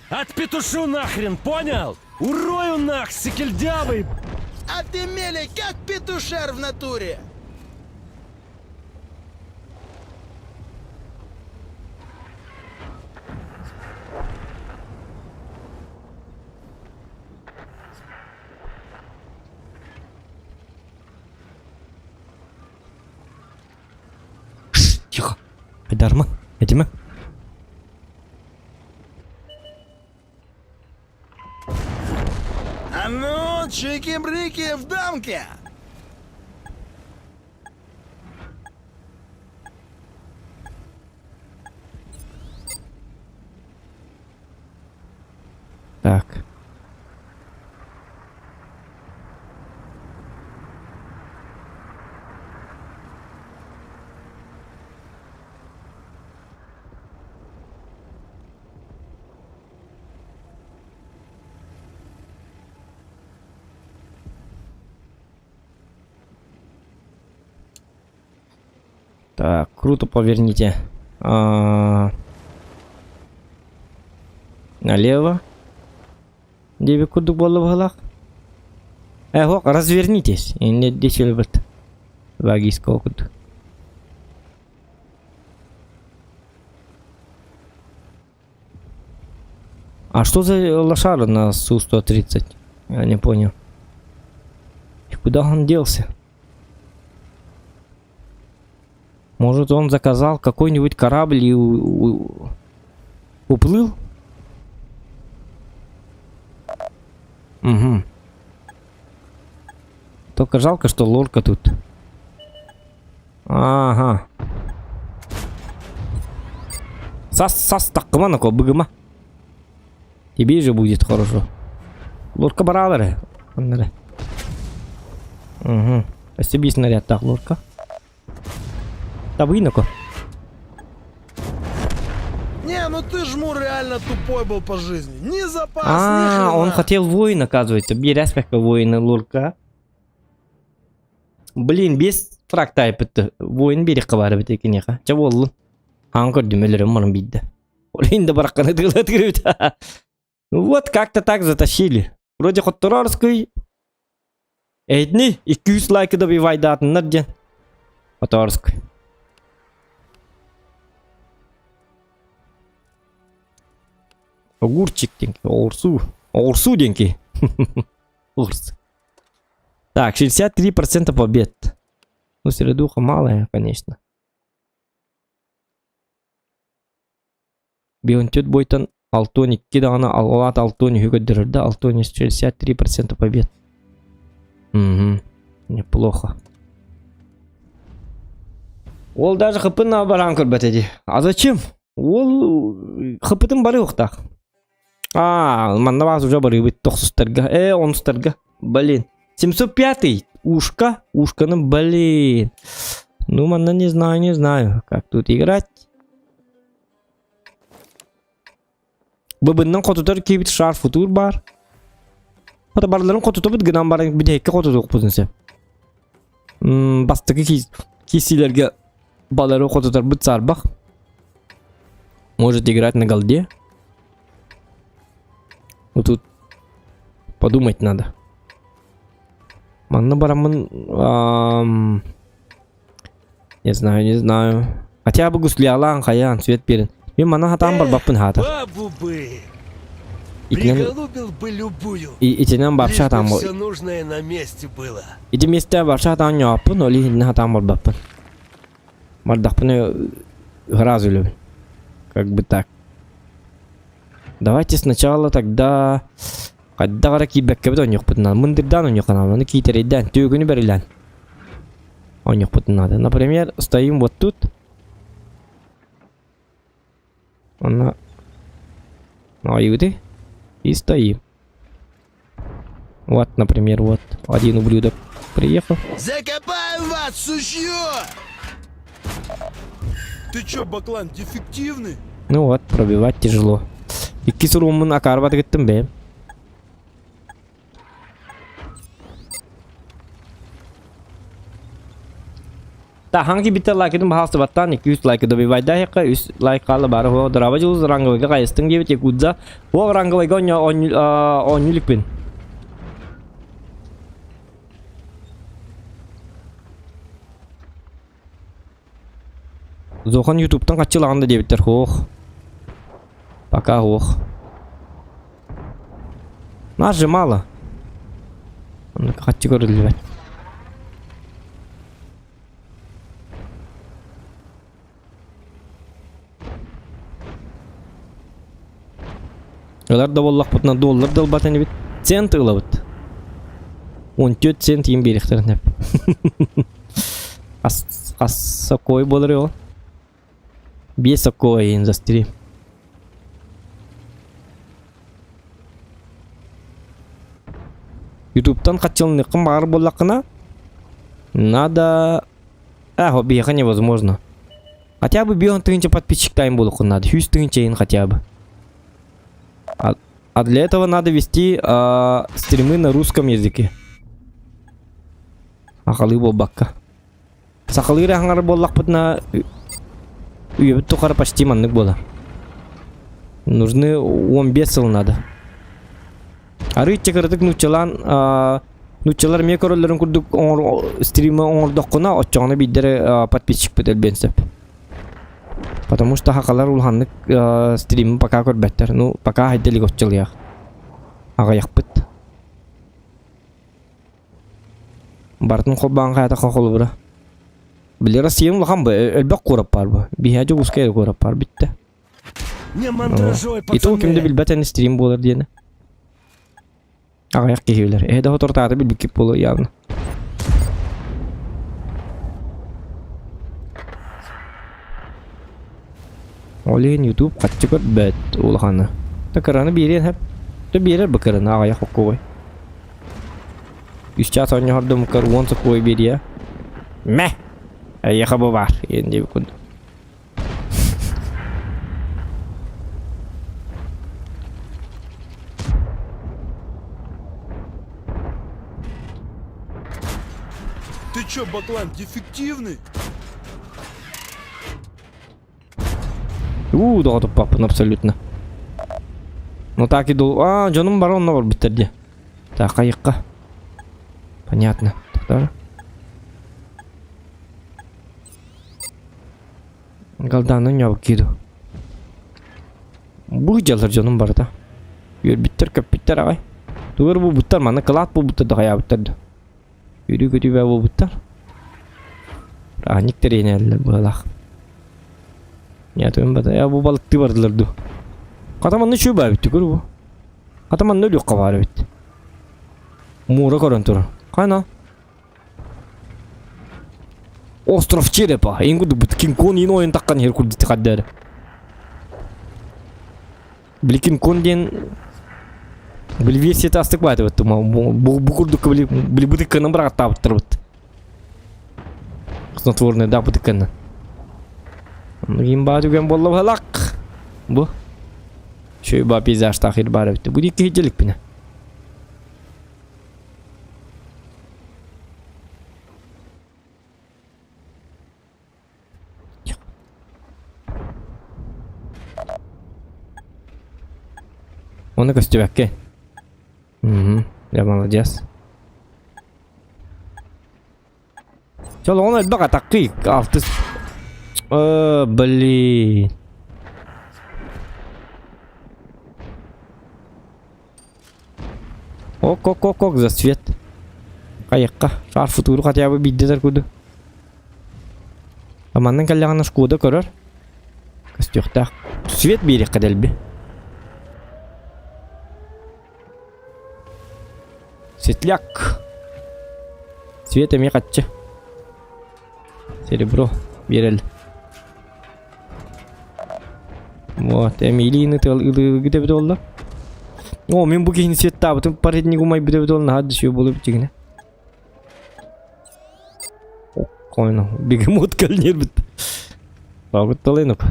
Отпетушу нахрен, понял? Урою нах, сикельдявый! А ты, мелей, как петушар в натуре. Тихо. Айдарма, этиме. А ну, чики-брики в дамке. Так. Так, круто, поверните. Налево. Где вы куда было в головах? Развернитесь. И не дешевле. Вагийского куда. А что за лошара на Су-130? Я не понял. И куда он делся? Может, он заказал какой-нибудь корабль и уплыл? Угу. Только жалко, что лорка тут. Ага. Сас такма на быгма. Тебе же будет хорошо. Лорка баралары. Угу. Спасибо, снаряд. Так, лорка. Табынако. Не, ну ты жмур реально тупой был по жизни. Ни запас, ни хрена. Он хотел воина, оказывается. Берясь как воина лурка. Блин, 5 фраг тайпытты. Воин берек кабары бит экенеха. Ча болду. Хан көрдүм элерим мурун бидде. Ол инде баракканы тыгыла тыгырбыт. Вот как-то так затащили. Вроде Которский. Эйдни 200 лайкы добивай датыннар ден. Которский. Огурчик деньки. Орсу деньки. Урс. Так, 63% побед. Ну, середуха малая, конечно. Бионтет бойтан Алтоник кидана алат Алтони хюгадырда. Алтони 63% побед. Угу. Неплохо. Ол даже хпын на баран көрбәтеди. А зачем? Ол хпытын бары уктак. Манна вас уже бары бит 900-тарга. Он старга. Блин. 705-й. Ушканы, блин. Ну, манна не знаю, как тут играть. Быбыннан котутар кейбит шар футур бар. Хота барларын котуту бит гынан бар бидейке котуту окпузунсе. Бастыгы кисилерге балары котутар бит сарбах. Может играть на голде. Вот тут подумать надо. Манна барамын... Не знаю. Хотя бы гуслялан, хаян, свет перен. Мен мана хатам бар баппын хата. Бабу бы! Приголубил бы любую. И тенен бапша хатам бар. Все нужное на месте было. И те месте бапша хатам няппын, оли хинне хатам бар баппын. Мардахпыны гразу любим. Как бы так. Давайте сначала тогда... Когда гара кибекке бит оньюк бит надо. Мындырдан оньюк надо. Оны китерейден. Төгүнү берилен. Оньюк бит надо. Например, стоим вот тут. Она... Аюды. И стоим. Вот, например, вот. Один ублюдок приехал. Закопаем вас, сучье! Ты чё, Баклан, дефективный? Ну вот, пробивать тяжело. И кисурумун акарбат геттим бе. Та ханги битер лайкдым бахасты баттан 200 лайкы добивайда хека 100 лайк калы бары хо драва жуз ранговыга кайыстың дебит якудза. О ранговыга онюликпин. Зохан ютубтан качылаганда дебиттер хох. Пока хох. Нажимала. Он качы көрүлбөт. Олар да боллақ бұтына доллар дылбат әне бит. Цент ұлы бұт. 14 цент ем беректерін әп. Аса кой болыр ең. 5 кой ең застрим. Ютубтан қатчылын еқін бағыр боллақына. Надо... бейқа невозможно. Хотя бы 5 тысяч подписчик тайм болуқын надо. 100 тысяч ең хотя бы. А для этого надо вести стримы на русском языке. Ахалы бобакка. Сахалыры хангар боллақ бұтына үйебіт тұқары почти маннык бола. Нужны 15 сыл надо. Ары чекірдік нучалар ме көрілерін күрдік стримы оңырдыққына отчағыны бейдері подписчик бітел бенсеп. Потому что хакалар улханнык стримы пока көрбәттер. Ну, пока хайделик отчыл яқ. Аға яқ біт. Бартын қолбаған қаята қол бұра. Білі Россиям ұлған бұ, әлбәк қорап бар бұ. Бейхәді ұскайды қорап бар, бітті. И то кімді білбәтәні стрим болар дейіні. Аға яқ кейбілер. Әйді ғотортағаты білбік кеп болу явны. Олеген YouTube қатчы көр бәт олғаны. Тақыраны берен әп. Тө берер бұқыраны ағая қоқ қой. 3 час оңы ғарды мұқыр 10 қой берия. Мә! Әйеқі бұ бар. Енді бүкінді. Ты чё, Баклан, дефективный? Доготуп папын абсолютно. Ну так и дол. Жонум бар онна бар биттерди. Так, кайыкка. Понятно. Так. Галданы нябып киду. Бу жалар жонум бар да. Йөр биттер капиттер агай. Тугар бу буттар мана кылат бу буттар да гая буттар. Йөрү көтүбө бу буттар. Аник теренелер булак. Я то имба я бу балыкты бардылар ду. Катаманны чүй бар битти көрү бу. Катаманны өлүк кабар бит. Мура көрөн тур. Кайна. Остров Черепа. Энгуду бут Кинг-Конг ин оюн таккан жер курдити каддары. Били Кинг-Конг ден били версия астык байды бит. Бу курдук били бутыкканын бирак табыттыр бит. Снотворный да бутыкканын. Мин бадуген болло халак. Бу. Шөй ба пейзаж тахир бар бит. Бу дике хиделик бине. Он костюмке. Я молодец. Чоло он бага такки алтыс. Блин. Ок, за свет. Кайыкка. Шар футуру хотя бы биддер куду. Аманнан каллаган шкуда көрөр. Костюмта. Свет берек каделби. Светляк. Света мне катча. Серебро. Берел. Вот. Эмилины где бедолла? О, мен бу кейин светта. Бутун паредник умай биде бедолла. Хадды шо болуп битигине. Койно. Бегемот калнер бит. Багыт талайнук.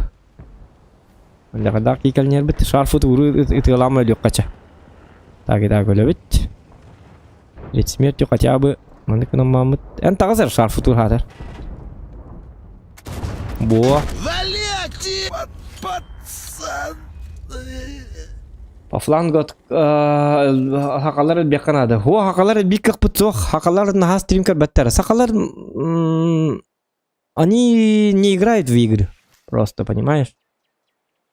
Андагы калнер бит. Шарфут уру итгалама лёк кача. Так бит. Ведь смертью хотя бы мамыт. Энтагазар шарфу турхатар. Бо. Валяйте, пацан! По флангот хакалар беканада. Хо хакалар бикк путсох, хакалар на стримкер беттер. Сакалар они не играют в игры. Просто, понимаешь?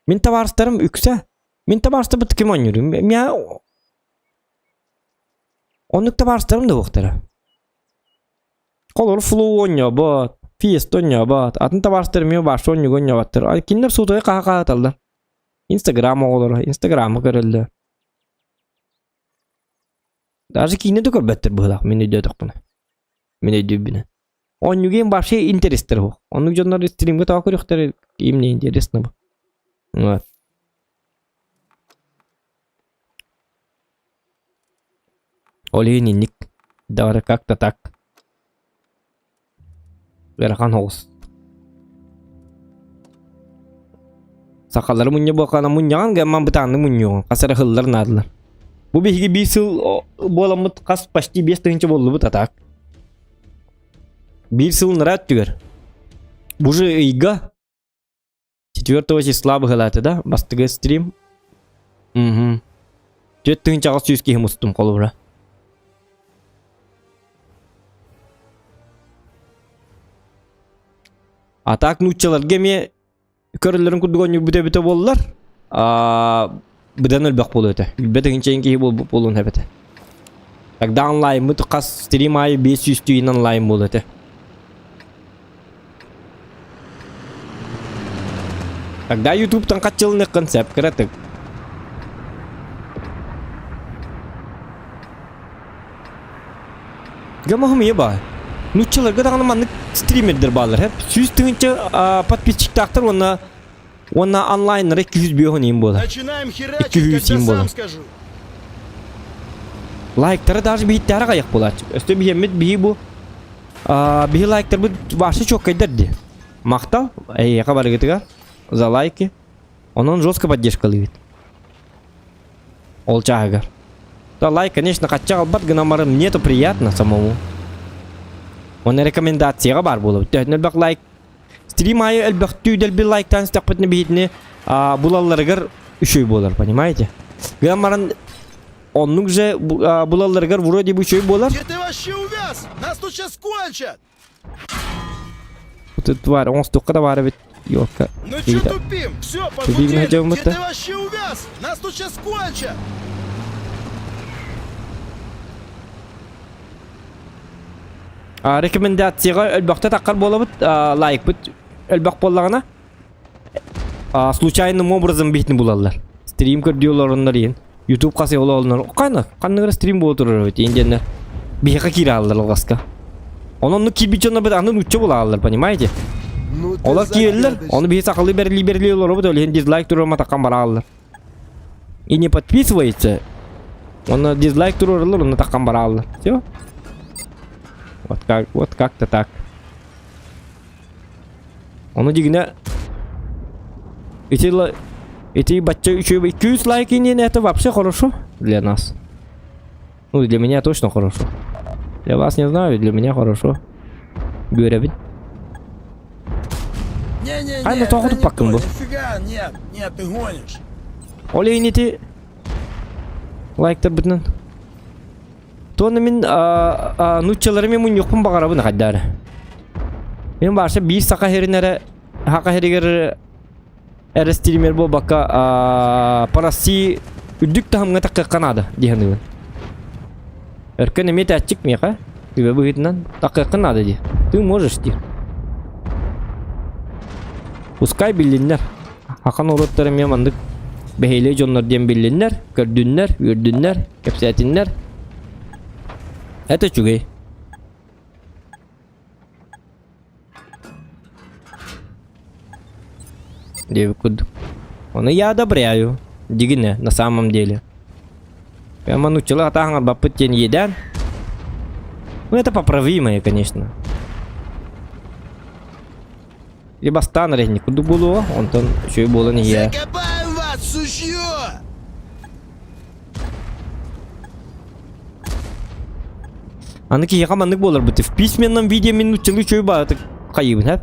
Мен товарстарым үксә. Мен товарстар бит кем ойныр? Меня оннукта барстарым да боқтары. Колор флу ойня бат, фест ойня бат, атын табарстарым еу баршы ойня баттыр. Киндер суутуға қаға аталды. Инстаграм оғылыр, инстаграмы көрілді. Даже кине де көрбәттір бұғылақ, мен өйді өтіқпіні. Мен өйді өбіні. Ойнуген баршы интерестер бұл. Оннук жонлар стримге тава көріқтері, емне интересны бұл. Вот. Оленинник. Давай как-то так. Верхан хоғыз. Сақалары мұнне болғаны мұнняған гәмман бұтанны мұнняған. Қасыры қылдар надылар. Бұл бейге 5 жыл боламыд қас почти 5 тыңчы болды бұт атақ. 1 жыл нұрат түгер. Бұл же ига 4 числа бұғылаты да. Бастығы стрим. 4 тыңчы ағыз сүйіске мұстым қолы бұра. Атак нуччаларга ме көрөлөрүн курдугон бүтө болдулар. Быдан өлбөк болду өтө. Бетегинче энки болун хебете. Тогда онлайн мыт кас стрим ай 500 түйүн онлайн болду өтө. Тогда YouTube-тан качылны концепт кыратык. Гамахым еба. Нуччаларга дагы маннык стримердер балар хеп. 100 тыгынча подписчиктактар онна онлайн 200 бегон им болду. Начинаем херачить, как я сам скажу. Лайктары даже биттары каяк болат. Өстө биемет би бу би лайктар бу башы чок кайдырды. Мактал, кабар кетига за лайки. Онон жестко поддержкалыйт. Ол чагар. Да лайк, конечно, качал бат гнамарым, мне это приятно самому. Ona rekomendasiyaga bar bolup. Töhnel bak like. Stream ayı elbak tüydel bir like'tan istakpetini bihidini bulallarıgar üşüy bolar, понимаете? Гамаран onun же bulallarıgar вроде бы üşüy bolar. Где ты вообще увяз? Нас тут сейчас кончат! Тут var 10 dakika da var bit. Yok. Ну чё тупим? Все, Ты погудели! видно, где мы-то? Где ты вообще увяз? Нас тут сейчас кончат! Rekomendasiyaga elbakta taqqar bolabıt like bit. Elbak bollagana случайным образом битini bulallar. Stream көрдүлөр onlar yen. YouTube касы ололор. Кайна стрим боло турар бит. Инденер. Бияка кире алдар алгаска. Онун кибичона бит анын уччу булалар, понимаете? Ну ты Олар киеллер. загадочный. Оны бие сакылы берлилер бит. Олен дизлайк турма таккан баралар. И не подписывается. Он дизлайк турарлар, оны таккан баралар. Всё. Вот как-то так. Onu дигне эти бачча еще 200 лайки не это вообще хорошо для нас. Ну для меня точно хорошо. Для вас не знаю, для меня хорошо. Görevin. Не-не-не, Ай, ну, это только не тут паком то, был. нифига, нет, ты гонишь. Олей нити лайктар битнен. Тоны мен нуччаларым мен юкпун багарабын хаддары. Мен барша bir saka herinere haka herigер эрестример бо бака параси үдүк тахамга такка канада дигенген. Эркен эмет ачык мека тебе быгытнан такка канада ди. Ты можешь ди. Пускай билиннер. Hakan orottарым мен мандык бехейле жоннор дем билиннер, көрдүннер, үрдүннер, кепсетиннер. Это чугей. Девкуд. Он я одобряю. Дигне на самом деле. Я манучила тахар бапытен едан. Ну это поправимое, конечно. Либо станер никуда было, он там еще и было не я. Закопаем вас, сушьё! Аники якаманнык болар бит. В письменном виде минутчылы чөй бар. Кайыбын хәп.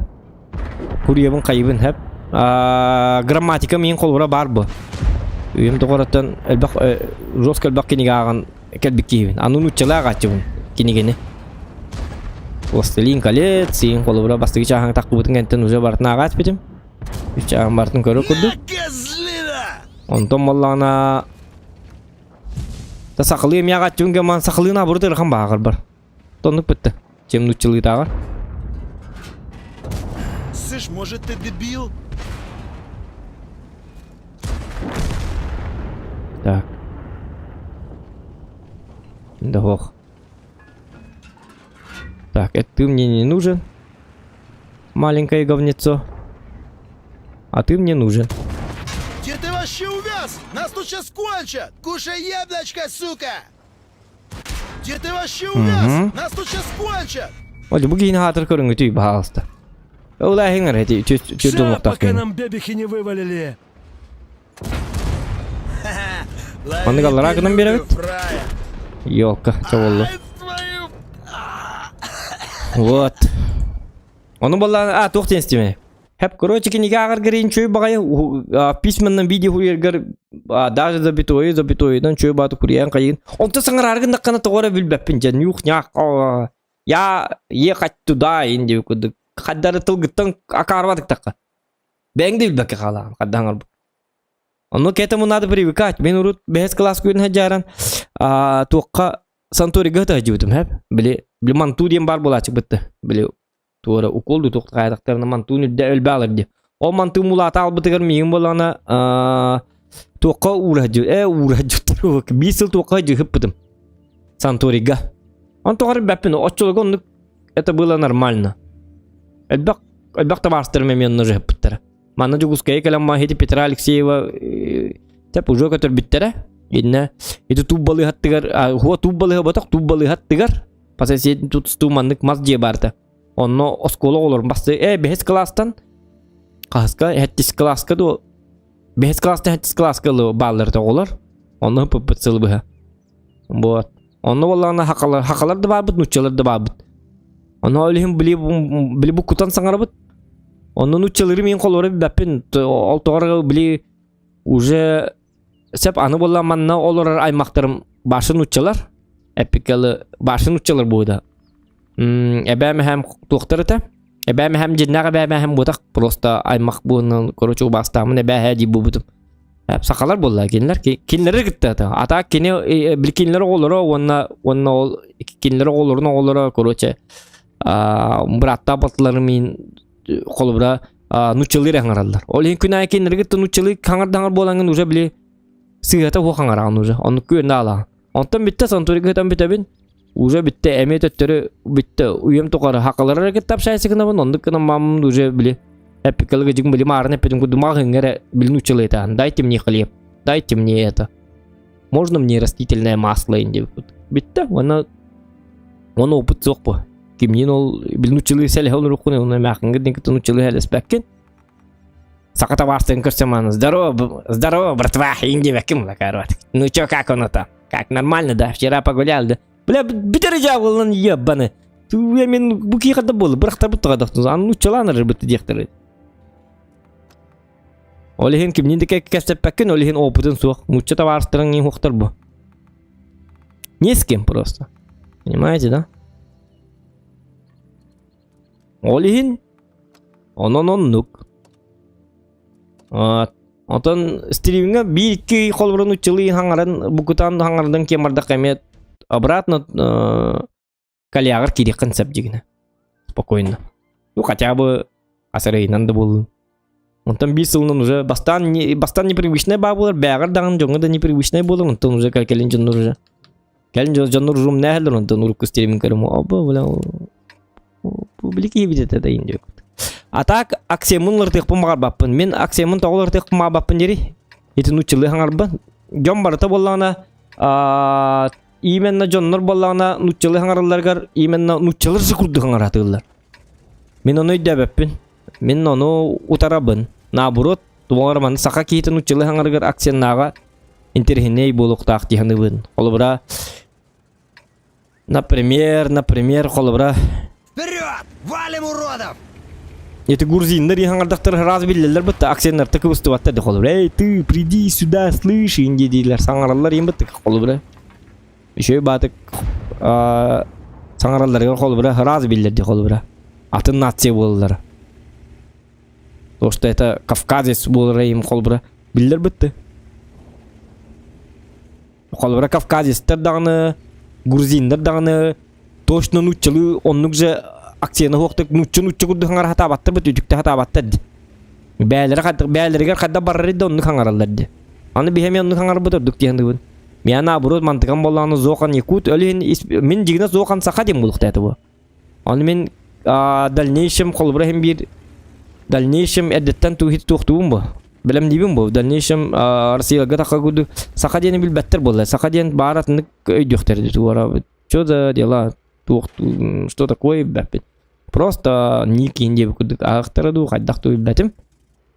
Курьебын кайыбын хәп. Грамматика мен колбара бар бу. Үйем тоғыраттан әлбақ жостка әлбақ кенеге аған кәлбік кейбін. Анын ұтчылы ағатчыбын кенегені. Властелин колец, сен колбара бастығы чағын таққы бұтын кәнттен уже бартына ағат бетім. Үш чағын бартын көрі күрді. Козлина! Онтон моллағына та сақылы ем ағатчыбын кәман сақылығына бұрды ұрған бағыр бар. Тонық бітті. Чем ұтчылы тағыр. Слышь, может ты дебил? Так. Да ох. Так, это ты мне не нужен. Маленькое говнецо. А ты мне нужен. Где ты вообще увяз? Нас тут сейчас кончат! Кушай яблочко, сука! Где ты вообще увяз? Нас тут сейчас кончат! Olha, bugün hatır körüngü tüy bahasta. Olay henger hedi Все, çödüm пока oktak. нам бебихи не вывалили. Onu kalır akıdan beri bit. Фрая! Yok, çavollu. Ай, твою... Вот. Onu bolla toxten isteme. Hep короче книга агар грин чөй багай письменном виде хуергер даже запятойдан чөй баты куриян кайын. Онта саңар аргында кана тогора билбеппин жан юх няк. Я ехать туда инде куды. Хаддары тылгыттан акарбадык такка. Беңди билбекке калаган каддаңар. Ну к этому надо привыкать. Мен урут бес класс күн хаджаран тоққа санторига тажибытым хәп. Биле манту дем бар булачык битти. Биле туора уколду тоқта кайдактарына манту нүддә өлбәлер ди. О манту мулата албытыгыр миң болана тоққа урajı турок. 5 жыл тоққа жыгып битим. Санторига. Он тоғыр бәппин оччолгон это было нормально. Элбак табарстырме мен нужы биттер. Манна жугускай калам махети Петра Алексеева теп уже көтөр биттер. Инне это туббалы хаттыгар, хуа туббалы батак туббалы хаттыгар. Пасасет тут стуманнык мас же барда. Онно оскола олор басты 5 класстан каска 7 класска до 5 класстан 7 класска баллар тоголор. Онно пыпытсыл быга. Вот. Онно боллана хакалар да бар бит, нучалар да бар бит. Onu öyleyim bili bu kutan sanarabıt. Onun uççaları min kolları bapin oltoğara bili уже sep anı bolla manna olorar aymaktarım başın uççalar. Epikalı başın uççalar bu da. Ebeme hem doktor ta. Ebeme hem cinnaga ebeme hem budak prosta aymak bunun korucu bastamın ebe hedi bu butum. Hep sakalar bolla kinler ki kinlere gitti ta. Ata kini bil kinlere olur onna kinlere olur korucu. Bıratta batları min kolubra nuççalı hangarlar. Olin günay kinlere gitti nuççalı hangar bolanın uca bile sığata ho hangaran uca. Onu kuyunda ala. Ondan bitti santori gitan bitabin. Uca bitti emet etleri bitti. Uyum tokarı hakalara hareket tapşay sıkına bun. Ondan kına mamın uca bile. Hep kalı gıcık bile marın hepedin kudu mağın gere bile nuççalı etan. Дайте мне хлеб. Дайте мне это. Можно мне растительное масло инди. Bitti. Onu oput yok bu. Kimyin ol bil nuççalı sel olur okunu. Onu mağın gidin ki nuççalı heles bekkin. Sakata varstın курсаман. Здорово, братва, инди веким лакарват. Ну чё, как оно там? Как нормально, да? Вчера погулял, да? Бля, битер жабылын ебаны. Ту мен бу кийкада болду. Биракта бутуга доктун. Аны чаланыр бит дектер. Олехин кимнинде кесеп пеккен, олехин опытын сук. Мучча товарстырың ин хоктор бу. Не с кем просто. Понимаете, да? Олехин онононнук. Ondan стриминга bir iki kolbrun uççılığı hangarın bukutan hangardan kemarda kaymet обратно калягар кири концепт дигне. Спокойно. Ну хотя бы асарайнан да бол. Ondan bir yılın уже bastan непривычный бабулар бягар даган жоңга да непривычный болар. Ondan уже келин жоннор уже. Келин жоннор рум нәһәлдер ondan урuk стриминг керем. Аба бля. Публики видите да инде. Атак аксемунлар тек помагар баппын. Мен аксемун тоголар тек помагар баппын дери. Ити нучылы хаңарбын. Жон барыта боллана именно жоннор боллана нучылы хаңарларгар именно нучылыр сыкурды хаңаратылар. Мен оны өйдә баппын. Мен оны утарабын. Наоборот, туңарман сака кийти нучылы хаңаргар аксеннага интерхиней болуктак диханыбын. Холбра например, холбра Вперед! Валим уродов! Это грузиннер хаңардактар раз биллелер битте аксеннер тыкыбысты батты ди холбра. Эй, ты приди сюда, слышь, инди дилер саңараллар ем битте холбра. Еще батык саңаралларга холбра раз биллер ди холбра. Атын нация болдылар. То что это кавказец болдыр ем холбра. Биллер битте. Холбра кавказецтер дагы, грузиннер дагы точно нуччылы оннук же акцияны хоқтык нуччу курды хаңар хата баттыр бит үтүктө хата баттыр. Бәлерге кадда барыр да онну хаңараллар ди. Аны бихеме онну хаңар бутурдук дигендибин. Мен абурут мантыган болланы зоқан якут өлен мен жигине зоқан сака дем булук деді бу. Аны мен дальнейшем холбрахим бир дальнейшем эдеттен тухит тухтуум бу. Билем дибим бу. Дальнейшем Россияга така гуду сака дени билбеттер болла. Сака ден баратны өйдөктер ди туара. Чё да дела тухту что такое баппит. Просто ники инде кудук ахтараду хаддакту билбетим.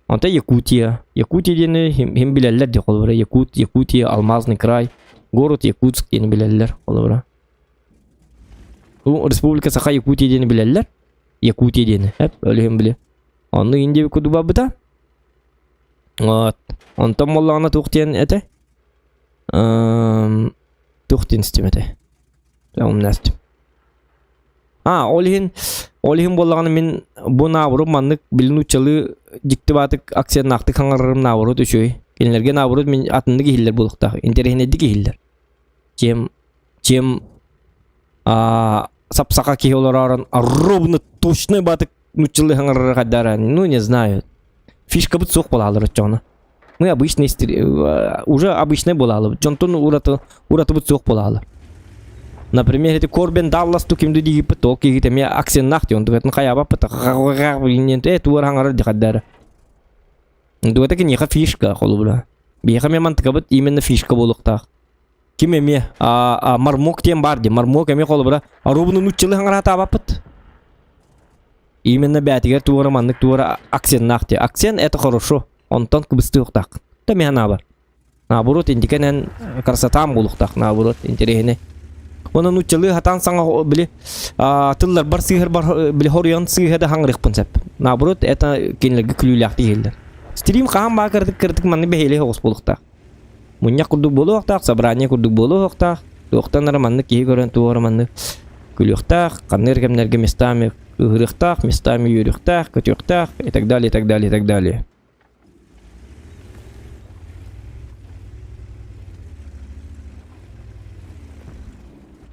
Онта Якутия дени хим билеллер ди холбра. Якутия, Алмазный край, город Якутск дени билеллер холбра. Республика Саха Якутия дени билеллер. Якутия дени. Хеп өлем биле. Аны инде куду бабыта. Вот. Онта моллана тухтен эте. Тухтен стимете. Умнастым. Олихин боллаганы мен бу наабыру маннык билинуччалы диктибатык акциянактык хаңарырым наабыру төшөй. Кенлерге наабыру мен атынды кихиллер болуктак. Интерехинеди кихиллер. Чем сапсака кихи оларарын ровно точный батык нуччалы хаңарыры каддара. Ну, не знаю. Фишка бут соқ болалыр отчоны. Мы обычный уже обычный болалыр. Жонтон ураты бут соқ болалыр. Например, это Корбен Даллас туким дуди гипоток, кигите ми аксен нахти, он дугатн хаяба пата туар хангар дихаддара. Дугата ки ниха фишка холубла. Биха ми мантыкабыт именно фишка болуктак. Киме ми мармок тем барди, мармок ми холубла, рубну нуччылы хангар хатабапыт. Именно бятигер туара маннык туара аксен нахти. Аксен это хорошо, он тон кыбысты уктак. Та ми ханабар. Наоборот, индиканен красотам болуктак, наоборот, интересне. Onun uçalı hatan sana bile tıllar bar sihir bar bile horyan sihir de hangırık pınsap. Nabrut eta kinlerge külüylak değiller. Stream kahan ba kırdık manni behele hoğuz bulukta. Munya kurduk bolu hoqtaq, sabranya kurduk bolu hoqtaq. Hoqtanlara manni kihi gören tuğara manni külüyüqtaq, kannergemlerge местами hırıqtaq, местами yürüqtaq, kötüyüqtaq, и так далее, и так далее, и так далее.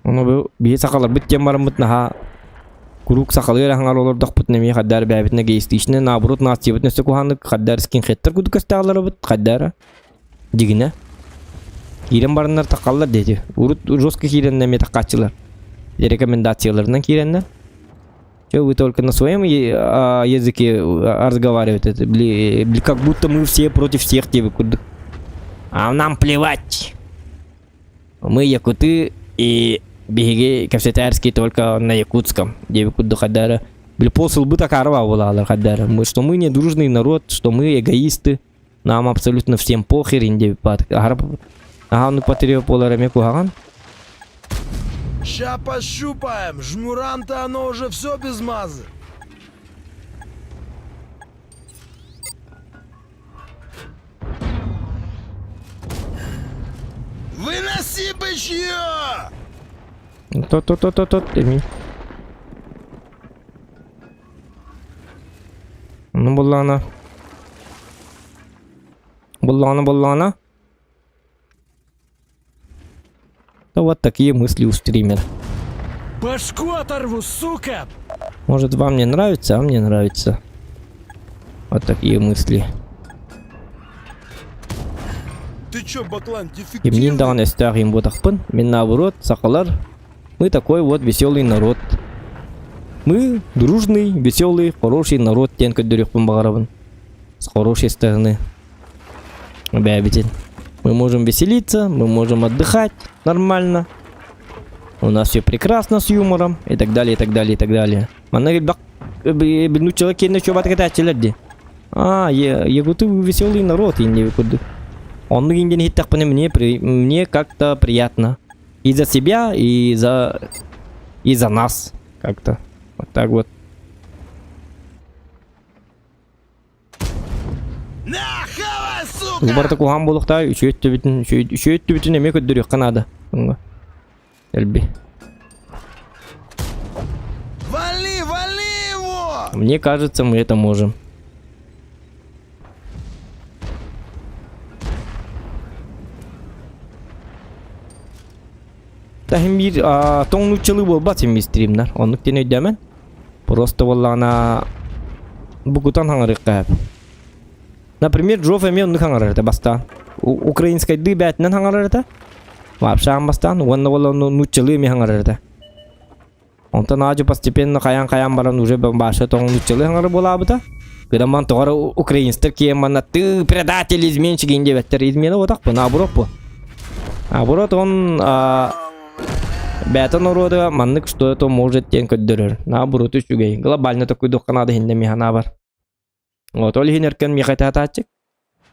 Onu bu bir sakalar bitken barın bit naha kuruk sakalı hangar olur dak bit nemi haddar babitne geisti işine nabrut nasibet nese kuhanlık haddar skin khetter kuduk astağları bit haddara digine kiren barınlar takallar dedi. Urut жестко kiren nemi takatçılar. Рекомендацияларынан киреннер. Что вы только на своем языке разговариваете? Как будто мы все против всех тебе. А нам плевать. Мы якуты и беги кавсетарские только на якутском. Девы куда хадара. Посыл бы так орвал хадара. Что мы не дружный народ, что мы эгоисты. Нам абсолютно всем похер. Ага, ну потерял поларами куган. Ща пощупаем. Жмурам-то оно уже все без мазы. Выноси бычье! Тот, эми. Ну, Буллана. Да вот такие мысли у стримера. Башку оторву, сука! Может, вам не нравится, а мне нравится. Вот такие мысли. Ты чё, Баклан, И дефективный? мне давно старым вот ахпын, мен наоборот, сакалар. Мы такой вот веселый народ. Мы дружный, веселый, хороший народ, тен кадырюхпын багарабын. С хорошей стороны. Бябитин. Мы можем веселиться, мы можем отдыхать нормально. У нас все прекрасно с юмором и так далее, и так далее, и так далее. Манна бак, ну человек не чё баткатачилерди. Я говорю, веселый народ, я не выходу. Он не хитах по мне как-то приятно. И за себя, и за нас как-то. Вот так вот. Нахавай, сука! Убарта куган болукта үшөттү бүтүн эме көддөрүк канада. Элби. Вали его! Мне кажется, мы это можем. Тахим бир тоңнуччылык болбат эми стримдер. Онуктен өйдөмөн. Просто боллана бугутан хаңырык кап. Например, Джоф эми онук хаңырыта баста. Украинской дыбятынан хаңырыта. Вообще бастан, онна болла нуччылы эми хаңырыта. Онтан ажы постепенно каян баран уже башы тоңнуччылы хаңыры болабыта. Гыдаман тоғары украинстер киеммана ты предатель, изменщик индебеттер. Измена отак по наоборот по. Наоборот он бәтін ұруды маннык, что это может тен көддірір. Наоборот үшігей. Глобально такой дұққанады хинде механа бар. Вот, олі хинеркен мехайта атачек.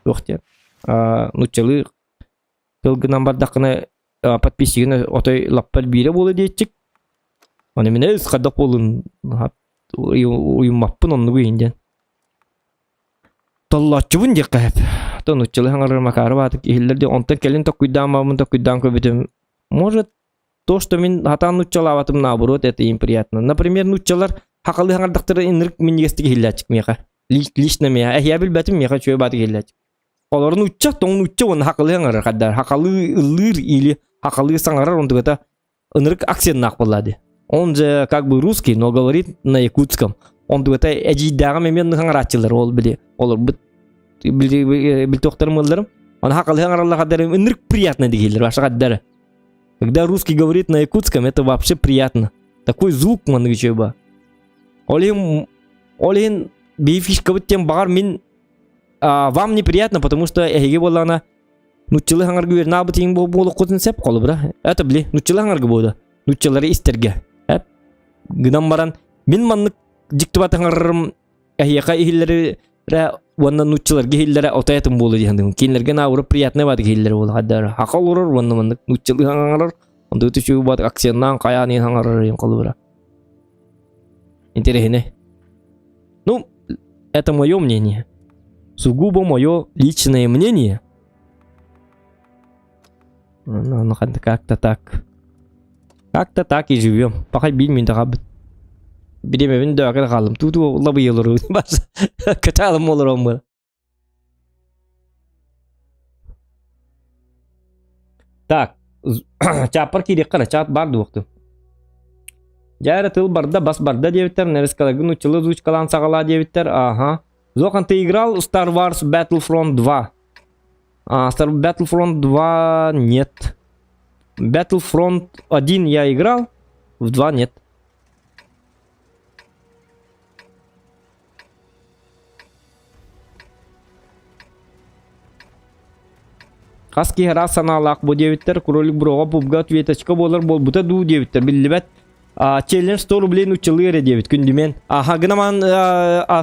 Доқтен. Нучылы кылгынан бардақыны подписчигіні отой лаппал бире болы дейчек. Оны мен өз қадақ болын ұйыммаппын онны көйінден. Толлачыбын дек қайып. Нучылы хаңарыр макары бадық. Ехілдерде онтан келін токуйдан мамын токуйдан көбітім. Может, то, что мен хатан нучалаватым наоборот, это им приятно. Например, нучалар хакалы хаңардақтары инрик минигестігі хиллячик меха. Лично меха. Я білбәтім меха чөй баты хиллячик. Олар нуча, тоң нуча, оны хакалы хаңарар қаддар. Хакалы ылыр или хакалы саңарар, он тұғыта инрик акцент нақ болады. Он же как бы русский, но говорит на якутском. Он тұғыта әжейдағым емен хаңаратчылар ол біле. Олар біл тоқтарым ылырым. Он хакалы хаңарарлар қаддар инрик приятно дегейлер, ваша қаддары. Когда русский говорит на якутском, это вообще приятно. Такой звук манычеба. Олин бифишка вот тем бар мин вам неприятно, потому что эге болана нуччылы хаңар гүер набытын болу кутын сеп колу бра. Это бли нуччылы хаңар гыбода. Нуччылары истерге. Гынан баран мин маннык диктубат хаңарым эхияка ихиллери ванна нуччылар гехиллери отаятын болу дегендин. Кинлерге науры приятно бады гехиллери болу. Хаддар хакал урur ванна маннык нуччылы хаңарар Онда түшүү бат аксияннан каяанын хаңарырын колубра. Интересно. Ну, это мое мнение. Сугубо мое личное мнение. Ну, как-то так. Как-то так и живем. Пока bilmiyorum da Bilememin döker kalım. Tutu labı yılır. Bas. Katalım olur olmalı. Так. Чапар кирек кара чат бар дуқты. Жайра тыл барда бас барда дебиттер. Нерескалагын учылы звучкалан сағала дебиттер. Ага. Зохан ты играл Star Wars Battlefront 2? Star Battlefront 2 нет. Battlefront 1 я играл, в 2 нет. Хаски хара саналак бу дебиттер. Кролик броға пубга ответочка болар бол. Бута ду дебиттер. Биллибет. Челлендж 100 рублей учылы ере дебит. Күндімен. Гынаман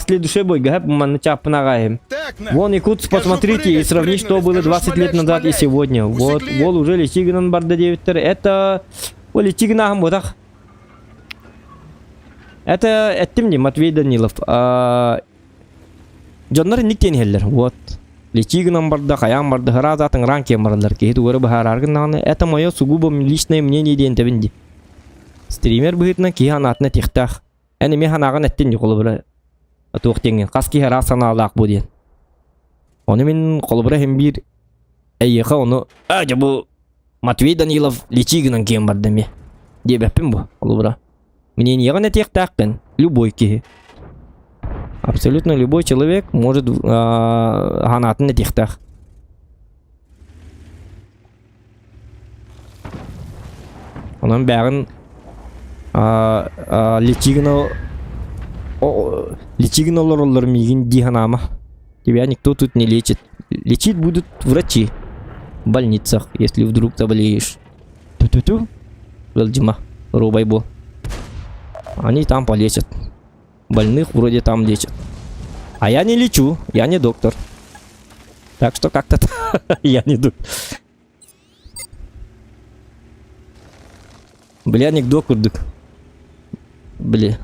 следующий бой. Гэп манны чапына гаем. Так, на. Вон Якутск, посмотрите и сравни, что было 20 лет назад и сегодня. Вот, вол уже Личигнан барда девиттер. Это... О, Личигнахам вот так. Это мне Матвей Данилов. Джоннар никтен хеллер. Вот. Личигнан барда, Хаям барда, Харазатан ранке марлар. Кейт угры бахарарган. Это мое сугубо личное мнение дентевинди. Стример быгытна киханатна тихтах. Әне мен ханаган әттен де қолыбыра туқтенген. Қаски хара саналақ бұл ден. Оны мен қолыбыра hem bir әйеқа оны әже бұл Матвей Данилов Личигнан кем барды ме. Деп әппен бұл қолыбыра. Мне не гана тихтақпен. Любой кихи. Абсолютно любой человек может ханатна тихтах. Онан бәрін Личигнолор мигин диханама. Тебя никто тут не лечит. Лечить будут врачи в больницах, если вдруг заболеешь. Ту-ту-ту. Валдима, рубайбо. Они там полечат. Больных вроде там лечат. А я не лечу, я не доктор. Так что как-то я не доктор. Бля, анекдот курдык. Бля.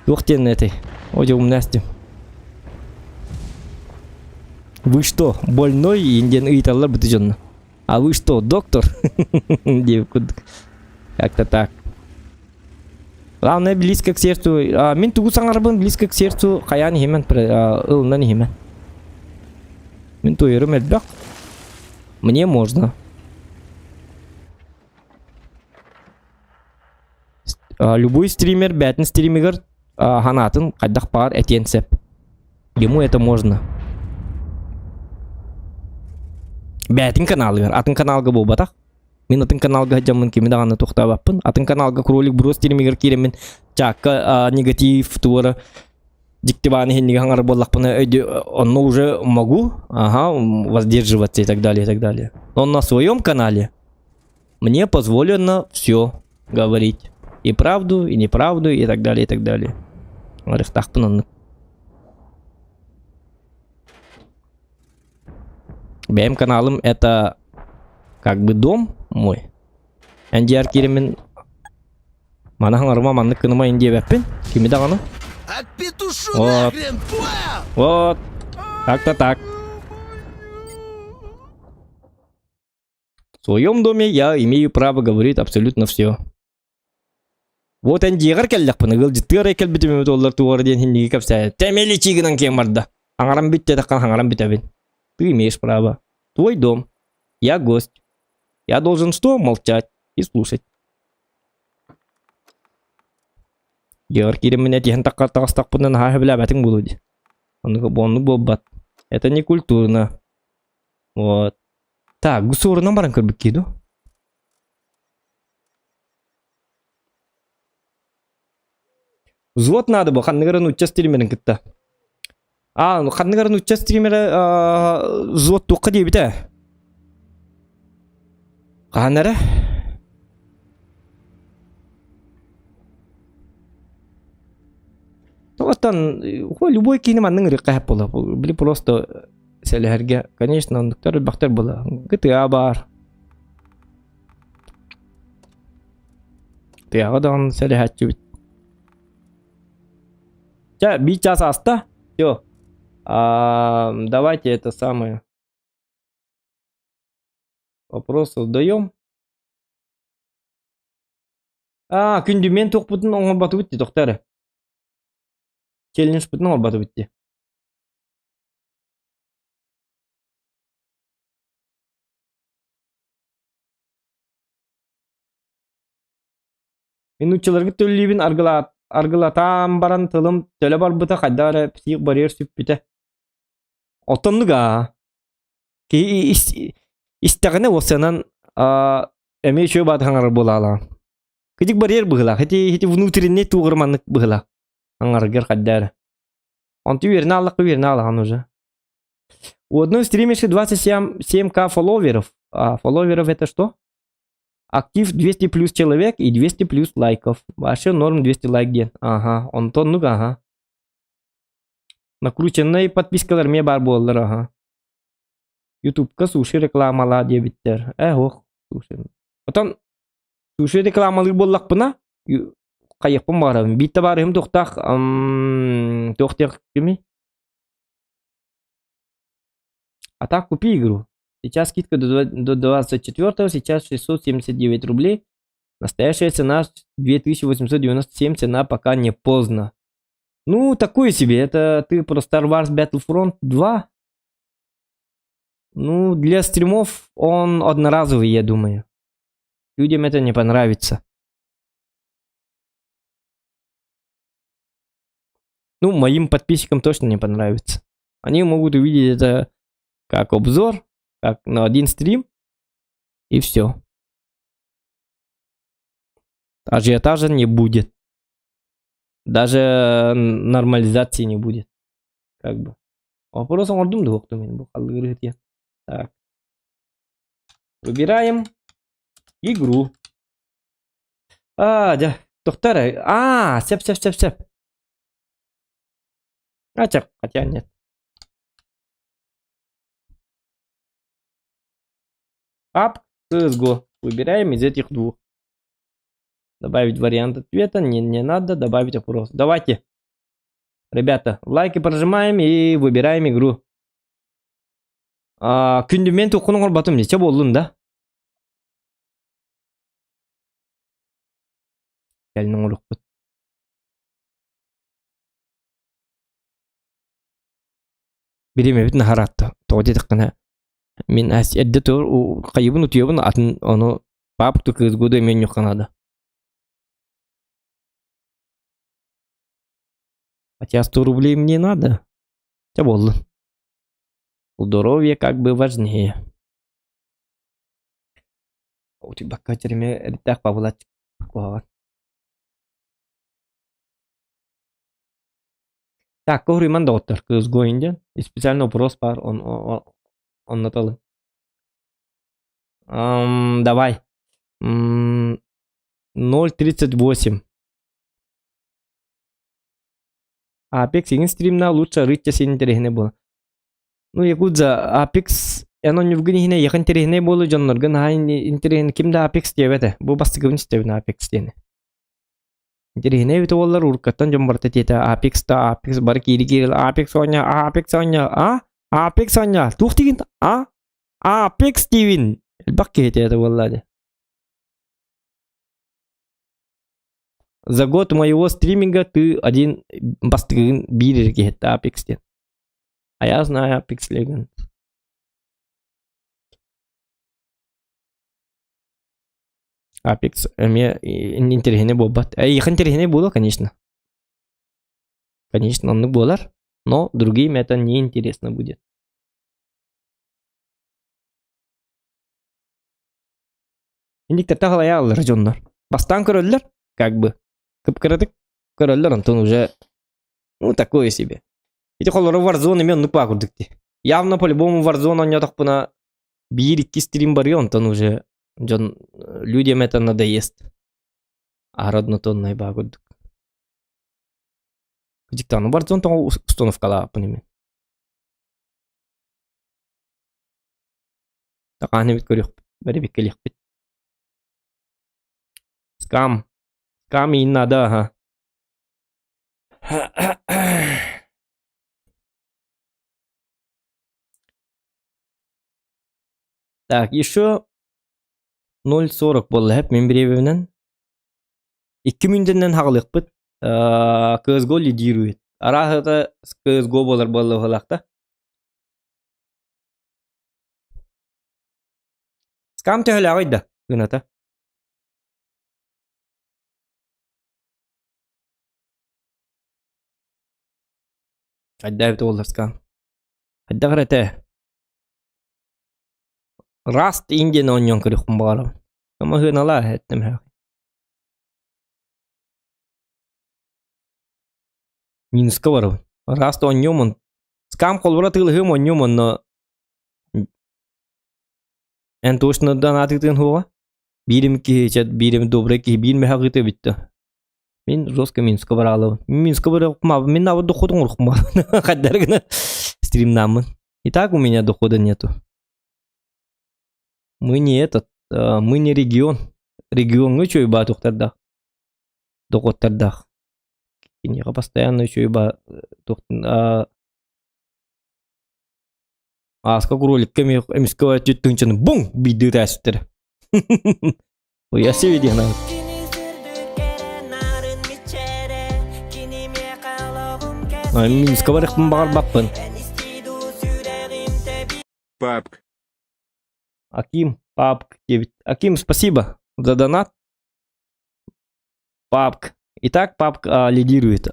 Тухтен этой. Оде умнасти. Вы что, больной индиан италар бытыжен? А вы что, доктор? Как-то так. Главное, близко к сердцу. Мин тугусан арбан близко к сердцу. Хаян химен, илнан химен. Мин туеру медбак. Мне можно. Любой стример, бятин стример, ханатын, кайдах пар, этенсеп. Ему это можно. Бятин каналгар, атын каналга болбатах. Мен атын каналга жамын кеме даганы токтабаппын. Атын каналга кролик бро стример киремен. Чакка негатив туара. Диктиваны хенниге хаңар боллакпын. Он уже могу, воздерживаться и так далее, и так далее. Но на своем канале мне позволено все говорить. И правду, и неправду, и так далее, и так далее. БМ каналом это как бы дом мой. NDR киремен манахангарма маннык кыныма инде бәппен. Кими дағаны? От петушу нахрен, понял? Вот. Так-то так. В своем доме я имею право говорить абсолютно все. Вот NDR келлек паны гыл життыгар экел битимем доллар тугар ден хинниги капсая. Темели чигинан кем барда. Аңарам битте таккан аңарам битабин. Ты имеешь право. Твой дом. Я гость. Я должен что? Молчать и слушать. Геор киремене тихан таккар тагастак пунан ха била батың булуди. Онуга бонну боббат. Это не культурно. Вот. Так, гусурунан баран көрбүк кийду. Взвод надо было, ханныгарын уча стримерин кытта. Ханныгарын уча стримера взвод туққа дейбіті. Ханнары? Тоғаттан, любой кейнім анның рыққайып бола. Білі просто сәліхерге, конечно, ондықтар бақтар бола. GTA бар. Тыяга даган сэлэхэтчү бит. Би час аста. Всё. Давайте это самое. Вопрос создаем. Күндү мен токпутун оңор батып битти, токтары. Челлендж бутун оңор батып битти. Мен учаларга төллүбүн аргылатаам баран тылым төлө барбыта кайдары псих барьер сүппүтэ. Отоннуга. Ки истегене осанан эме чөө батаңар болала. Кидик барьер быгыла, хити внутренний тугырманнык быгыла. Аңаргер кайдары. Он верно аллах уже. У одной стримерши 27к фолловеров. А фолловеров это что? Актив 200 плюс человек и 200 плюс лайков. Вообще норм 200 лайк ген. Ага, он тоннуга, ага. Накрученный подпискалар ме бар болдыр, ага. Ютубка суши рекламала дебиттер. Ох, суши. Потом суши рекламалы боллак бына. Кайыкпын барым. Битте барым тоқтақ. Тоқтақ кеми? А так купи игру. Сейчас скидка до 24-го, сейчас 679 рублей. Настоящая цена 2897, цена пока не поздно. Ну, такое себе. Это ты про Star Wars Battlefront 2. Ну, для стримов он одноразовый, я думаю. Людям это не понравится. Ну, моим подписчикам точно не понравится. Они могут увидеть это как обзор, как на один стрим, и все. Ажиотажа не будет. Даже нормализации не будет. Как бы. Вопросом ордум да Так. Выбираем игру. Да. Тоқтар. Сеп. Хотя нет. CSGO. Выбираем из этих двух. Добавить вариант ответа. Не надо. Добавить вопрос. Давайте. Ребята, лайки прожимаем и выбираем игру. Күндү мен токунуңор батым нече болдун да? Келин оңорукпут. Биреме бит нахаратты. Тоди тыккана. Мен эдде тур кайыбын утуябын атын ону папту кызгуды мен юканады. Хотя 100 рублей мне надо. Ча болду. Здоровье как бы важнее. Ути бакка череме эдтак пабулат. Так, Когриман доктор, CSGO Индия. И специальный вопрос пар он наталы. Давай. 0.38. Apex сенин стримна лучше рытча сенин терехне бол. Ну, якудза Apex энон ювгинихне якын терехне болу жоннорган хайн интерехне кимде Apex дебете. Бу бастыгын стебин Apex дени. Интерехне бите боллар уркаттан жомбарта тете Apex бар кири Apex оня. Apex оня. Тухтигин Apex дивин. Элбакки это боллади. За год моего стриминга ты один бастыгын бирерге хетти Apex. А я знаю Apex Legends. Apex мне интереснее бобат. Их интереснее было, конечно. Конечно, он болар, но другим это не интересно будет. Индиктерта халая алыр жоннор. Бастан көрөллөр, как бы. Кыпкырытык көрөллөр, антон уже ну такое себе. Эти холору Warzone мен нупа курдыкти. Явно по-любому Warzone он нетохпына 1-2 стрим бар, антон уже людям это надоест. А родно тонной багудык. Диктану Warzone то установкала понимаю. Так аны бит көрөк. Бери бит келек бит. Скам. Камин надо, ага. Так, еще 0.40 болды hep мен біребінен. 2 минуттен хағылық бұд. CSGO лидирует. Арахыда CSGO болар болы ғылақта. Скам төхілі ағайда, гыната. Қайда әбді олар скам. Қайда қыраты. Раст инден оньон кіріқым бағарам. Кама ғынала әттім әғай. Минуска барам. Раст оньомын. Скам қолбыра тығылығым оньомын, но... Ән точно донатықтың хуға. Бирим кечет, бирим добрый ки, бирим хақыты битті. Мен жестко минуска бара алам. Минуска бара оқымабы. Мен навык доходың ұрқымабы. Қаддарғына стримнамын. И так у меня дохода нету. Мы не этот, мы не регион. Регионға чөй ба тоқтардақ. Доходтардақ. Кенеға постоянно чөй ба тоқтын. Аска кроликка эмискова түттіңчіні бұң биді тәсіптір. Оя севеде ғана. Минуска бар иқпын бағар бақпын. Папк. Аким, папк, 9. Аким, спасибо за донат. Папк. Итак, папк лидирует.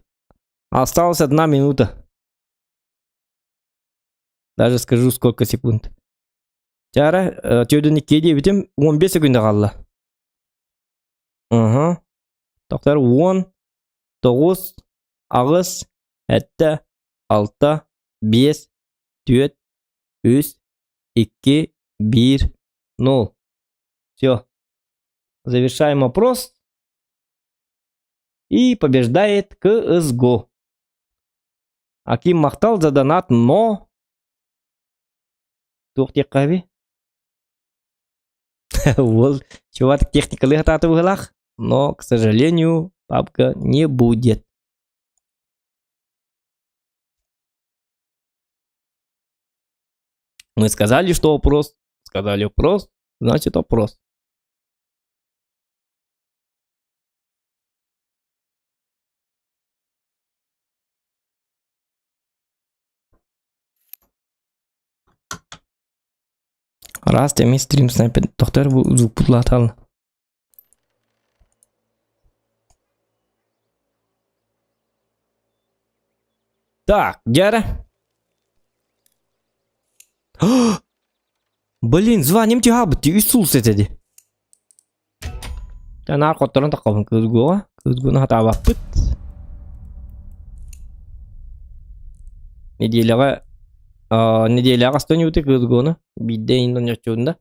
Осталась 1 минута. Даже скажу, сколько секунд. Чара, тёдіні кеде бітім 15 секунда қалла. Тоқтар 10, 9, ағыз, 7, 6, 5, 4, 3, 2, 1, 0. Все. Завершаем опрос. И побеждает CSGO. Аким мақтал за донат, но... Тоқтек қаби. Вот. Чувак техникалы хататы в глах. Но, к сожалению, папка не будет. Мы сказали, что опрос. Сказали опрос. Значит опрос. Раз, я стрим снайпер. Доктор звук путлатал. Так, Дяра. Блин, звоним тебе абы, ты Иисус это. Я на аркоттарын тақабын CSGO-ға. CSGO-ны хата бақпыт. Неделяға астан өте CSGO-ны. Бидде индан жачуында.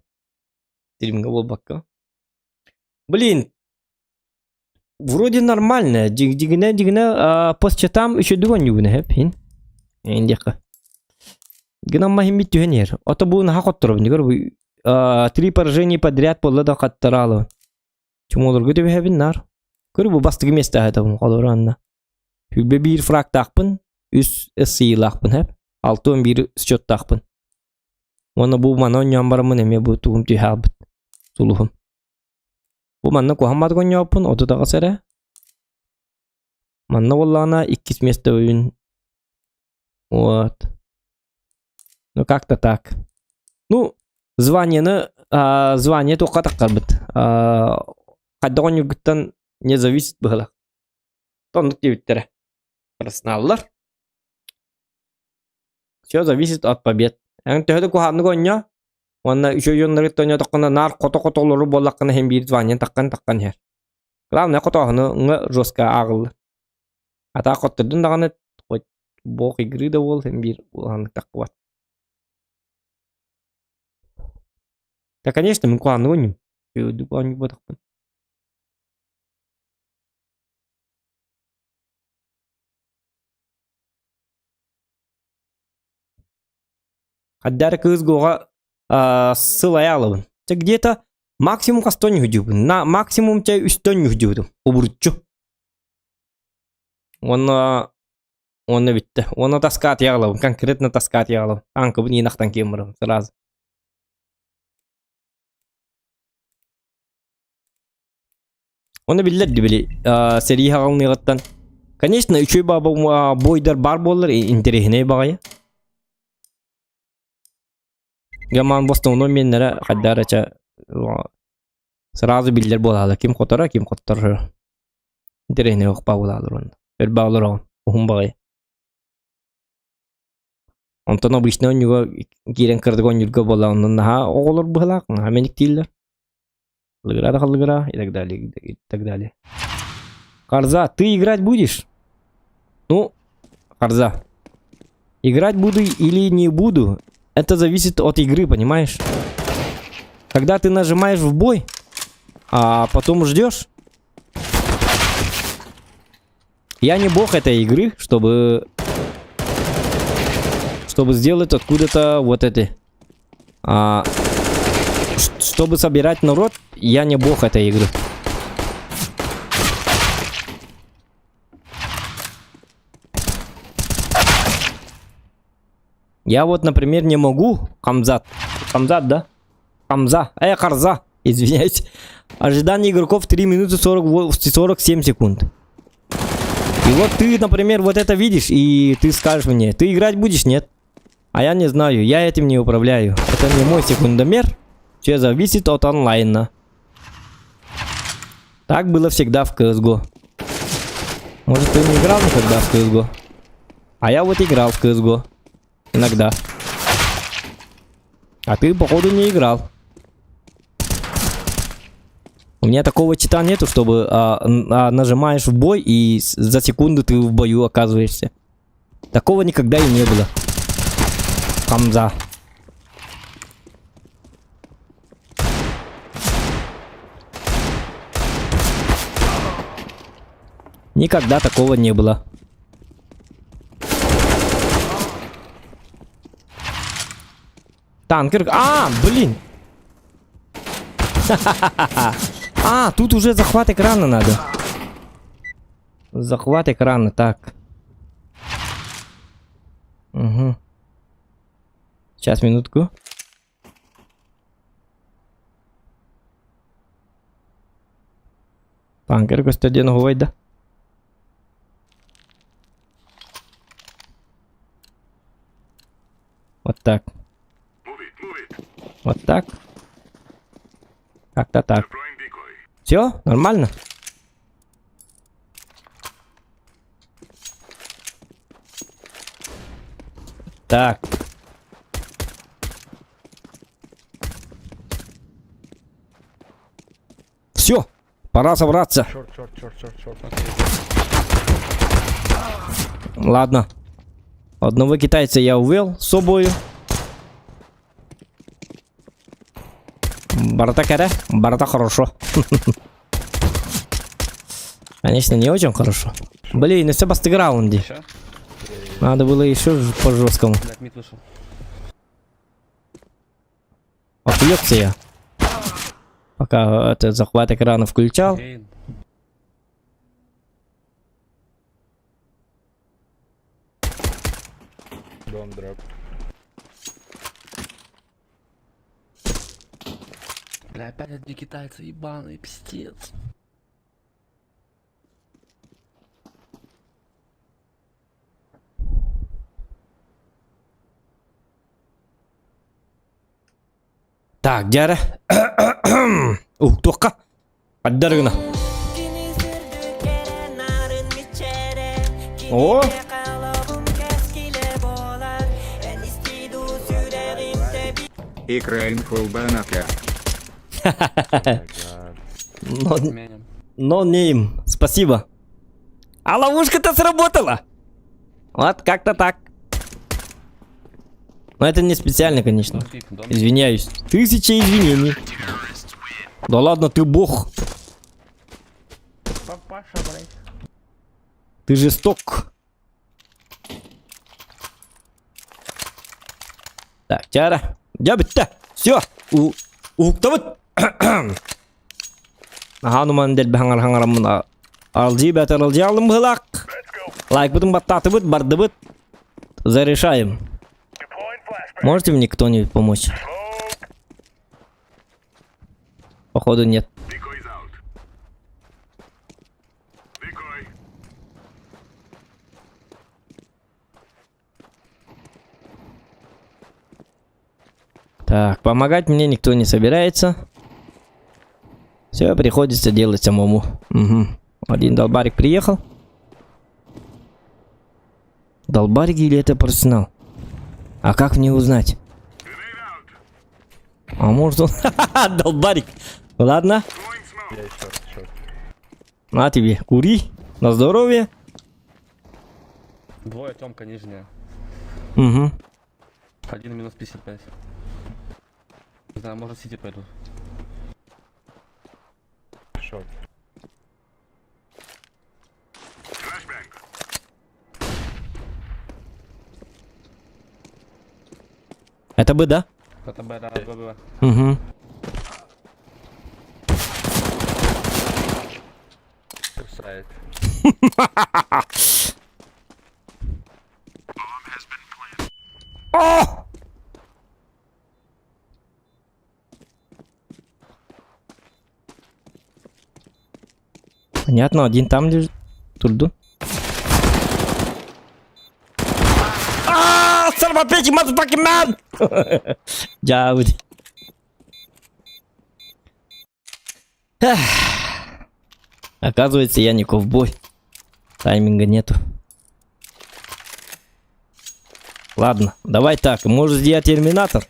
Стримге бол баққа. Блин. Вроде нормально. Дигіне пост чатам еще дуан юбіне хеп. Индеқа. Гынан махим бит тюхенер. Ото буын хақот тұрып. Негер бұл 3 поражения подряд полы да қаттыралы. Чумолыр көте бәбін нар. Көрі бұл бастығы месті әйтабын қалыр анна. Хүлбе бір фраг тақпын. Үс сыйыл ақпын хеп. 6-11 счет тақпын. Оны бұл мана оньян барымын әме бұл тұғым түйхабыт. Сулуғым. Бұл манна қоғамады қоньяпын. Оты таға сәрі. Манна олағына 2 месті өйін. Вот. Ну как-то так. Ну, звание только так как бы. Когда он югтан не зависит было. Тонк твиттере. Просналлар. Все зависит от побед. Эн төһөдө куханны гонья. Онна еще юннары тоня токкана нар кото-котолору боллаккана хем бир звание таккан хер. Главное котоны жестко агыл. Ата коттырдын даганы бок игры да бол хем бир улан таккыт. Да, конечно, мы куханны гоним. Дупани бодакпын. Хаддар CSGO-ға ссылай алыбын. Где-то Максимум кастон юдюбун. На максимум чай үстөн юдюбун. Убурчу. Оны битти. Оны таскат яглабын. Конкретно таскат яглабын. Анка бун инактан кемирим сразу. Оны билдерди били. Серия калмыгаттан. Конечно, үчөй баба бойдар бар болар интересне багая. Гаман бостон меннере каддарача сразу билдер болалы. Ким котора, ким коттор. Интересне окпа болалыр онда. Бер баглар он. Ухум багая. Онтон обычно онюга кирен кырдыгон юрга бола. Ондан наха оголор быхалак. Хаменик тиллер. Халыгра, и так далее, и так далее. Харза, ты играть будешь? Ну, Харза, играть буду или не буду, это зависит от игры, понимаешь? Когда ты нажимаешь в бой, а потом ждешь. Я не бог этой игры, чтобы сделать откуда-то вот это. Чтобы собирать народ, я не бог этой игры. Я вот, например, не могу Хамзат, да? Харза, извиняюсь. Ожидание игроков 3 минуты 47 секунд. И вот ты, например, вот это видишь, и ты скажешь мне, ты играть будешь? Нет. А я не знаю, я этим не управляю. Это не мой секундомер. Все зависит от онлайна. Так было всегда в CSGO. Может, ты не играл никогда в CSGO? А я вот играл в CSGO. Иногда. А ты, походу, не играл. У меня такого чита нету, чтобы нажимаешь в бой и за секунду ты в бою оказываешься. Такого никогда и не было. Хамза. Никогда такого не было. Танкер. Блин. Тут уже захват экрана надо. Захват экрана, так. Угу. Сейчас, минутку. Танкер, костюден говайда. Вот так. Вот так. Как-то так. Все, нормально? Так. Все, пора собраться. Ладно. Одного китайца я увел с собой. Борода хорошо. Конечно, не очень хорошо. Блин, ну все по стыграунде. Надо было еще по жесткому. Отвлекся я. Пока этот захват экрана включал. Бля, опять одни китайцы, ебаные, пиздец. Так, Дяра. Тоққа. Аддарына. О! Экран фулбанака. Но нейм. Спасибо. А ловушка-то сработала. Вот как-то так. Но это не специально, конечно. Извиняюсь. 1000 извинений. Да ладно, ты бог. Ты жесток. Так, Тяра. Все. Уктават. Hanıman del hangar alжи бәтер алжи алым былак. Лайк бутын баттаты бут, барды бут. Зарешаем. Можете мне кто-нибудь помочь? Походу нет. Так, помогать мне никто не собирается. Все, приходится делать самому. Угу. Один долбарик приехал. Долбарик или это профессионал? А как мне узнать? А может он... Долбарик. Ладно. На тебе, кури. На здоровье. Двое, Тёмка, нижняя. Угу. Один минус 55. Не знаю, может сити пойду. Шорт. Это бы, да? Это Б, да, Б. Угу. Сайт. О! Понятно, один там лежит. Турду. Son of a bitch, you motherfucking man! Джауди. Оказывается, я не ковбой. Тайминга нету. Ладно, давай так. Может, я терминатор?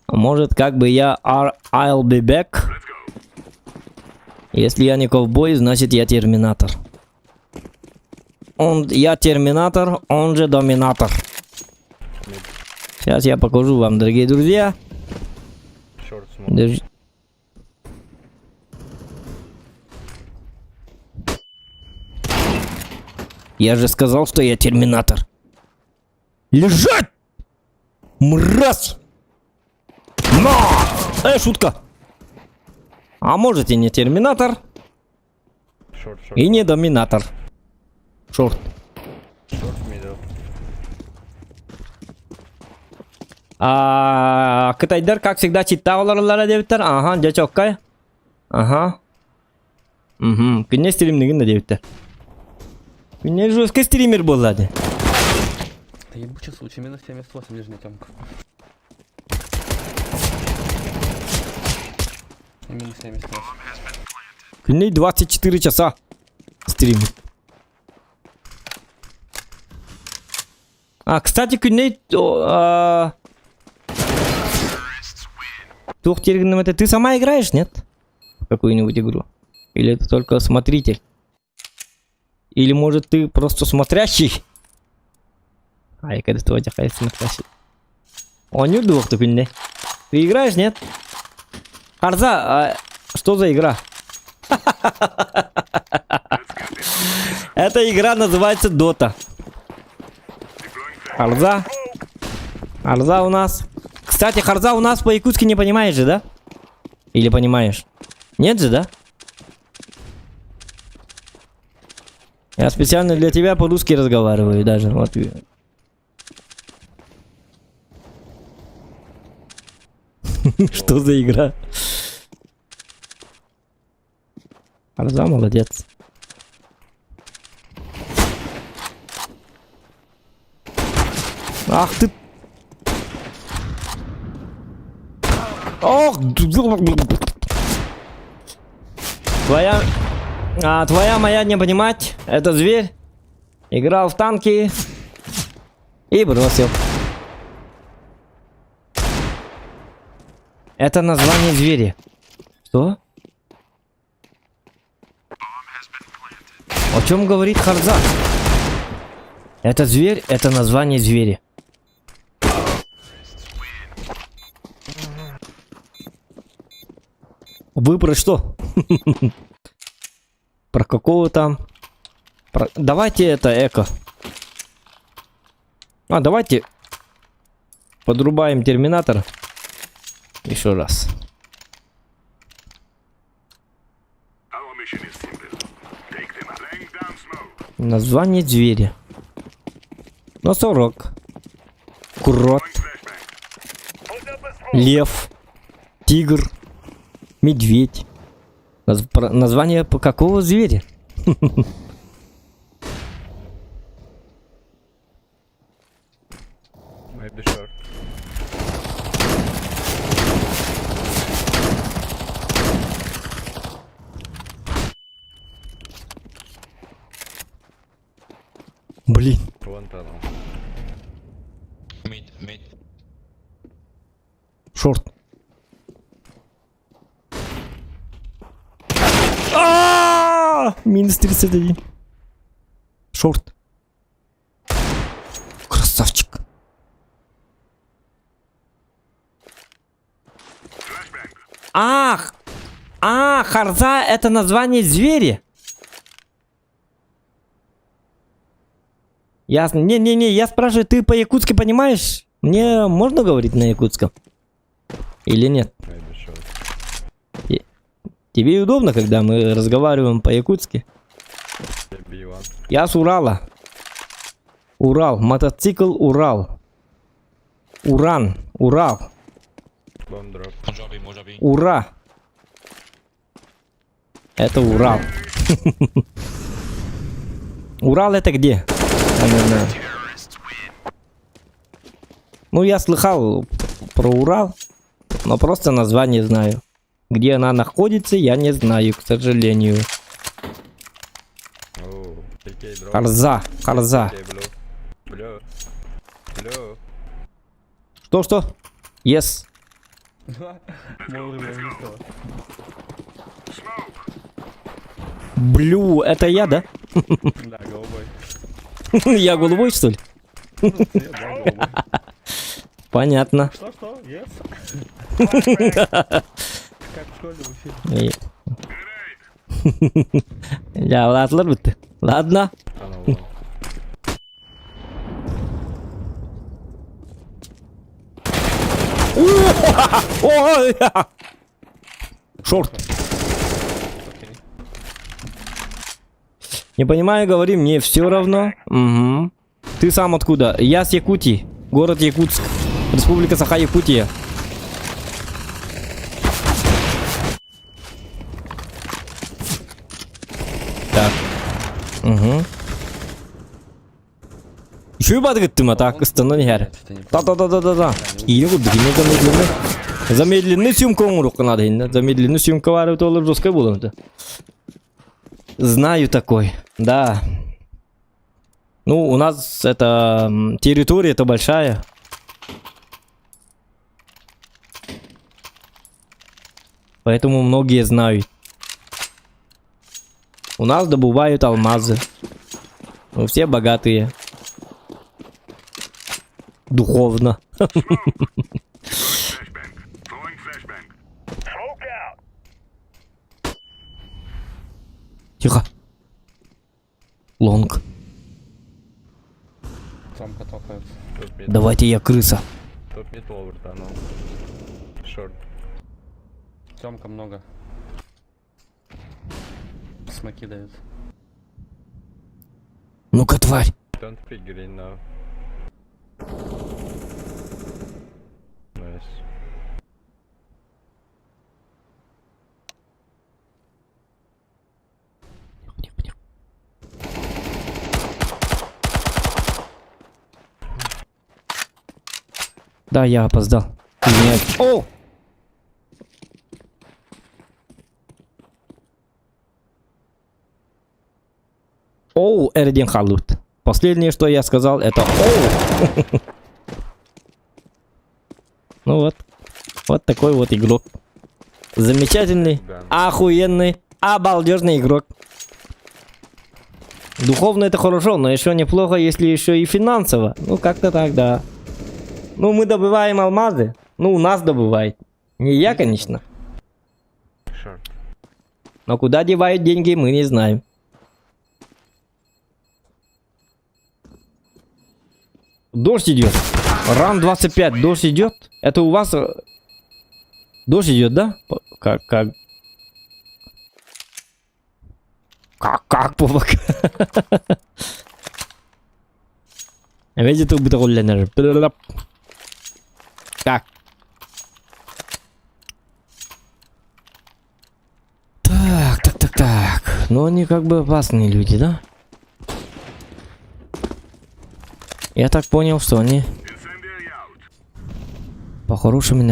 А может, как бы я I'll be back? Если я не ковбой, значит я терминатор. Я терминатор, он же доминатор. Сейчас я покажу вам, дорогие друзья. Я же сказал, что я терминатор. Лежать! Мразь! На! Шутка! А может и не терминатор, и не доминатор. Шорт. Кытайдар, как всегда, читтауларлара дебиттер. Ага, жачоккай. Ага. Угу. Күнне стримнигин да дебиттер. Күнне жесткий стример болады. Да ебучий случай, минус 78, нижний Тёмка. Минус 78. Күнне 24 часа стримит. Кстати, Күнне... это ты сама играешь, нет? В какую-нибудь игру? Или это только смотритель? Или может ты просто смотрящий? Я когда твой тихо смотрящий. Он не дух ты Күнне. Ты играешь, нет? Харза, что за игра? Эта игра называется Дота. Харза. Харза у нас. Кстати, Харза у нас по-якутски не понимаешь же, да? Или понимаешь? Нет же, да? Я специально для тебя по-русски разговариваю даже. Вот. Что за игра? Харза молодец. Ах ты! Ох! Твоя моя не понимать. Это зверь. Играл в танки. И бросил. Это название зверя. Что? О чем говорит Харза? Это зверь, это название зверя. Вы про что? Про какого там? Давайте это эко. Давайте подрубаем терминатора. Еще раз. Название зверя. Носорог. Крот. Лев. Тигр. Медведь. Название по какого зверя? Maybe short. Блин. One tunnel. Mid. Шорт. Минус 31. Шорт. Красавчик. Ах! Харза это название зверя. Ясно. Не, я спрашиваю, ты по-якутски понимаешь? Мне можно говорить на якутском? Или нет? Maybe short. Тебе удобно, когда мы разговариваем по-якутски? Maybe one. Я с Урала. Урал. Мотоцикл Урал. Уран. Урал. Bomb drop. Punjabi. Ура. Это Урал. Урал это где? Я не знаю. Ну, я слыхал про Урал, но просто название знаю. Где она находится, я не знаю, к сожалению. Oh, TK drop. Харза. TK blue. Blue. Что? Yes. Блю, это я, да? Да, голубой. Я голубой, что ли? Цвет, да, голубой. Понятно. Что? Yes? Как в школе учили. Ya ладно, bitti. Ладно. Tunnel one. Ой! Шорт. Не понимаю, говори, мне все равно. Угу. Ты сам откуда? Я с Якутии. Город Якутск. Республика Саха-Якутия. Так. Угу. Еще и бадгаттым, а так, стану не гэр. Да. Иди куда, замедленный. Замедленный съемка умрук надо. Замедленный съемка варит олар жесткой булам-то. Знаю такой, да. Ну, у нас это территория-то большая. Поэтому многие знают. У нас добывают алмазы. Мы все богатые. Духовно. Тихо. Лонг. Самка топается. Тут mid. Давайте я крыса. Тут mid over tunnel. Short. Семка много. Смоки дают. Ну-ка, тварь. Don't pick green now. Nice. Да, я опоздал. Извиняюсь. О! Оу, Эрдин Халут. Последнее, что я сказал, это оу. Ну вот. Вот такой вот игрок. Замечательный, охуенный, обалдежный игрок. Духовно это хорошо, но еще неплохо, если еще и финансово. Ну, как-то так, да. Ну, мы добываем алмазы. Ну, у нас добывает. Не я, конечно. Short. Но куда девают деньги, мы не знаем. Дождь идет. Ран 25. Дождь идет. Это у вас... Дождь идет, да? Как? Как повак? Видите, убито голленер. Так. Так. Ну они как бы опасные люди, да? Я так понял, что они по-хорошему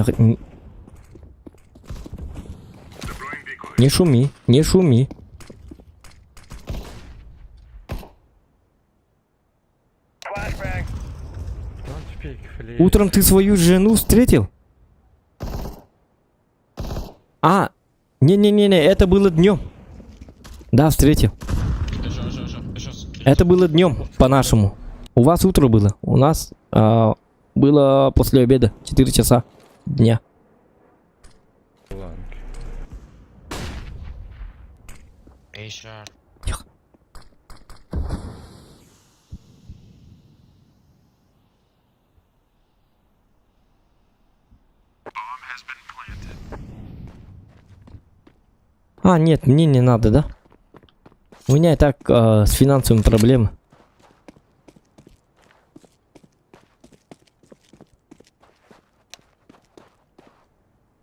не шуми, не шуми. Утром ты свою жену встретил? А, не, это было днем. Да, встретил. Это было днем, по-нашему. У вас утро было, у нас было после обеда, 4 часа дня. Тихо. А, нет, мне не надо, да? У меня и так с финансовыми проблемы.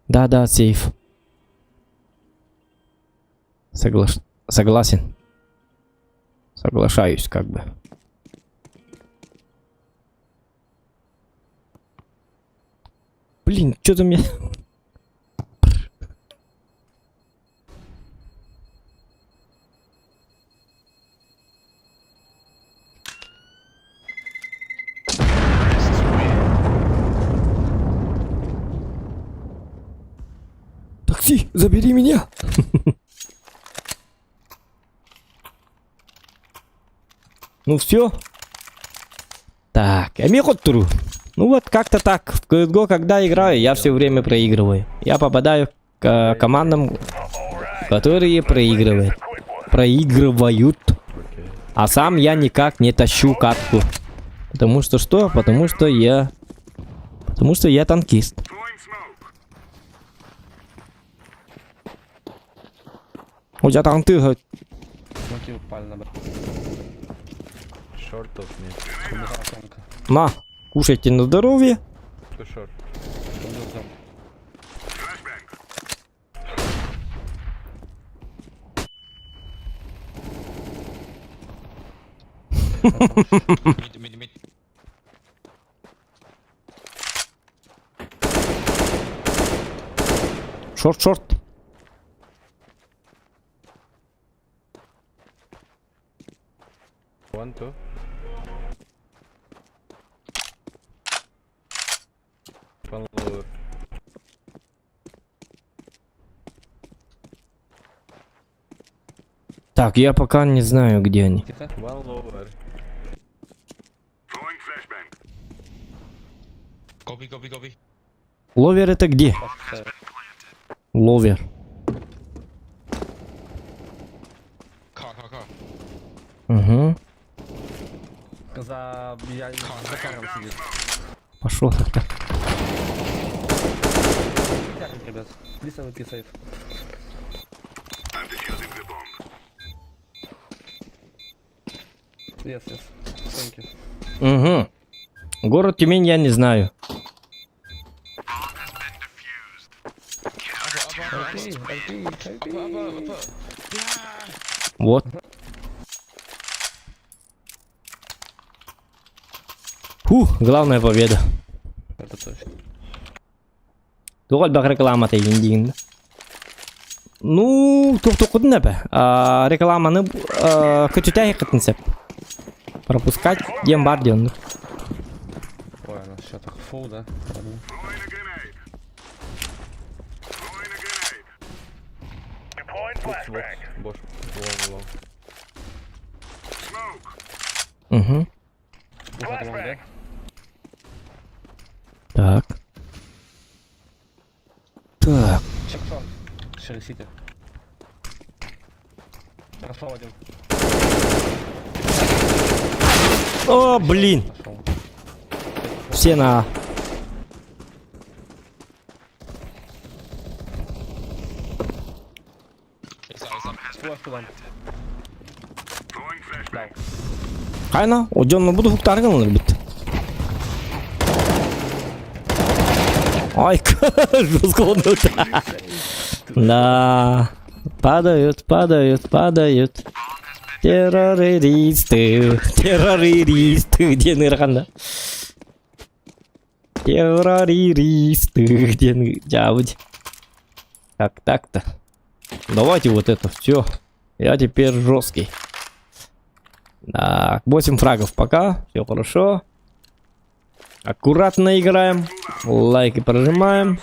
Да, сейф. Согласен. Соглашаюсь, как бы. Блин, что-то мне... Такси, забери меня. Ну все. Так, туру. Ну вот как-то так. В CSGO, когда играю, я все время проигрываю. Я попадаю к командам, которые проигрывают. А сам я никак не тащу катку. Потому что что? Потому что я танкист. У тебя танки. Смотри, упали на Шортов нет. На, кушайте на здоровье. Кто шорт? Шорт. One, two. One lower. Так, я пока не знаю, где они. Тихо. One lower. Copy. Ловер это где? Ловер. Car. Угу. За каром сидит. Пошел так. Тягнет, ребят. Лиса выпи сейф. Yes. Thank you. Угу. Город Тюмень я не знаю. Окей. Вот. Главная победа. Это точно. Тугал бак рекламата индин. Ну, тук небе. Рекламаны көтүтәй кытынсып. Пропускать дем бар диондур. Ой, у нас сейчас так фул, да? Ладно. Бош. Long. Угу. Выход лонг, да? Так. Чек шорт. Шерри-сити. Прошел один. О, блин. Пошел. Все на... Флэш туда. Кайна, оджонно буду хуктарган бит. Ай, жестко он. Да. Падают. Террористы, где нырганда? Террористы, где нырганда? Так-то. Давайте вот это все. Я теперь жесткий. Так, 8 фрагов пока. Все хорошо. Аккуратно играем. Лайки прожимаем.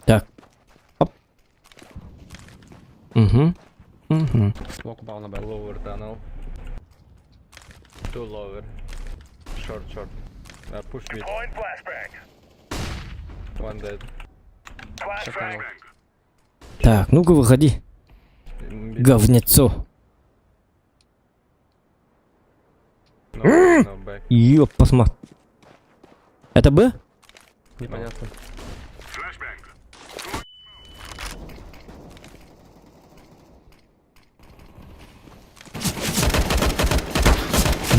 Так. Оп. Угу. Смок упал на Б. Lower tunnel. Two lower. Short. Push mid. One dead. Сейчас канал. Так, ну-ка выходи. Mid. Говнецо. No back. Ёп, посмотри. Это Б? Непонятно.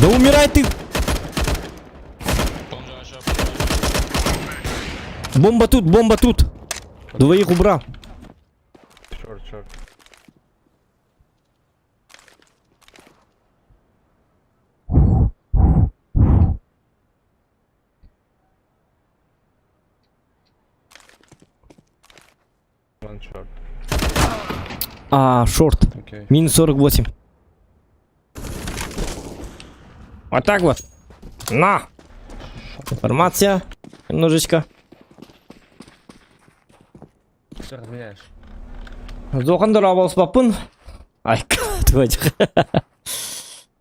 Да умирай ты! Бомба тут! Двоих убрал. Short. One short. Шорт. Окей. Минус 48. Вот так вот. На! Информация. Немножечко. Все разменяешь. Зоқандыр абалыспаппын. Ай, твоих.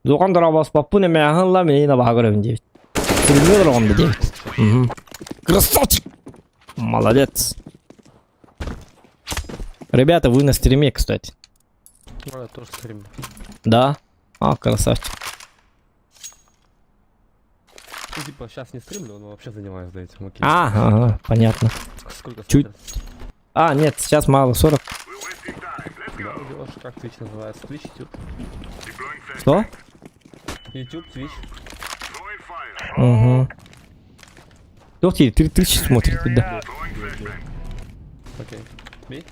Зоқандыр абалыспаппын, эме ахынла мен ена баға көребін дейбіт. Сүрілме тұрғанды дейбіт. Красавчик! Молодец. Ребята, вы на стриме, кстати. Ну, я тоже стрим. Да? Красавчик. Ну, типа, сейчас не стримлю, но вообще занимаюсь за этим. Окей. Ага, понятно. Сколько Чуть. смотрят? Нет, сейчас мало, 40. Да, делаешь, как Twitch называется? Twitch, YouTube. Что? YouTube, Twitch. Угу. Ух ты, 3000 смотрит, да. Окей. Бей.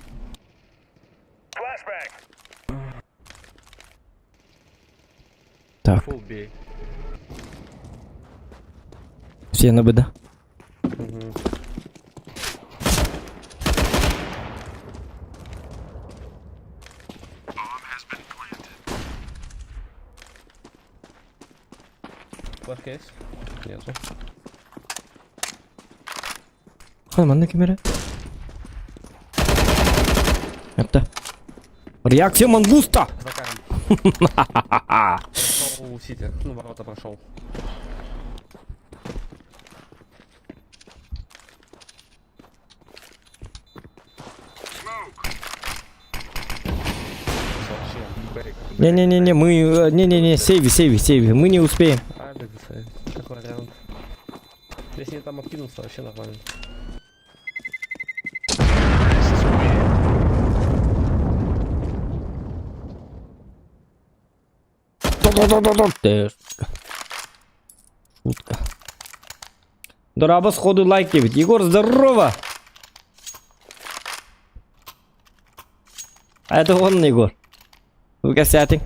Так, Full B. все на Б, да? Угу. Флешка есть? Нету. Mana kamera? Это. Реакция мангуста! Закаром. Прошел Сити. Ну, ворота прошел. Не-не-не, мы... Не-не-не, сейви. Мы не успеем. А, да, какой вариант? Если я там откинулся, вообще нормально. Шутка. Дораба сходу лайк девять. Егор, здорово! А это он, Егор. Вы сядьте.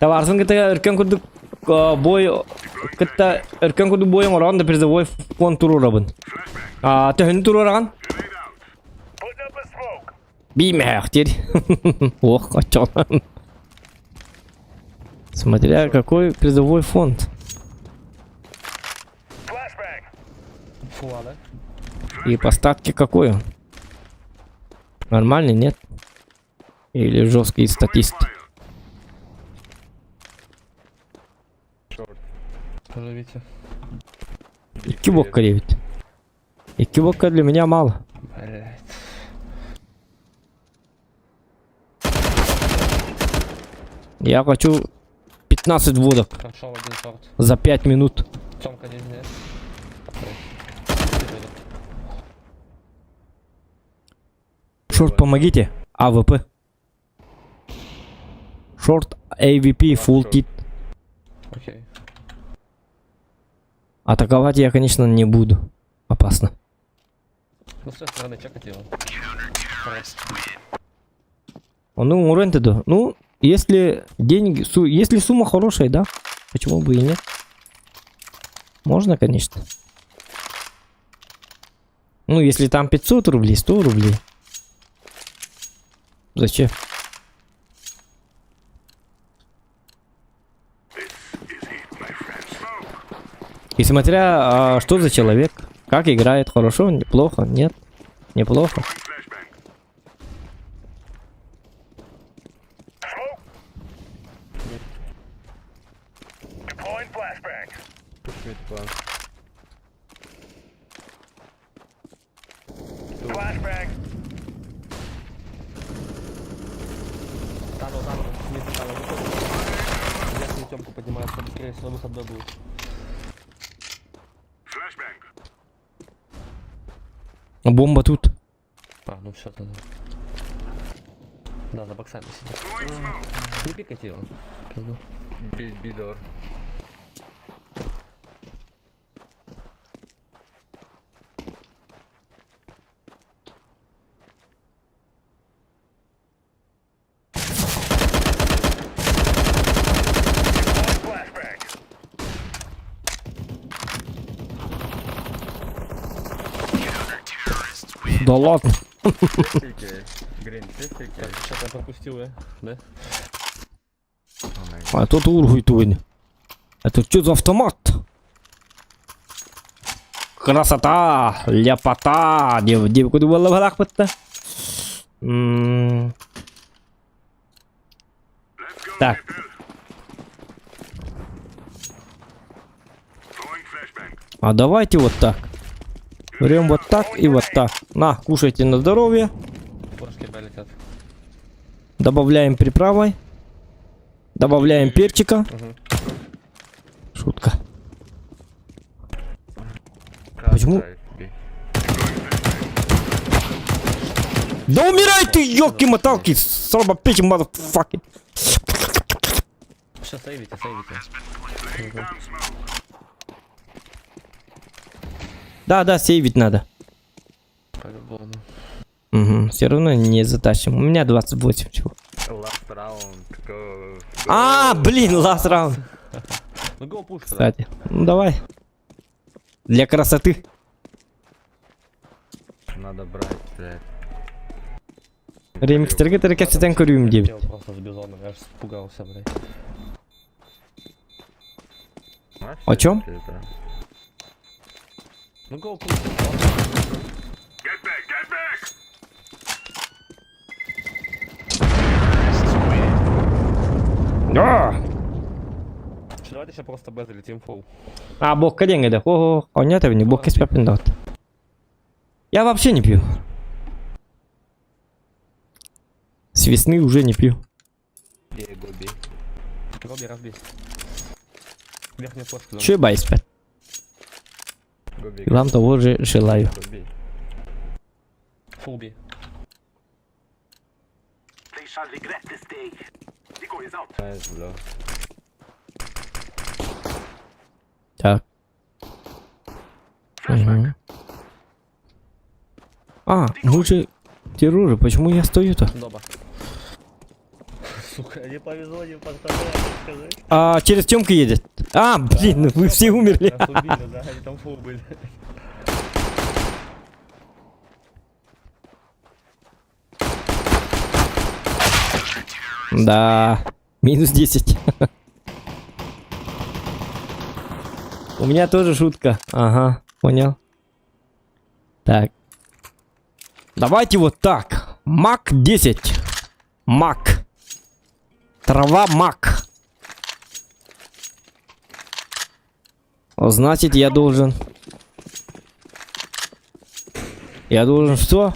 Товарсын кіті үркен күрдік бой... Кітті үркен күрдік бойын ораған да призовой фон туру рабын. Төхіні туру ораған? Бейме әқтер. Ох, қачалан. Смотря какой призовой фонд. Фуа, да? И по статке какой он? Нормальный, нет? Или жесткий статист? Short. Поживите. И кибокка 9. И кибокка для меня мало. Блять. Я хочу 15 водок Прошел один шорт. за 5 минут. Цомка не знает. Шорт, помогите. АВП. Шорт, AVP, full тит. Окей. Атаковать я, конечно, не буду. Опасно. Ну, с той стороны чекать его. Раз. Ну, рентеду. Ну, если деньги, если сумма хорошая, да, почему бы и нет? Можно, конечно. Ну, если там 500 рублей, 100 рублей. Зачем? И смотря, что за человек. Как играет, хорошо, неплохо, нет, неплохо. Push mid plan. Заново. Снизу заново. Если темку поднимают, чтобы скорее всего выход Б будет. Бомба тут. А, ну все тогда. Да, за боксами сидит. Не пикайте его. Пизду. B door. Да ладно. 50k. Green 50k. Что-то я пропустил, да? А тут ургуй туин. Это что за автомат? Красота, ляпота, девку думала в глазах пытта. Так. А давайте вот так. Берем вот так и вот так. На, кушайте на здоровье. Флешки Б летят. Добавляем приправой. Добавляем перчика. Шутка. Почему? B. Да умирай ты, ёлки-моталки, сорбопечи, мазафаки. Сейчас сейвите. Да, сейвить надо. По-любому. Угу, все равно не затащим. У меня 28 чего. Last round. Go. А, блин, last round. Ну го пуш, Кстати, ну давай. Для красоты. Надо брать, блядь. Ремикс Тергетер Капитан Курюм 9. Я просто с бизоном, я аж испугался, блядь. О чем? Ну го пуш. Давайте сейчас просто Б залетим фул. А, бог коленга, да. Ого, а нет, не бог из папиндот. Я вообще не пью. С весны уже не пью. Роби, разбей. Верхняя флешка. Че байс, пять. Вам того же желаю. Фул би. Так. Угу. А, мы же терроры, почему я стою-то? Доба. Сука, не повезло, не подставляй, сказать. А, через Тёмка едет. А, блин, вы все умерли. Нас убили, да, они там фул были. Да, минус 10. У меня тоже шутка. Ага, понял. Так. Давайте вот так. Мак 10. Мак. Трава мак. Значит, я должен... Я должен что?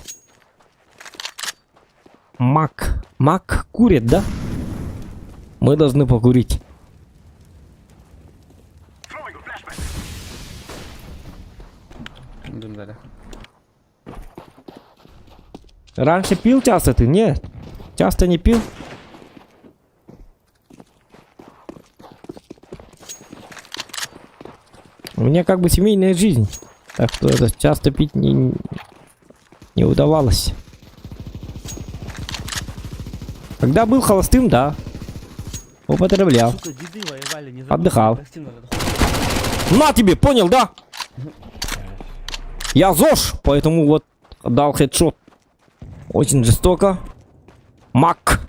Мак. Мак курит, да? Мы должны покурить. Раньше пил часто ты? Нет. Часто не пил? У меня как бы семейная жизнь. Так что это часто пить не удавалось. Когда был холостым, да. Употреблял. Сука, деды воевали, не Отдыхал. Прости, надо хуй. На тебе, понял, да? Я ЗОЖ, поэтому вот дал хедшот. Очень жестоко. Мак.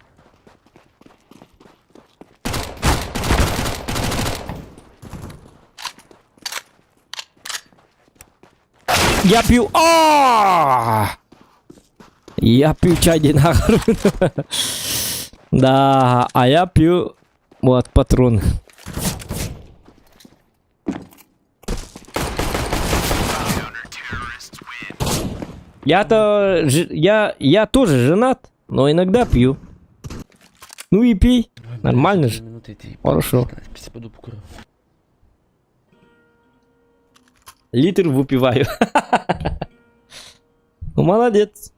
Я пью. Я пью чай Динагар. Да, а я пью вот патроны. Я тоже женат, но иногда пью. Ну и пей. Нормально же. Минуты эти. Хорошо. Пиздец, пойду покурю. Литр выпиваю. Ну, молодец.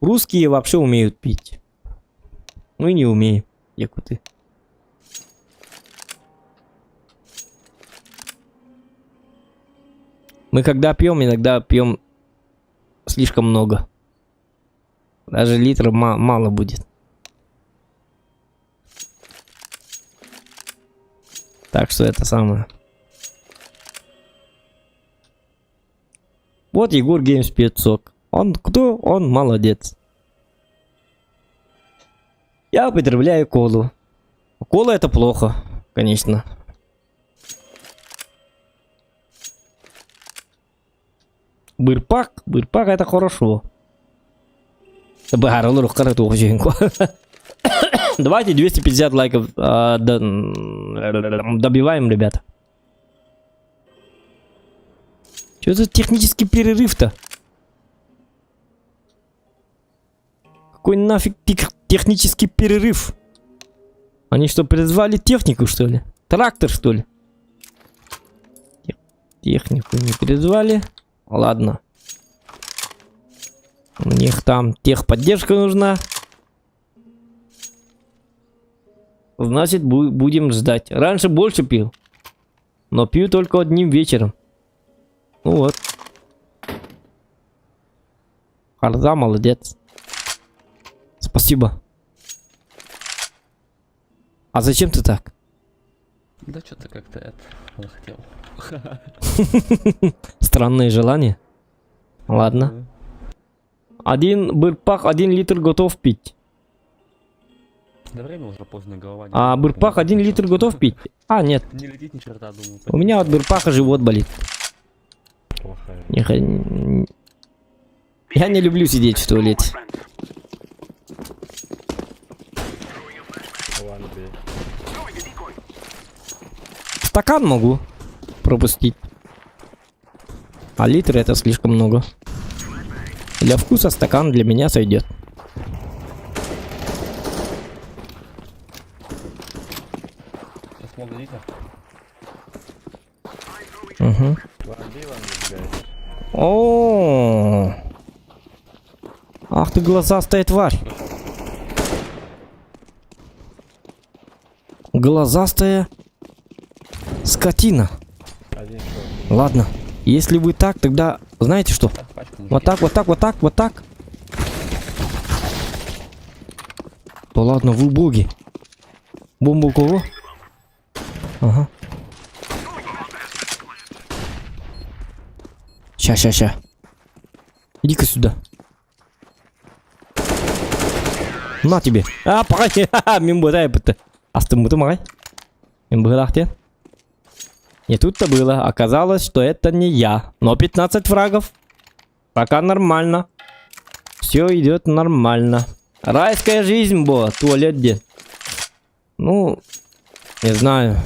Русские вообще умеют пить. Мы не умеем, якуты. Мы когда пьем, иногда пьем слишком много. Даже литра мало будет. Так что это самое. Вот Егор Геймс пьет сок. Он кто? Он молодец. Я употребляю колу. Кола это плохо, конечно. Бырпак это хорошо. Давайте 250 лайков добиваем, ребята. Что за технический перерыв-то? Какой нафиг технический перерыв? Они что, призвали технику, что ли? Трактор, что ли? Технику не призвали. Ладно. У них там техподдержка нужна. Значит, будем ждать. Раньше больше пил. Но пью только одним вечером. Ну вот. Харза молодец. Спасибо. А зачем ты так? Да что-то как-то это захотел. Странные желания. Ладно. Один бырпах, 1 литр готов пить. Да время уже поздно, голова не... А бырпах 1 литр готов пить? А, нет. Не летит ни черта, думаю. У меня от бырпаха живот болит. Плохая. Я не люблю сидеть в туалете. One B. Стакан могу пропустить. А литр это слишком много. Для вкуса стакан для меня сойдет. Смог дадите? Угу. One B, guys. О, ах ты глазастая тварь. Глазастая скотина. Один шорт. Ладно, если вы так, тогда знаете что? Пачку Вот так, вот так, вот так, вот так. Да ладно, вы боги. Бомба у кого? Ага. Ща. Иди-ка сюда. На тебе. А, погоди. Мен бұрай Астым бұты мағай. Мен бұрақтен. Не тут-то было. Оказалось, что это не я. Но 15 фрагов. Пока нормально. Все идет нормально. Райская жизнь была. Туалет где? Ну, не знаю.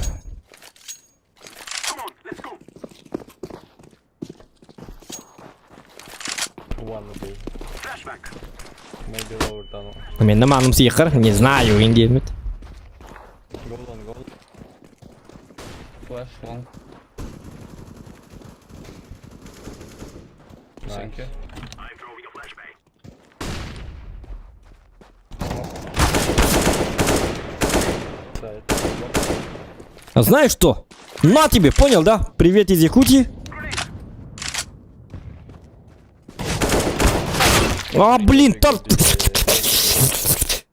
One B. Maybe lower tunnel. Мен наманым сиқыр. Не знаю, индемет. Go on, go on. Флэш, лонг. Thank you. Side. А знаешь что? На тебе, понял, да? Привет из Якутии. А, блин,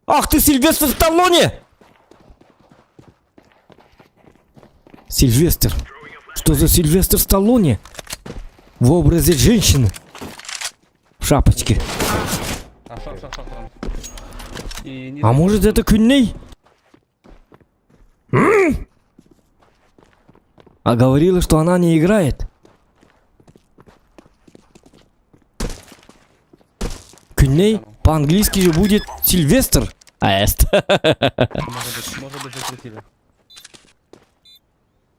Ах ты, Сильвестр Сталлоне! Сильвестр. Что за Сильвестр Сталлоне? В образе женщины. В шапочке. А, шорт. И не А может это Кюней? А говорила, что она не играет. Кюней по-английски же будет Сильвестр. Аэст. может быть закрутили.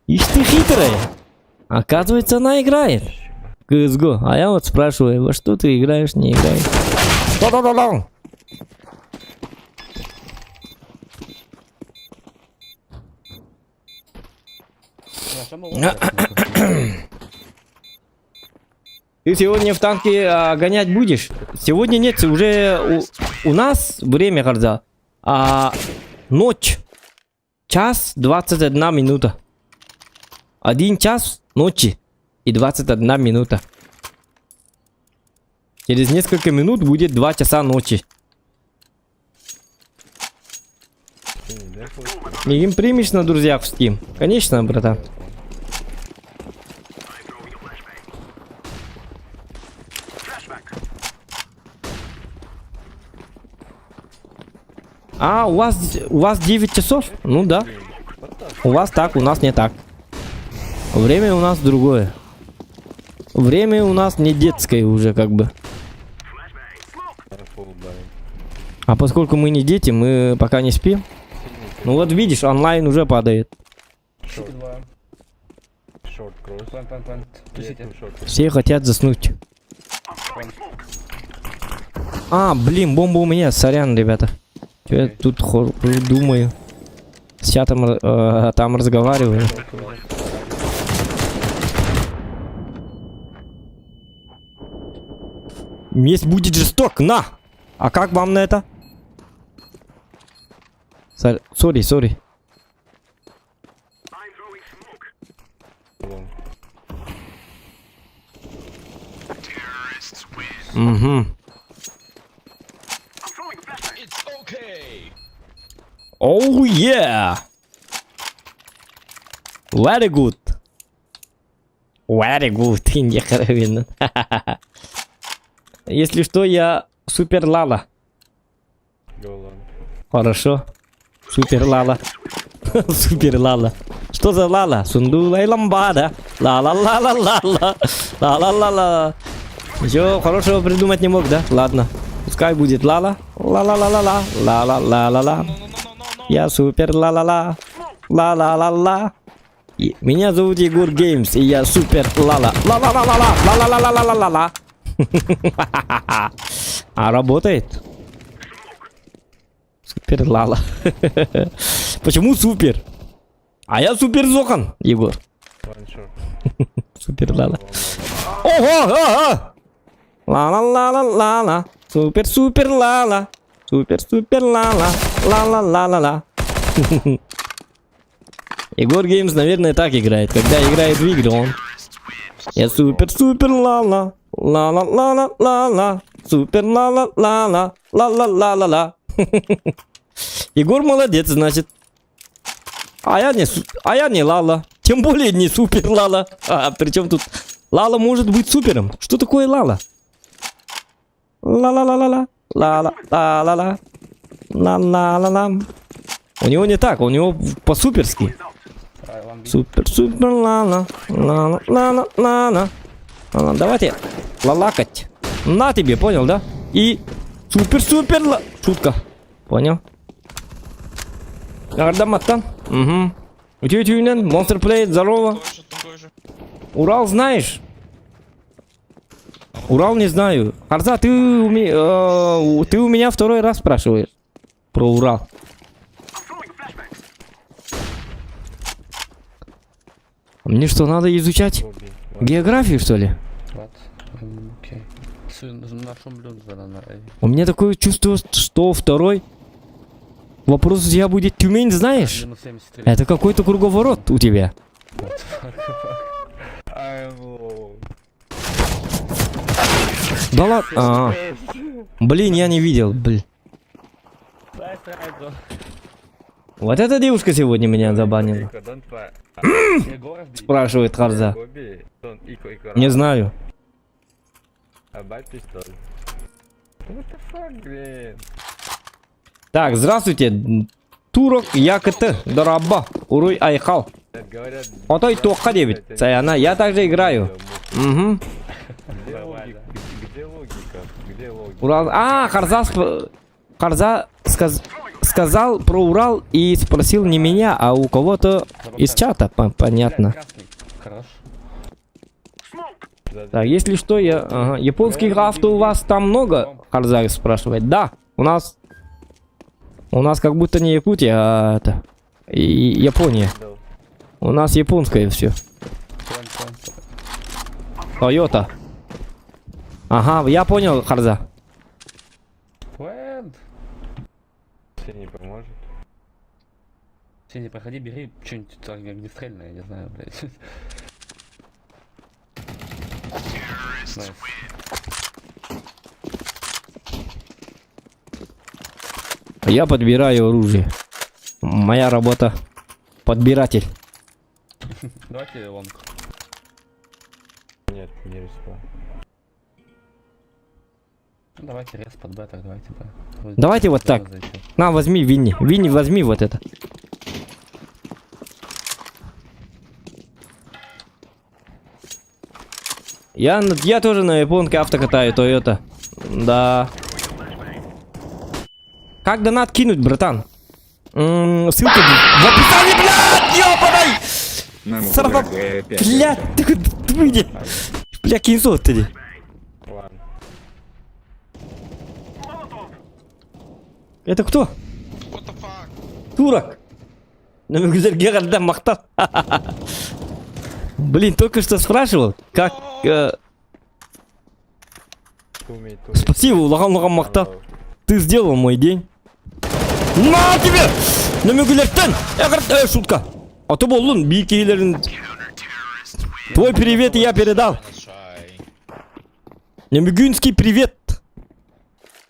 Ишь ты хитрая. Оказывается, она играет. CSGO. А я вот спрашиваю, во что ты играешь, не играешь? Да-да-да-да. Наша молодец. Ты сегодня в танке гонять будешь? Сегодня нет, уже у нас время, Харза. Ночь. Час 21 минута. 1 час ночи и 21 минута. Через несколько минут будет 2 часа ночи. Им примешь на друзьях в Steam? Конечно, братан. А, у вас 9 часов? Ну да. У вас так, у нас не так. Время у нас другое. Время у нас не детское уже, как бы. А поскольку мы не дети, мы пока не спим. Ну вот видишь, онлайн уже падает. Два. Short cross. План. Short. Все хотят заснуть. А, блин, бомба у меня, сорян, ребята. Чё я тут думаю. С чатом там разговариваю. Месть будет жесток, на! А как вам на это? Сори. Угу. It's okay. Oh yeah! Very good. Very good. Нехоровенно. Если что, я супер Лала. Go long. Хорошо. Супер Лала. Супер Лала. Что за Лала? Сундула и ламбада. Ла-ла-ла-ла-ла-ла. Ла-ла-ла-ла. Ничего хорошего придумать не мог, да? Ладно. Пускай будет Лала. Ла-ла-ла-ла-ла. Ла-ла-ла-ла-ла. Я супер Ла-ла-ла. Ла-ла-ла-ла. Меня зовут Егор Геймс, и я супер Лала. Ла-ла-ла-ла-ла. Ла-ла-ла-ла-ла-ла-ла. А работает? Супер Лала. Почему супер? А я супер Зохан, Егор. One short. Супер Лала. Ого! Ла-ла-ла-ла-ла-ла. Супер Лала. Супер Лала. Ла-ла-ла-ла-ла. Егор Геймс, наверное, так играет. Когда играет в игры, он... Я супер Лала. Ла-ла-ла-ла-ла-ла. Супер Лала-ла-ла. Ла-ла-ла-ла-ла. Егор молодец, значит. А я не Лала. Тем более не супер Лала. Причем тут Лала может быть супером. Что такое Лала? Ла-ла-ла-ла-ла. Ла-ла-ла-ла-ла. Ла-ла-ла-ла. У него не так, у него по-суперски. Супер Лала. Ла-ла-ла-ла-ла. Давайте лалакать. На тебе, понял, да? И супер ла... Шутка. Понял? Ардаматтан. Угу. Утю-тюнен, Monster Play, здорово. Такой же. Урал знаешь? Урал не знаю. Харза, ты у меня второй раз спрашиваешь про Урал. Мне что, надо изучать Bobby. географию, что ли? What? Окей. На шум блюд на У меня такое чувство, что второй вопрос у тебя будет Тюмень, знаешь? минус 73. Это какой-то круговорот у тебя. Да ладно. Блин, я не видел, блин. Вот эта девушка сегодня меня забанила. Спрашивает Харза. Не знаю. Так, здравствуйте. Турок ЯКТ, Дараба, Уруй Айхал. Отой Тоха 9. Саяна, я также играю. Угу. Где логика? Где логика? Урал. А, Харза сказал про Урал и спросил не меня, а у кого-то из чата. Понятно. Красный. Хорош. Так, если что, я... Ага. Японских авто у вас там много? Харза спрашивает. Да, у нас... У нас как будто не Якутия, а это... Япония. У нас японское все. Тойота. Ага, я понял, Харза. Плент. Все не поможет. Синий, проходи, бери что-нибудь огнестрельное, я не знаю, блядь. Найс. Я подбираю оружие. Моя работа подбиратель. Давайте лонг. Нет, не респа. Ну, давайте рез под бетах, давайте. Давайте вот так. На, возьми Винни. Винни, возьми вот это. Я тоже на японке авто катаю, Toyota. Да. Как донат кинуть, братан? Ссылка в описании, блядь, ёбаный! Нам Сарапа, дорогая опять. блядь, ты выйди. Бля, кинцов ты. Ладно. Это кто? What the fuck? Турок. На мегузерге горда махтал. Блин, только что спрашивал, как... Туми. Спасибо, улагам махтал. Ты сделал мой день. На тебе! На мегулертен! Шутка. А ты был бикилерин. Твой привет я передал. Let's try. Немегунский привет.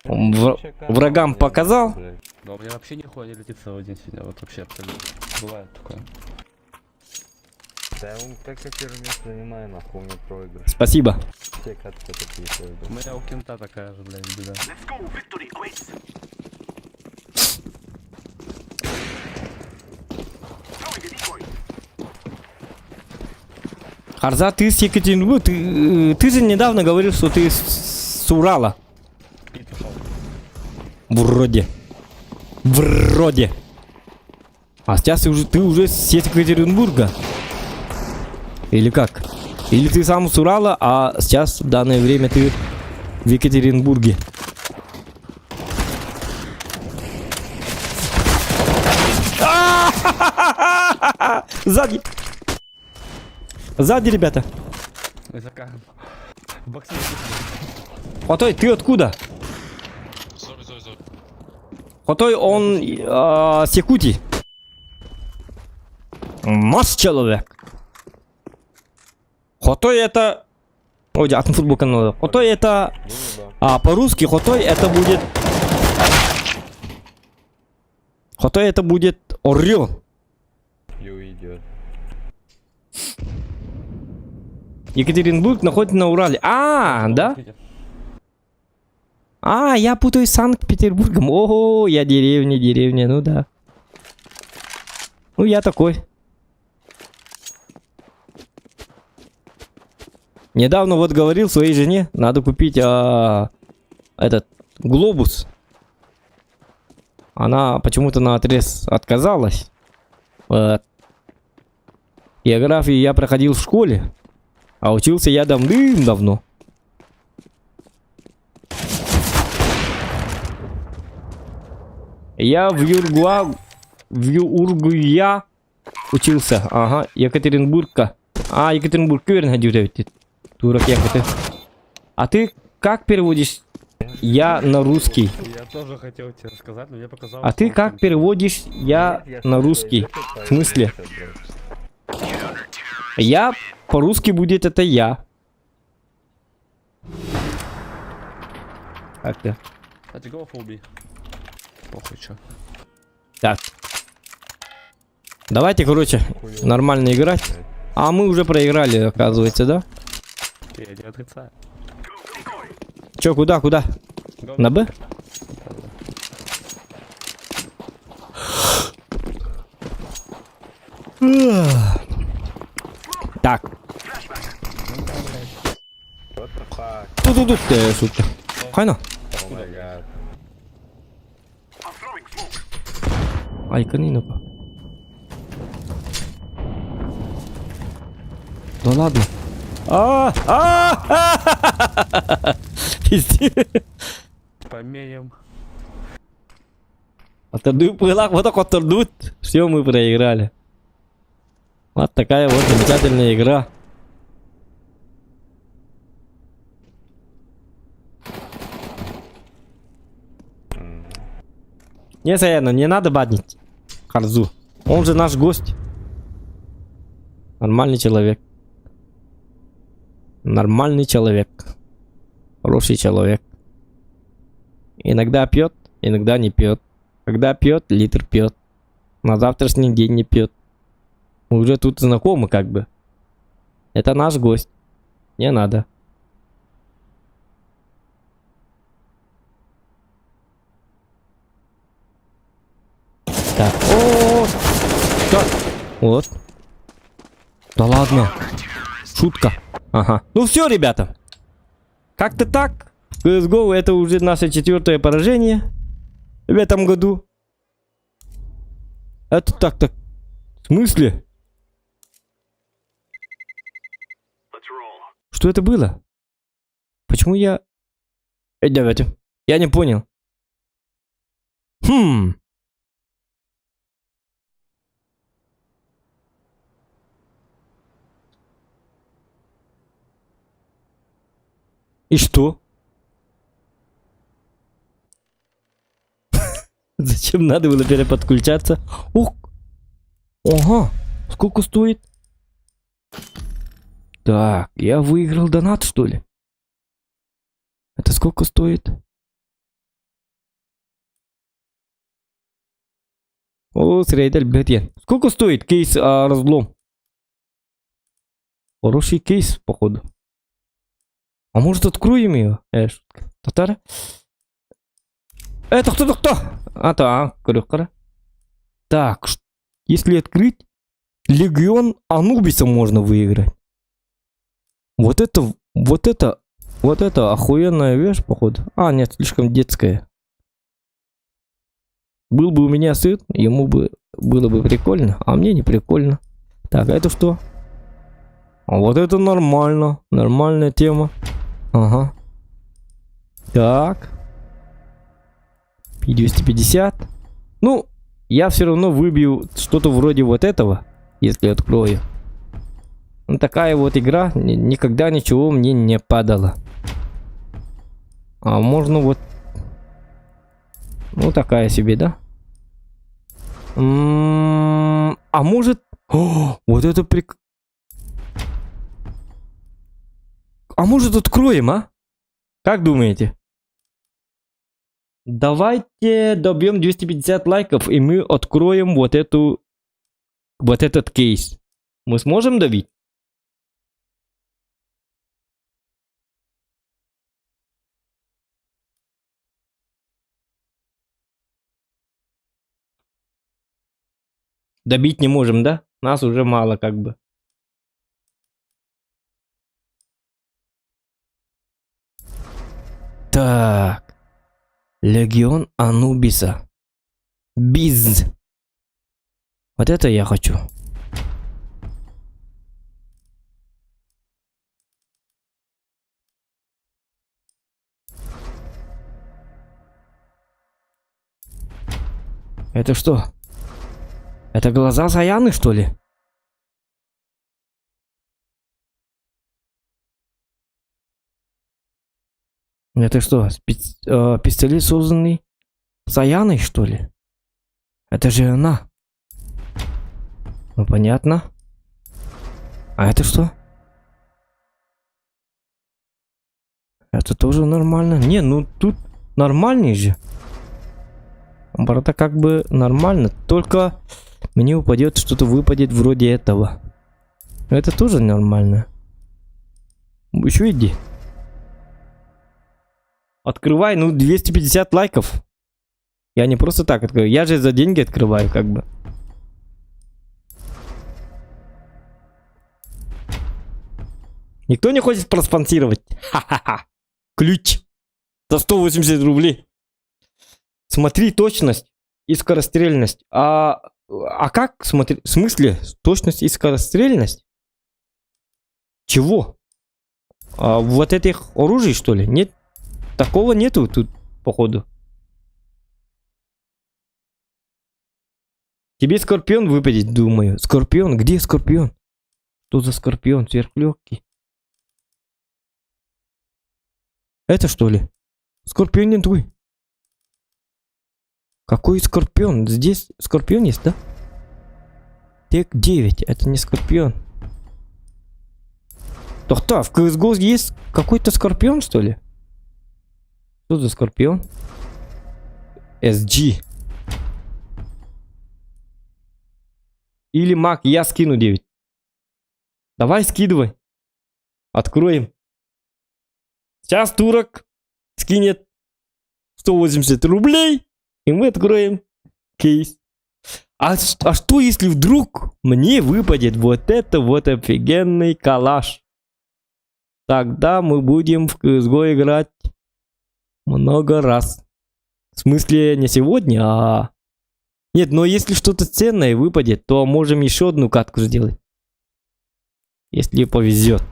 Врагам показал. Да у меня вообще нихуя не летит целый день сегодня, вот вообще абсолютно. Бывает такое. Да он так как первое место занимаю, нахуй, у меня проигрыш. Спасибо. Все катки такие У проигрыш. меня у кента такая же, блядь, беда. Харза, ты с Екатеринбурга, ты же недавно говорил, что ты с Урала. Вроде. А сейчас ты уже с Екатеринбурга. Или как? Или ты сам с Урала, а сейчас в данное время ты в Екатеринбурге. Сзади. Сзади, ребята. языка. В боксе. Хотой, ты откуда? Sorry. Хотой, он с Якутии. Наш человек. Хотой это... Ой, атын футбол канала. Хотой это... по-русски Хотой это будет... Хотой это будет орел. И уйдет. Екатеринбург находится на Урале. Да? Я путаюсь с Санкт-Петербургом. Ого, я деревня, ну да. Ну, я такой. Недавно вот говорил своей жене, надо купить этот глобус. Она почему-то наотрез отказалась. Географию я проходил в школе, а учился я давным-давно. Я в Юргуя учился. Ага, Екатеринбургка. Екатеринбург, верно, дюревит. Турок ехать. А ты как переводишь я на русский? Я тоже хотел тебе рассказать, но мне показалось... А ты что как он- переводишь я на русский? В смысле? Я по-русски будет это я. Как ты? Кстати, go full B. Похуй, чё. Так. Давайте, короче, нормально играть. А мы уже проиграли, оказывается, да? Я не отрицаю. Чё, куда? Go. На Б? Так. What the fuck? Тут, шутка. Хайна. Oh my god. Ай, канина-ка. Да ладно. Пиздец. Помеем. Отдают пылак, вот так вот отдают. Все, мы проиграли. Вот такая вот замечательная игра. Не, Саяна, не надо баднить Харзу. Он же наш гость. Нормальный человек. Нормальный человек. Хороший человек. Иногда пьет, иногда не пьет. Когда пьет, литр пьет. На завтрашний день не пьет. Мы уже тут знакомы как бы. Это наш гость. Не надо. Так. О, так. Вот. Да ладно. Шутка. Ага. Ну все, ребята. Как-то так. CSGO это уже наше 4-е поражение в этом году. Это так. В смысле? Что это было? Почему я... Давайте. Я не понял. И что? Зачем надо было переподключаться? Ох! Ага! Сколько стоит? Так, я выиграл донат, что ли? Это сколько стоит? О, срейдер, блядь. Сколько стоит кейс разлом? Хороший кейс, походу. А может откроем ее? Татара? Это кто? Крюкара. Так, если открыть, Легион Анубиса можно выиграть. Вот это охуенная вещь, походу. А, нет, слишком детская. Был бы у меня сын, ему бы было бы прикольно, а мне не прикольно. Так, а это что? А вот это нормально. Нормальная тема. Ага. Так. P250. Ну, я все равно выбью что-то вроде вот этого, если открою. Ну, такая вот игра никогда ничего мне не падало. А можно вот... Ну, такая себе, да? А может... О, вот это А может откроем, а? Как думаете? Давайте добьем 250 лайков, и мы откроем вот этот кейс. Мы сможем добить? Добить не можем, да? Нас уже мало как бы. Так. Легион Анубиса. Биз. Вот это я хочу. Это что? Это глаза Саяны, что ли? Это что, пистолет, созданный Саяной, что ли? Это же она. Ну, понятно. А это что? Это тоже нормально. Не, ну тут нормальный же. Правда, как бы нормально. Только мне упадет, что-то выпадет вроде этого. Это тоже нормально. Еще иди. Открывай, ну 250 лайков. Я не просто так открываю. Я же за деньги открываю, как бы. Никто не хочет проспонсировать. Ха-ха-ха. Ключ. За 180 рублей. Смотри точность и скорострельность. А как смотри? В смысле? Точность и скорострельность? Чего? Вот этих оружий, что ли? Нет? Такого нету тут, походу. Тебе скорпион выпадет, думаю. Скорпион? Где скорпион? Что за скорпион? Сверхлегкий. Это что ли? Скорпион не твой. Какой скорпион? Здесь скорпион есть, да? Тек 9. Это не скорпион. Да, в CSGO есть какой-то скорпион, что ли? Что за скорпион? SG. Или маг, я скину 9. Давай скидывай. Откроем. Сейчас турок скинет 180 рублей. И мы откроем кейс. А что если вдруг мне выпадет вот это вот офигенный калаш? Тогда мы будем в CSGO играть много раз. В смысле не сегодня, а... Нет, но если что-то ценное выпадет, то можем еще одну катку сделать. Если повезет.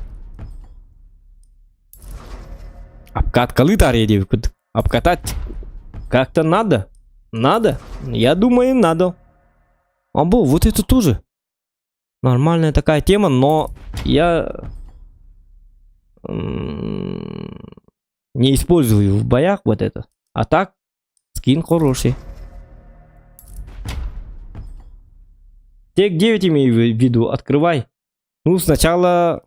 Обкатка тарелки. Обкатать как-то надо. Надо? Я думаю, надо. Або, вот это тоже. Нормальная такая тема, но я... не использую в боях вот это. А так, скин хороший. Тек 9 имею в виду, открывай. Ну, сначала...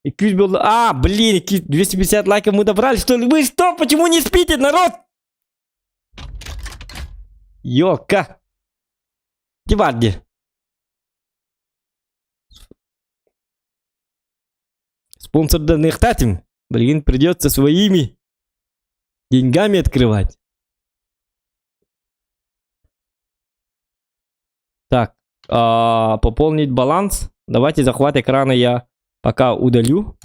А, блин, 250 лайков мы добрали, что ли? Вы что, почему не спите, народ? Йока. Тиварди. Спонсор данных татим. Блин, придется своими деньгами открывать. Так, пополнить баланс. Давайте захват экрана я пока удалю.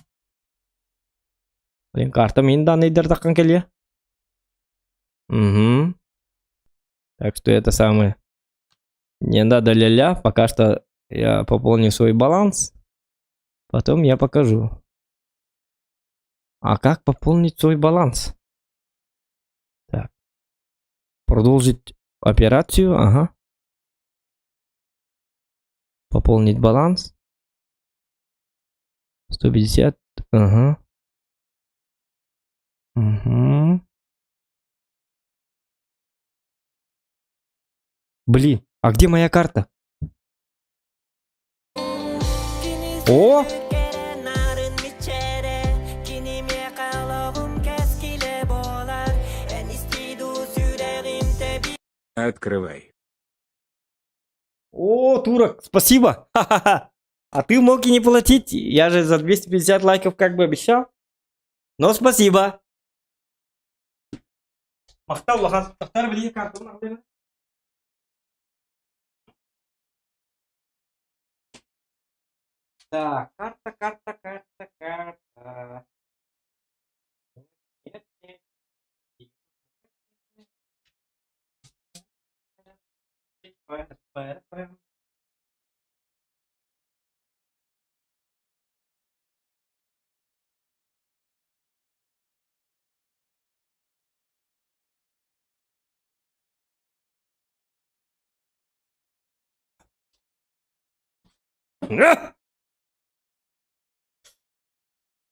Блин, карта мен данные дартакан келе. Угу. Так что это самое. Не надо ля-ля. Пока что я пополню свой баланс. Потом я покажу. А как пополнить свой баланс? Так. Продолжить операцию. Ага. Пополнить баланс. 150. Ага. Угу. Блин, а где моя карта? О! Открывай. О, турок, спасибо. Ха-ха-ха. А ты мог и не платить. Я же за 250 лайков как бы обещал. Но спасибо. Махтал, карту. Так, карта. Нет, нет.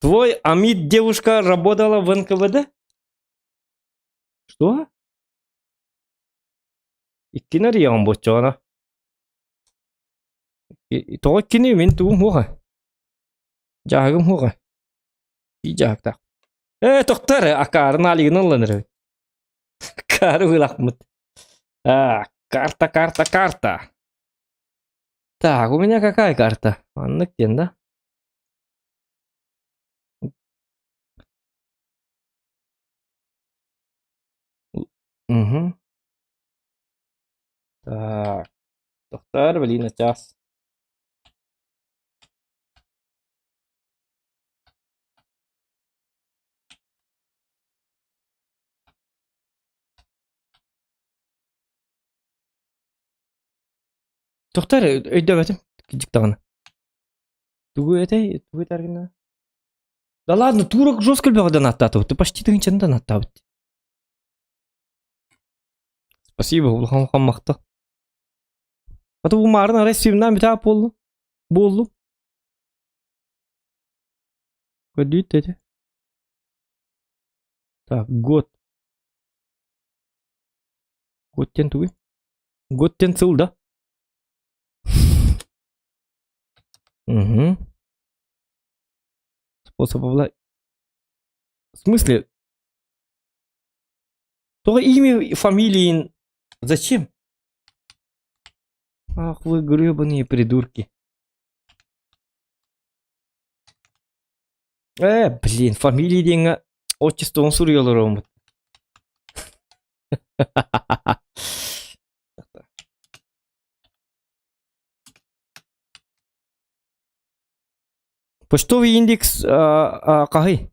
Твой Амид девушка работала в НКВД? Что? Иккинер ян бочана. То кини мен тум хуга. Жагым хуга. И жагта. Тоқтар, акар налигнын ланыр. Кары вылахмыт. Карта. Так, у меня какая карта? Анныктен, да? Угу. Так. Тоқтар, блин, час. Тоқтар, өйдө бәтім. Диктағаны. Тугу таргина. Да ладно, турок жестко бәғадан аттатып. Ты почти тыңчандан аттабыт. Спасибо, улхан мақта. Аты бұл марын арай сүйімнен бітап болды. Көдейт деді. Так, год. Годтен тугы. Годтен цыл, да? Угу. Способ овладеть. В смысле? Только имя и фамилии. Зачем? Ах, вы гребаные придурки. Блин, фамилии деньга. Отчество он сурьёл ромбот. Почтовый индекс кахы.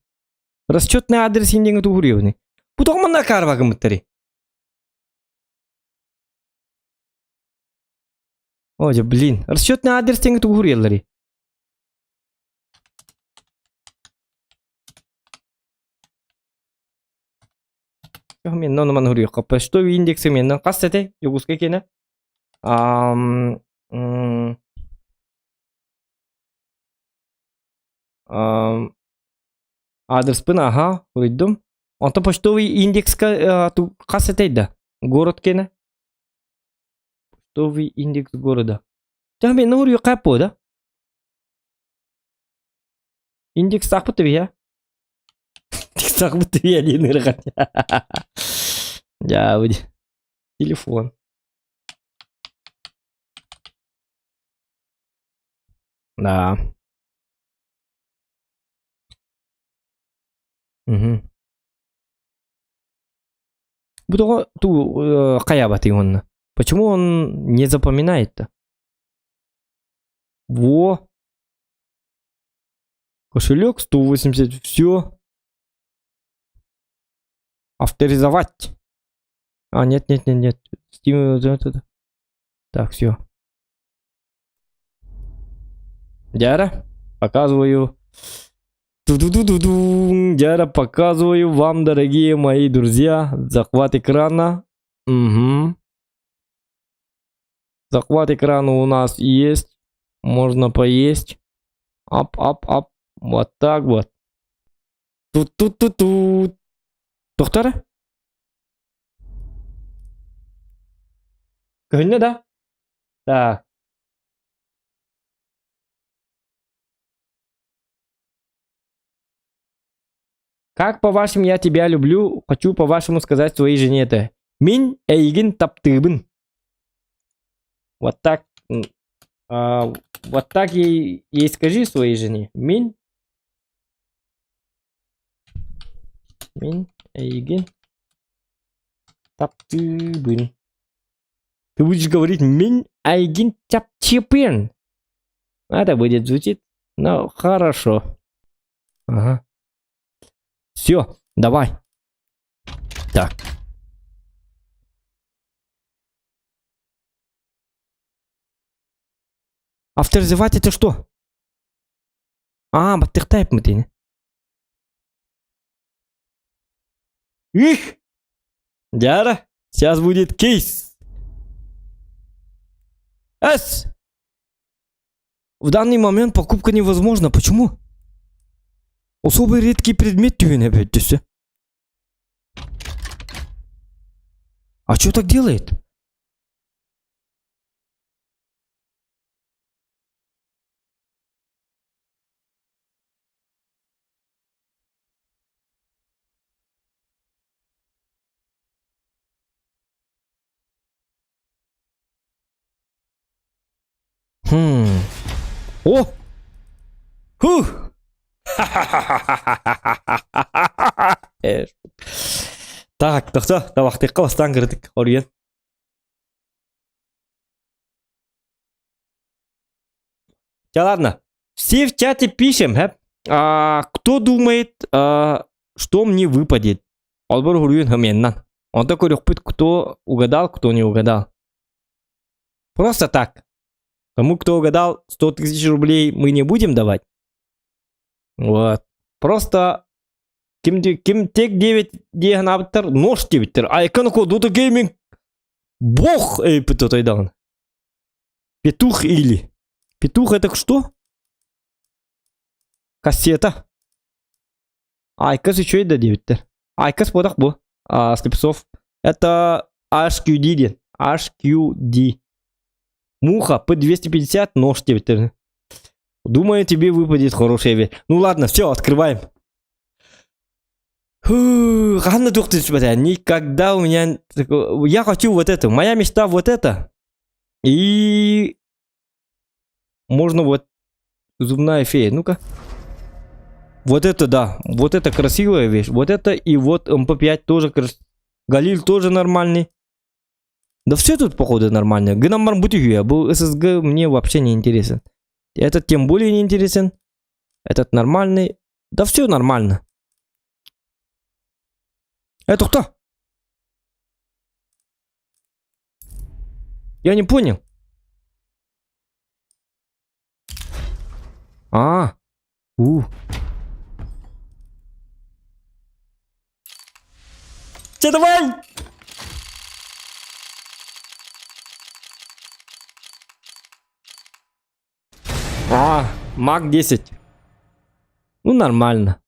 Расчетный адрес индекс тугурьевны. Путок мана карвагы мыттари. Ой, блин. Расчетный адрес тенге тугурьеллари. Мен нон ман хурьёк. Почтовый индекс менен кастете югуска кене. Адрес пына, ага, уйдум. Онта почтовый индекска кастетейда. Город кене. Почтовый индекс города. Жа мен хурьё капо, да? Индекс сакпыты бия. Сакпыты бия дейін ырған. Ja, телефон. Да. Угу. Ту каябатый он. Почему он не запоминает-то? Во. Кошелек 180. Все. Авторизовать. Нет. Steam. Так, все. Дяра, показываю. Дяра, показываю вам, дорогие мои друзья, захват экрана. Угу. Захват экрана у нас есть. Можно поесть. Ап. Вот так вот. Тут. Тоқтар? Көнне, да? Так. Как по-вашему я тебя люблю, хочу по-вашему сказать своей жене-то. Мин эйгин таптыбын. Вот так. Вот так ей скажи своей жене. Мин эйгин таптыбын. Ты будешь говорить мин эйгин таптыбын. Это будет звучит. Ну, хорошо. Ага. Все, давай. Так. Авторизовать это что? Баттыктайп мытыны. Их! Дяра, сейчас будет кейс. В данный момент покупка невозможна. Почему? Особый редкий предмет тюне бөттүсү. А что так делает? О! Фух! Так, тоқта, табақтыққа бастан кірдік, орген. Ладно, все в чате пишем, кто думает, что мне выпадет? Албар Гурюн Хаменнан. Он такой рехпыт, кто угадал, кто не угадал. Просто так. Тому, кто угадал 100 тысяч рублей, мы не будем давать. Вот. Просто ким тек 9 дегнаптер, нож тевитер. А экономику дута гейминг. Бог питотайдан. Петух или. Петух это что? Кассета. Айкос еще и до 9. Айкос подах был. Слепцов. Это HQD. HQD. Муха, P250, нож тебе. Думаю, тебе выпадет хорошая вещь. Ну ладно, все, открываем. Ганна никогда у меня... Я хочу вот это. Моя мечта вот это. И... Можно вот... Зубная фея. Ну-ка. Вот это да. Вот это красивая вещь. Вот это и вот МП5 тоже красивый. Галиль тоже нормальный. Да все тут, походу, нормально. Гнаммар Бутюя был ССГ, мне вообще не интересен. Этот тем более не интересен. Этот нормальный. Да все нормально. Это кто? Я не понял. Че, давай! Мак 10. Ну, нормально.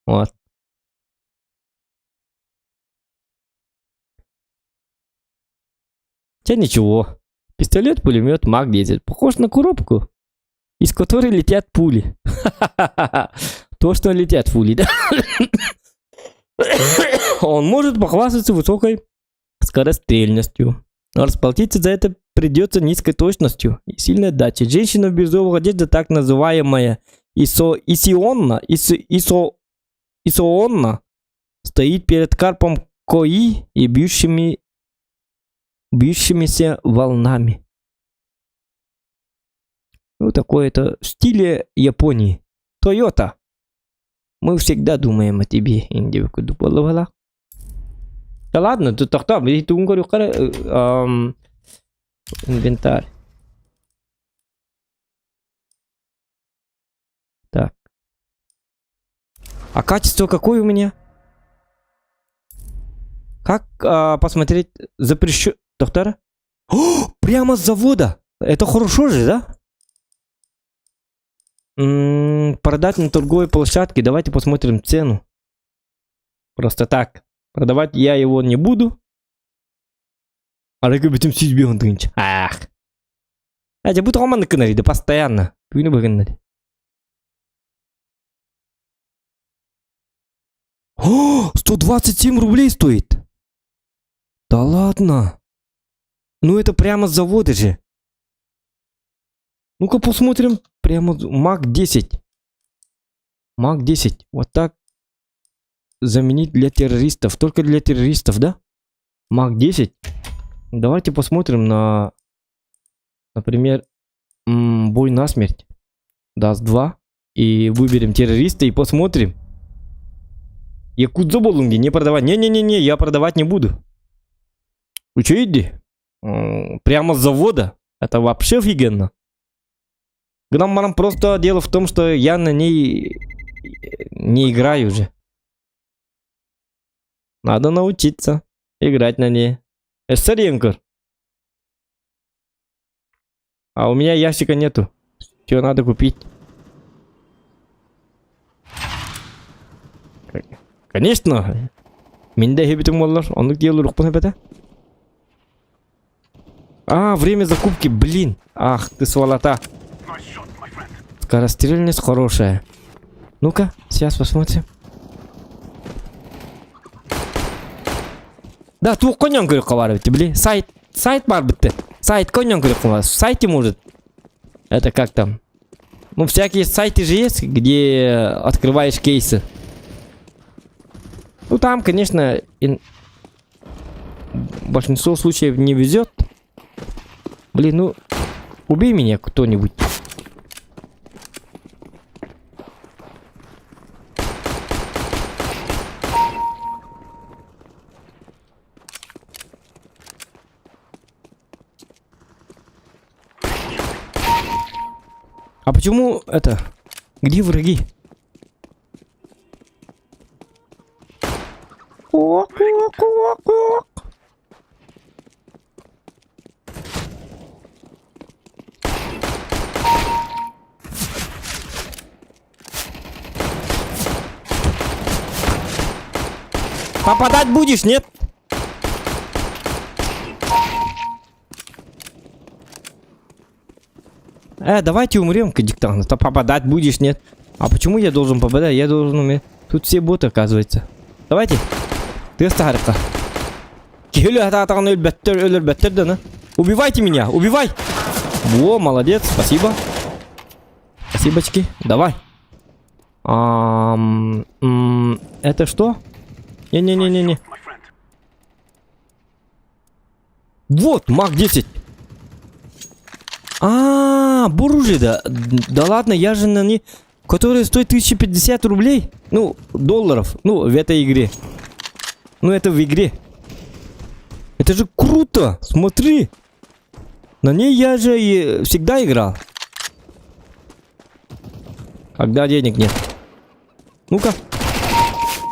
Вот. Хотя ничего. Пистолет-пулемет Мак 10. Похож на коробку, из которой летят пули. То, что летят пули, да? Он может похвастаться высокой скорострельностью. Но расплатиться за это придется низкой точностью и сильной отдачей. Женщина в бирюзовой одежде, так называемая Исионна, стоит перед карпом Кои и бьющимися волнами. Вот такое это в стиле Японии. Тойота. Мы всегда думаем о тебе, индивику дуполовала. Да ладно, тут там, я говорю, инвентарь. Так. А качество какое у меня? Как посмотреть запрещен... Доктора? О, прямо с завода! Это хорошо же, да? Продать на торговой площадке. Давайте посмотрим цену. Просто так. Продавать я его не буду. А как бы тем сидеть бегом тынч. Ах. А я буду роман на канале, да постоянно. Пусть не выгонали. О, 127 рублей стоит. Да ладно. Ну это прямо с завода же. Ну-ка посмотрим. Прямо Мак 10. Мак 10. Вот так. Заменить для террористов. Только для террористов, да? Мак 10. Давайте посмотрим на... Например, бой насмерть. Даст 2. И выберем террориста и посмотрим. Якудзо Болунги не продавать. Не-не-не, я продавать не буду. Вы что, иди? Прямо с завода. Это вообще офигенно. Гномарам просто дело в том, что я на ней не играю уже. Надо научиться играть на ней. Эссеренкер. А у меня ящика нету. Что надо купить? Конечно. Менде хебетим боллар. Ондук делу рухпун хебете. А, время закупки, блин. Ах, ты сволота. Скорострельность хорошая. Ну-ка, сейчас посмотрим. Да, тух конён керек кабар бит, бли. Сайт бар битти. Сайт конён керек кабар. В сайте может. Это как там? Ну, всякие сайты же есть, где открываешь кейсы. Ну, там, конечно, большинство случаев не везет. Блин, ну, убей меня кто-нибудь. А почему это? Где враги? Попадать будешь, нет? Давайте умрем, диктант. То попадать будешь, нет? А почему я должен попадать? Я должен уметь. Тут все боты, оказывается. Давайте. Ты старка. Убивайте меня, убивай. Во, молодец, спасибо. Спасибочки. Давай. Это что? Не-не-не-не-не. Вот, маг 10. Буржи, да. Да ладно, я же на ней... Которые стоят 1050 рублей. Ну, долларов. Ну, в этой игре. Ну, это в игре. Это же круто. Смотри. На ней я же и всегда играл. Когда денег нет. Ну-ка.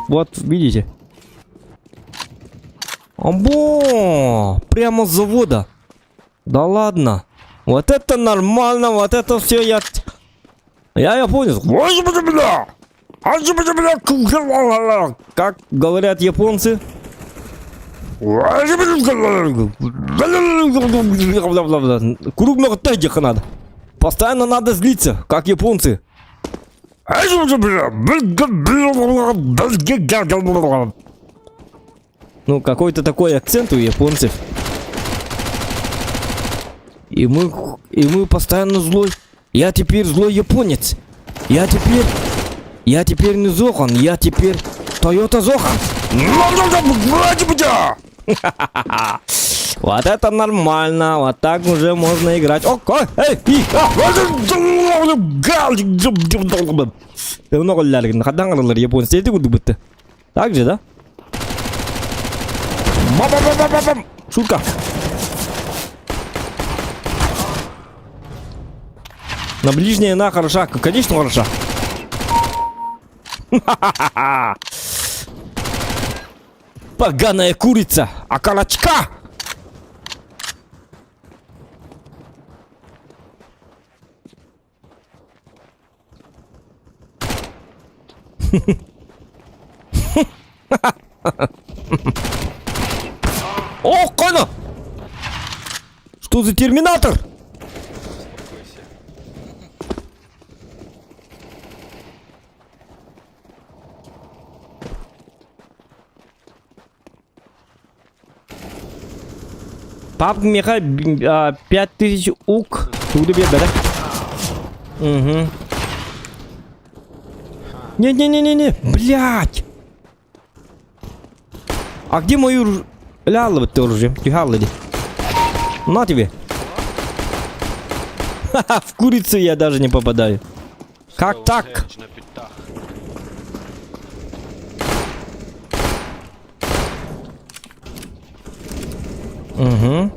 Вот, видите. Або! Прямо с завода. Да ладно. Вот это нормально, вот это все я понял. Как говорят японцы. Круг много тайдиха надо. Постоянно надо злиться, как японцы. Ну, какой-то такой акцент у японцев. И мы постоянно злой. Я теперь злой японец. Я теперь не Зохан, я теперь Тойота Зохан. Вот это нормально, вот так уже можно играть. Так же, да? Шутка. На ближняя она хороша, конечно хороша. Поганая курица, околочка. О, Кона! Что за терминатор? Пап, меха 5000 ук. Туды бе, да? Угу. Не-не-не-не-не, блять. А где мою лялы ты оружие? Тихалыди. На тебе. Ха-ха, в курицу я даже не попадаю. Как так? Угу.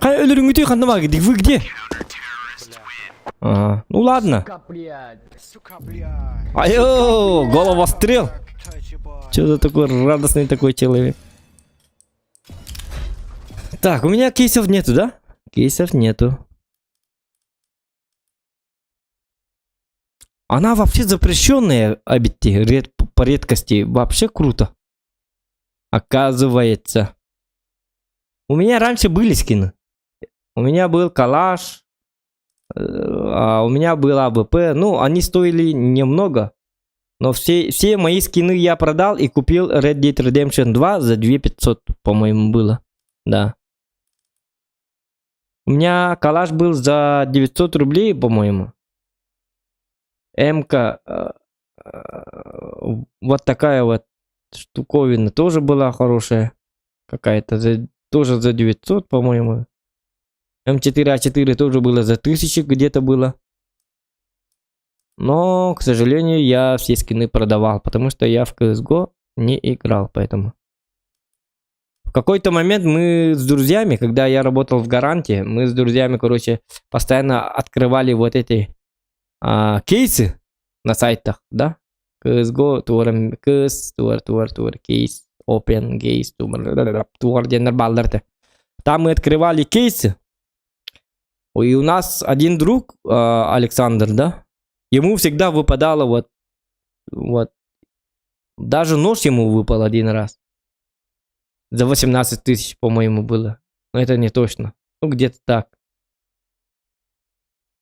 Хай ölürüm gidiyor kanıma gidik. Вы где? Ага. Ну ладно. Сука, блядь. Айо, головострел. Что за такой радостный такой человек? Так, у меня кейсов нету, да? Кейсов нету. Она вообще запрещенная, обидти, по редкости. Вообще круто. Оказывается. У меня раньше были скины. У меня был калаш. А у меня был АВП. Ну, они стоили немного. Но все мои скины я продал и купил Red Dead Redemption 2 за 2500, по-моему, было. Да. У меня калаш был за 900 рублей, по-моему. МК. Вот такая вот штуковина тоже была хорошая. Какая-то. Тоже за 900, по-моему. М4А4 тоже было за 1000 где-то было. Но, к сожалению, я все скины продавал, потому что я в CSGO не играл, поэтому. В какой-то момент мы с друзьями, когда я работал в Гаранте, мы с друзьями, короче, постоянно открывали вот эти кейсы на сайтах, да? CSGO, Tour, кейс, Open, кейс, Tour, Денер Балдерте. Там мы открывали кейсы. И у нас один друг, Александр, да? Ему всегда выпадало вот. Даже нож ему выпал один раз. За 18 тысяч, по-моему, было. Но это не точно. Ну, где-то так.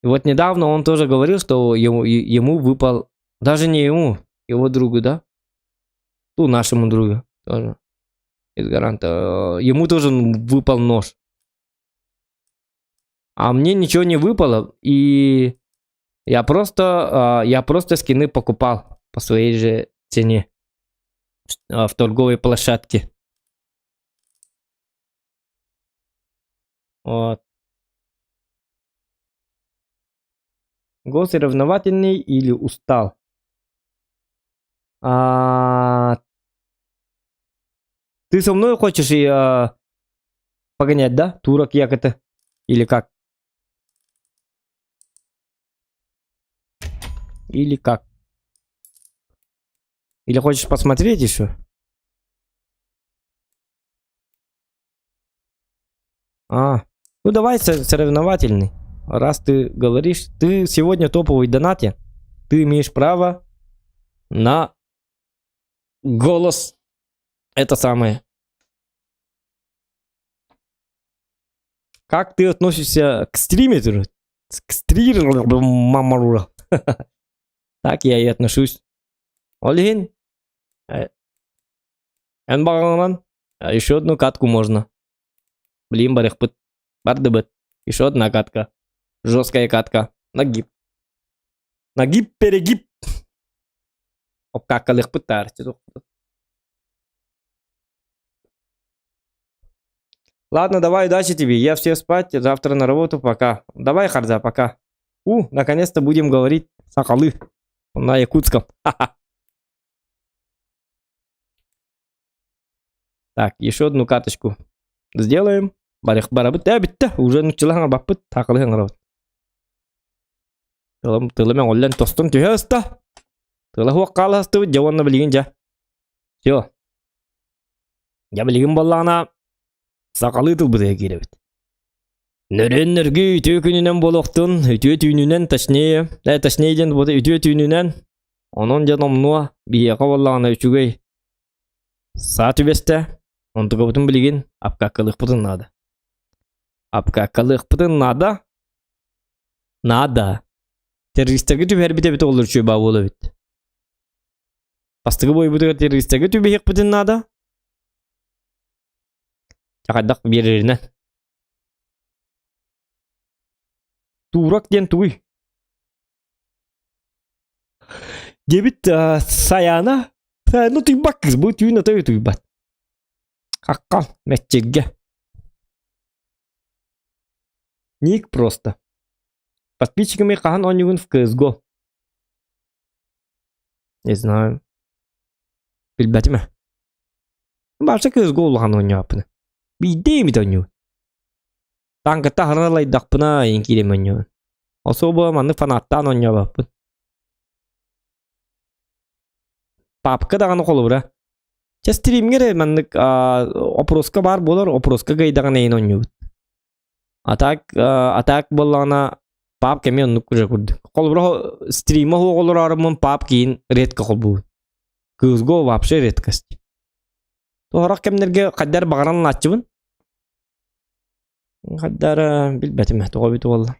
И вот недавно он тоже говорил, что ему выпал... Даже не ему, его другу, да? Ну, нашему другу тоже. Из Гаранта. Ему тоже выпал нож. А мне ничего не выпало. И... Я просто скины покупал по своей же цене в торговой площадке. Вот. Соревновательный или устал? Ты со мной хочешь погонять, да? Турок якоты? Или как? Или как? Или хочешь посмотреть еще? Ну давай соревновательный. Раз ты говоришь, ты сегодня топовый донате, ты имеешь право на голос. Это самое. Как ты относишься к стримеру? К стримеру, мамарура. Так я и отношусь. Олегин. Еще одну катку можно. Блин, барехпыт. Бардыбыт. Еще одна катка. Жесткая катка. Нагиб. Нагиб, перегиб. Обкакалых пытар. Ладно, давай, удачи тебе. Я все спать. Завтра на работу. Пока. Давай, Харза, пока. Наконец-то будем говорить соколы на якутском. Так, еще одну каточку сделаем. Барих барабыт. Битті. Уже начала бапыт. Тақылы хаңырабыт. Тылымен оллен тостын түйе ұста. Тылы хуаққалы ұсты бұд. Жауанна білген жа. Все. Я білген болағына сақалы тыл бұдая керебіт. Нөрен-нөргі үтіе күнінен болуқтын. Үтіе түйінінен точнее. Точнейден бұды үтіе түйінінен. Onun жанымнуа бияқа болағына үчігей. Саат үбесті. Онтыға бұтын білген апқаққылық бұтын нада. Апқаққылық бұтын нада. Нада. Террористерге түбі әрбіте біті олыр үші бау олы біт. Пастығы бой бұтыға террористерге түбі хек бұтын нада. Чақайдақ береріне. Турак ден туй. Дебит саяна. Ну ты бак, будет юна той туйбат. Какал, мячеге. Ник просто. Подписчиками кахан он юн в CSGO. Не знаю. Билбатиме. Баша CSGO улахан он япны. Бидеми тоню. Танката харалай дақпына енкиремен юн. Особо маны фанаттан он япын. Папка дағаны қолы бұра. Стримгер маннык опроска бар болар, опроска гайдаган эйн оннубут. Атак боллана пап кеме оннук күрө күрдү. Колбро стрима хоголор арымын пап кийин редка колбу. Кызго вообще редкость. Тоорак кемнерге каддар багаран лачыбын. Каддар билбетим тоо бит болла.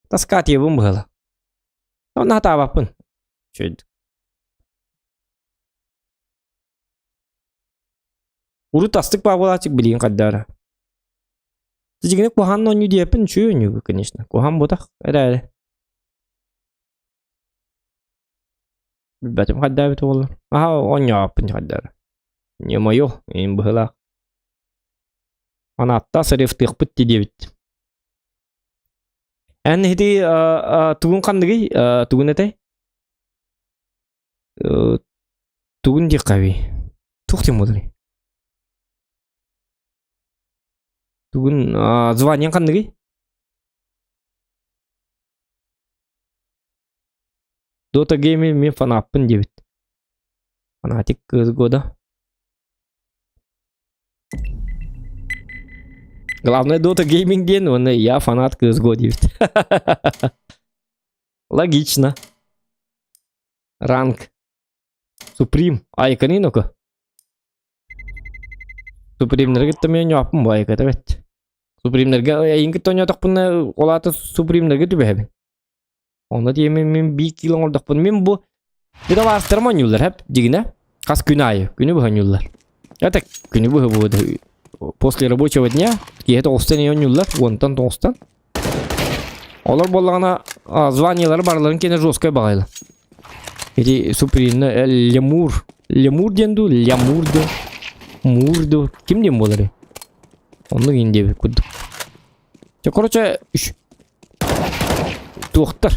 Таскат ебун была. Онна табапын. Чөйд. Уру тастык багулачык билин каддар. Тижигине кухан оню диепин чөйнү, конечно. Кухан ботак эре. Билбетим каддар бит болла. Аха оньяпын каддар. Не моё, им была. Она атта сырыф тыгпыт дебит. Эн хити тугун кандыгы, тугун этэй. Тугун дикави. Тухтим модри. Тугун звание кандыгы. Дота гейми мен фанаппын дебит. Фанатик года. Главное, Dota Gaming день, он я фанат CSGO 9. Логично. Ранг. Supreme. Айканы ну-ка. Supreme нерге тәме япым бай ката бит. Supreme нерге инге тоня тақпын олаты Supreme нерге түбәбин. Онда диемен мен 1 кило ордақпын. Мен бу бида вастырман юллар хәп дигенә. Кас күнайы, күне бу юллар. Это күне бу после рабочего дня это остан юллар, вонтан тостан. Олар боллагана званиялары барларын кене жесткой багайлы. Эти Supreme лемур денду, лямурду, мурду. Ким дем болары? Онны инде күдүк. Короче, тоқтар.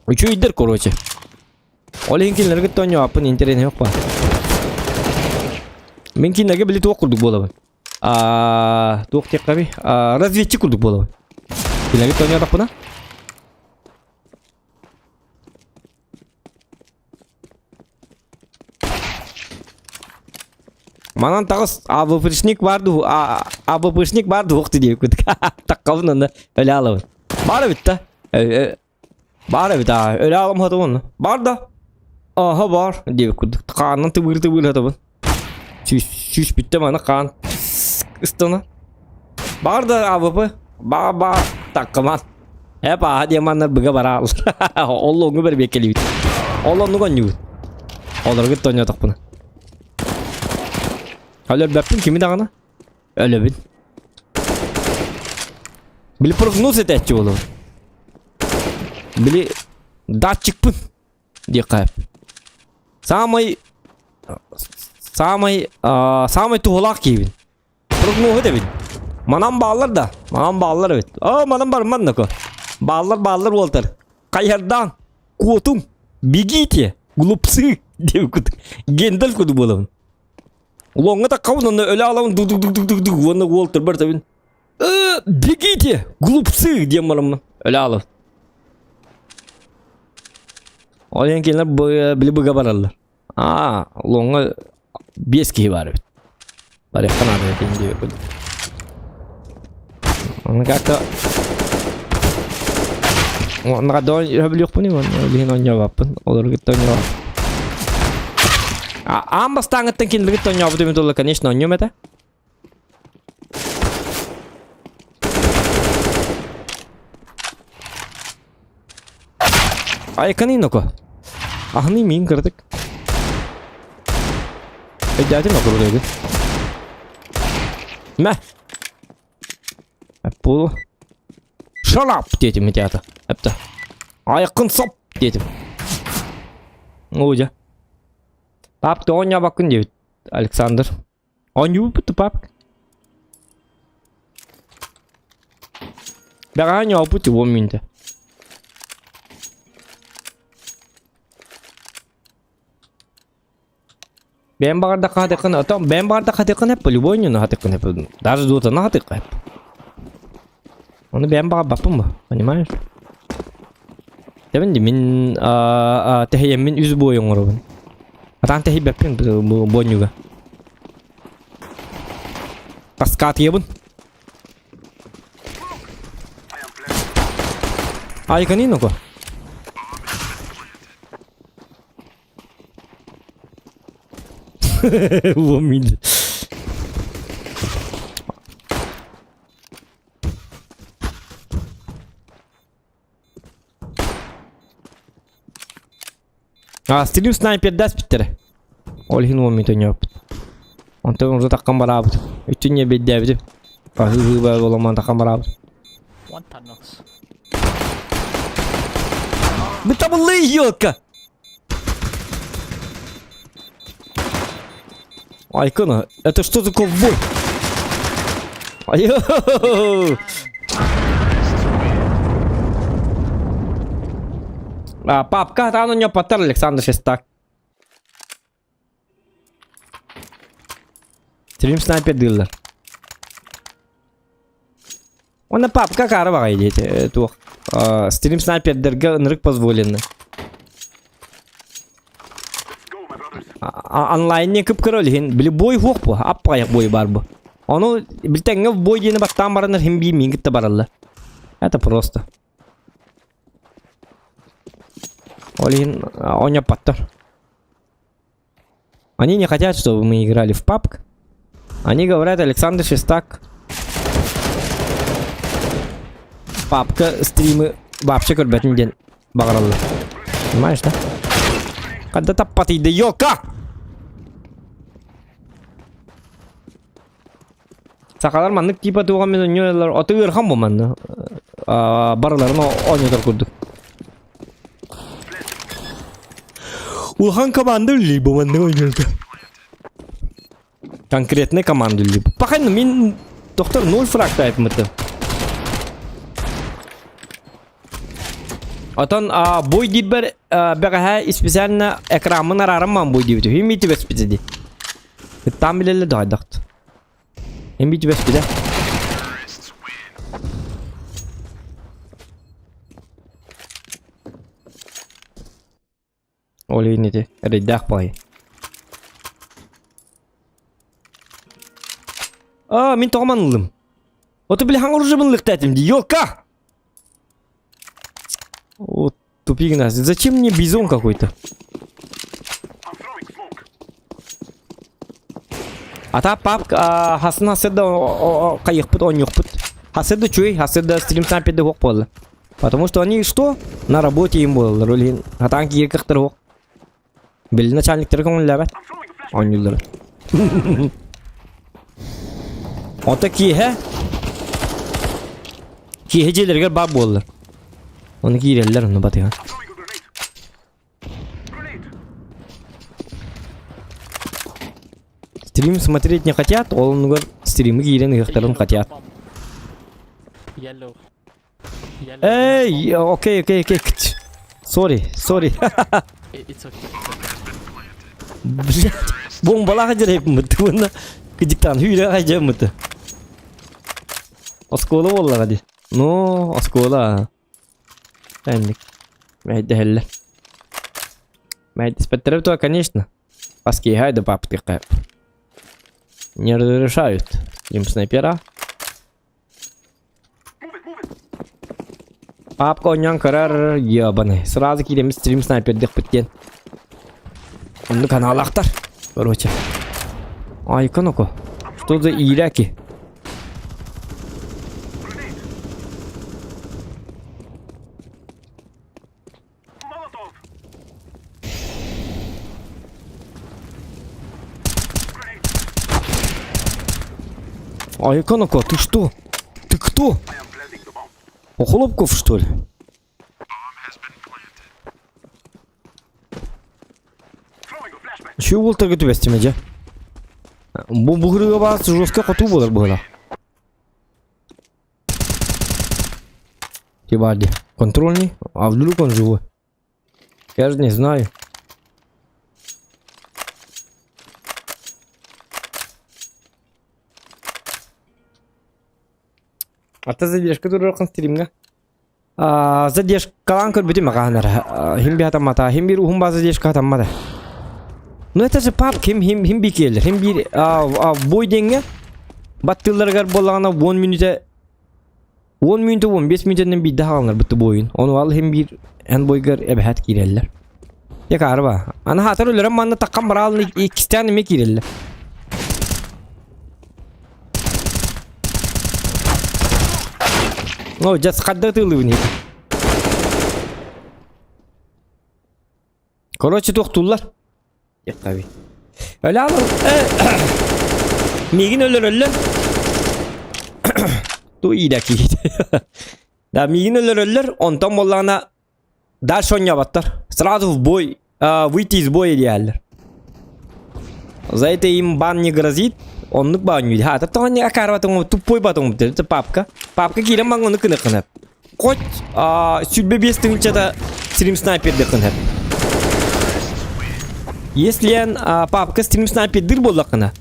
Үчөйдер, короче. Оленкинлерге тоня апын интернет yok па. Мен кинерге билет окурдук болобун. Тоқ тек каби. Разведчик курдук болобун. Кинерге тоня тапына. Манан тагыс АВПшник барды, АВПшник барды окты деп күдүк. Таккабын анда өлө алабын. Бары бит та. Бары бит та. Өлө алам хатабын. Бар да. Aha var diye kurduk. Kaan'ın tıbır adamın. Şüş bitti bana Kaan. Istana. Var da abi. Ba takkaman. Hep hadi yamanlar bıga bara alır. Allah'ını bir bekliyor. Allah'ını kanıyor. Olur git oynuyor tak bunu. Öyle yaptım kimi dağına? Öyle bil. Bili prognoz et etçi olur. Bili da çıkpın diye kayıp. Самый тухлак кибин. Прогнозу дебин. Манам баллар да. Манам баллар evet. Манам барман нако. Баллар болтар. Кайердан котум бегите. Глупсы деп күт. Гендел күт болам. Улонга да кавын өлө аламын дук. Оны болтар бар табин. Бегите. Глупсы деп марам. Өлө алам. Оленкинler bili bıga bararlar. Longa 5 kişi var. Bari kanada yapayım diyor. Onu kata. Onu kata yapabiliyor mu ni? Lihin onya yapın. Olur git onya. Ambas tangetten kin git onya yaptı mı dolar конечно onya meta. Ay kanino ko. Ahni min kırdık. Ecdadım yok buradaydı. Meh. Bu. Shut up dedim ecdadı. Hep de. Ayakın sap dedim. Oja. Pap da onya bakın diyor. Alexander. Onyu bitti pap. Ben onya bitti 10 minute. Ben barda хатыкын, атам ben barda хатыкын hep по-любому на хатыкын hep. Даже дота на хатыкын hep. Onu ben baga bapım mı? Понимаешь? Demin de min tehiyyemin yüz boyun orabın. Атан техи беппин бонюга. Каскат ебун. Ай каниноко. Вомид. Стрим снайпер даст питер. Олхин вомид онёп. Он то уже так камараб. Үтүн не беддебди. Ахыбы боламан так камараб. One Thanos. Битаблы ёлка. Айкона, это что за ковбой? Айо! Папка, там у него потер Александр Шестак. Стрим снайпер дилдер. Он на папка карва идете. Стрим снайпер дерга нрык позволенный. Онлайнне кып көрөлген биле бой хук бу, аппаяк бой бар бу. Ону билтеңге бой дейне баттан баранар хим би мингитте баралла. Это просто. Олин, он паттар. Они не хотят, чтобы мы играли в PUBG. Они говорят, Александр Шестак. PUBG стримы вообще көрбөтүн ден багаралла. Понимаешь, да? Когда таппаты да ёлка! Сакалар маннык типа туган мен ойнолор оты ырхан болманды. Барларын ойнотор курдук. Улхан команды либо манды ойнолду. Конкретный команды либо. Пахайны мен доктор 0 фракта айтмыты. Отон бой дибер бәгәһә специально экранын арарыман бой дибер. Химити бес бизди. Там билеле дайдакт. Химити бес биде. Олейнеде реддах бай. Мен томанлым. Ото биле хаңыр жыбынлык тәтим ди. Ёлка! Вот тупик нас. Зачем мне бизон какой-то? А та папка хасын хаседа кайыкпыт, он юкпыт. Хаседа чуй, хаседа стрим снайперде хок болды. Потому что они что? На работе им болды. Ролин. Хатанки еркектер хок. Били начальниктер көңүлләбәт. Он юлдыр. Ота кие? Кие желерге баб болды. Onu girerler onu batıyor. Стрим смотреть не хотят, он говорит, стримы гирен их вторым хотят. Yellow. Эй, окей. Sorry. It's okay. Блять, бомбалага жереп мытына. Кидиктан хүйрө хажамыты. Оскола боллага ди. Ну, оскола. Тайник. Мэйдэ хеллэ. Мэйдэ спеттеревтуа, конечно. Паски хайда папты кайп. Не разрешают им снайпера. Папка онян карар ебаный. Сразу кидем стрим снайпер дэх біткен. Он канал ақтар. Короче. Айконоко. Что за иляки? Айконоко, ты что? Ты кто? Хлопков, что ли? Чего волтер готовя стимеде? Бомбугрыга бас жестко коту болар было. Тибади. Контрольный? А вдруг он живой? Я же не знаю. Ата задержка туракан стримга. Задержка калан көрбөтү маганар. Химби атамата, химби рухум база задержка атамада. No etası pap hem bir gelir. Hem bir boy denge. Battıllar gar bolana 10 minüte 15 minütten bir daha alınır bitti bu oyun. Onu al hem bir en boygar ebehat girerler. Ya karba. Ana hatar ölürüm bana takam baralını iki tane mi girerler. O just kadar tığlı bunu. Korotçu doktorlar. Ya tabi. Öyle alalım. Migin ölür. Tu iyi daki. Da migin ölür. Ondan bollana ders oynabatlar. Сразу в бой. Выйти из боя diyorlar. За это им бан не грозит. Onluk ban yedi. Ha, tabii ne akar batım, tuppoy batım dedi. Papka. Papka kirim bang onu kına. Koç, sülbe bestince de stream sniper de kına. Если papka stream sniper'dir bolla kına.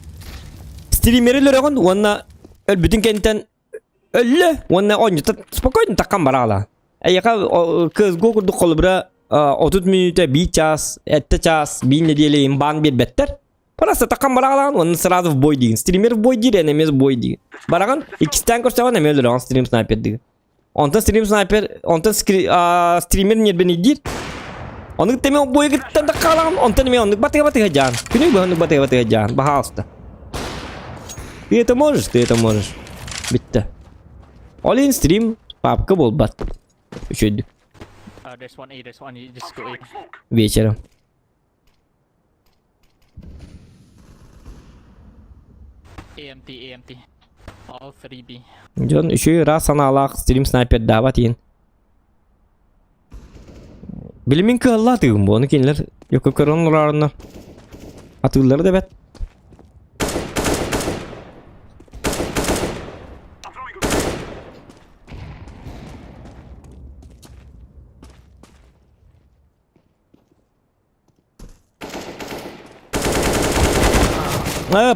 Streamer'ler on, ona bütün kentten ölle, ona oynuyor. Spokojno takam barala. Yaka kız gurdu kolbra 30 minüte bir ças, ette ças, bin ne diyelim ban bir better. Просто takam baralan onu sırada в бой деген. Стример в бой değil, enemez boy değil. Baragan ikisinden korsavan ne öldürüyor stream sniper değil. Ondan stream sniper, ondan streamer niye beni değil. Onu teme o boy gitten de kalan, ondan me onu batı jan. Günü bu onu batı jan. Bahasta. Ты это можешь. Bitti. All in stream, papka bol bat. Üşüdük. There's one A, there's one A, just go A. Вечером. AMT. All 3B. John şu ras sana alaq stream sniper davat yin. Bilimin ki Allah diyorum bu onu kinler yok koronlarına. Atılları da bet.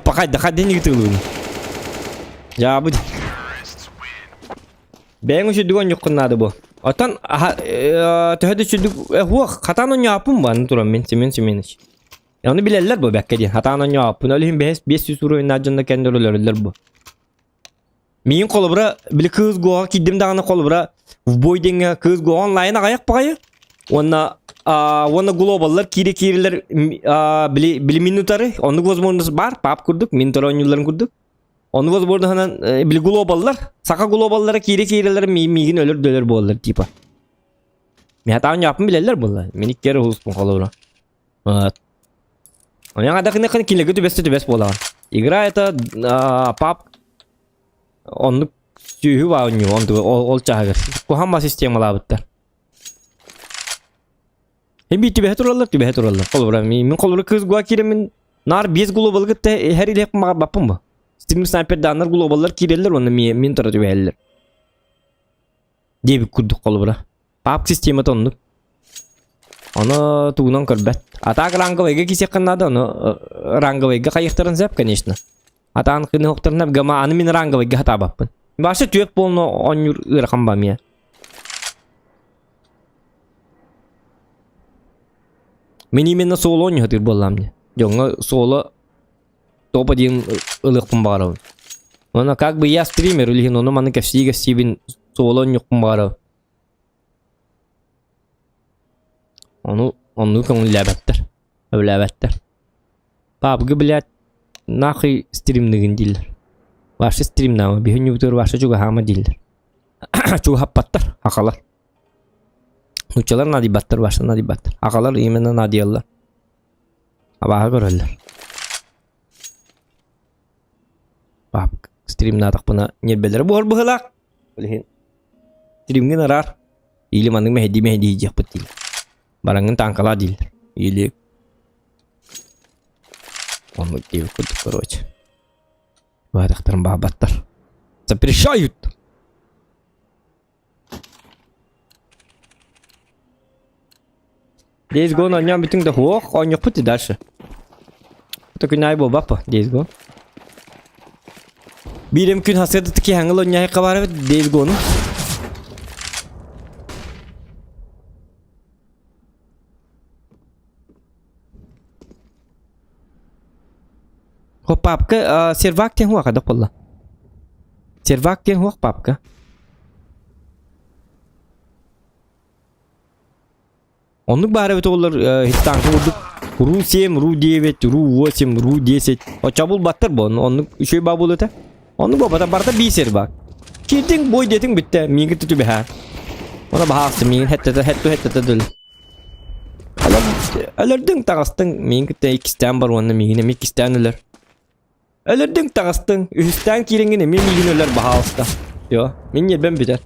Pakay da kadeni gittiğini. Ya bu. Ben şu dugan yok kunadı bu. Atan tehdi şu bu hatanın yapım var duran men. Yani bilerler bu bekkedi. Hatanın yapım. Öyle 500 euro inacında kendileri bu. Min kolbra bil kız go kidim dağına kolbra boy denge kız go online ayak payı. Ona globallar kiriler bili minutları onu возможность var pap kurduk minutlar oyuncuların kurduk. Onu возможность hanan bili globallar saka globallara kiriler migin ölür döler bollar tipa. Mi hatan yapım bilerler bunlar. Minik kere hulsun kolbra. Evet. Onun adakını kinle götü best bolan. Игра это pap onluk sühü var oynuyor. Onu ol çağır. Kuhamma sistemalar bitter. Hem bir tibe heturallar. Kolbra min kolbra kız gua kiremin nar biz global gitte her ile yapma bapım mı? Stream sniper danlar globallar kireller onu min tarafı beller. Diye bir kurduk kolbra. Pap sistemi tonluk. Onu tuğunan körbet. Atak ranga vega kisi kanada onu ranga vega kayıktarın zep конечно. Atan kını hoktarın hep gama anı min ranga vega hata bapın. Başta tüyek bolunu onyur ırkam bamiya. Men именно solo oynuyor bollam ne. Jonga solo topa diyeyim ılık kumbara. Ona как бы я стример или onu manı kefsi bin solo oynuyor kumbara. Onu kan labetler. Labetler. Babgı bilet nahi streamligin diller. Başka stream nama bir hünyüktür başka juga hama diller. Juga hapatlar hakalar. Uçalar nadibatlar başta nadibatlar. Akalar imena nadiyallar. Abaha görürler. Bak stream nadak buna nirbeleri bol bıhılak. Öyle stream'in arar. İlim anın mehdi yiyecek betil. Barangın tankala değil. İyilik. Onu diyor kuduk koruyucu. Bu adaktarın babatlar. Запрещают. Days Gone oynayan bütün de hook oynuyor pıtı dersi. Bu günay bu bapa Days Gone. Bir mümkün hasret ki hangıl oynayan kabar ve Days Gone. Hop papka servak ten huwa kada kolla. Servak ten huwa papka. Onluk bari bit olur hiç tankı vurduk. Ru 7, Ru 9, Ru 8, Ru 10. O çabul battır bu. Onluk şey babul öte. Onluk babada barda bir servak. Kirdin boy detin bitti. Mingi tutu behar. Ona bahastı mingin hette dül. Ölürdün tağastın. Mingi de ikisten var onun mingine ikisten ölür. Ölürdün tağastın. Üstten kiringine mingin ölür bahastı. Yo. Mingi ben biter.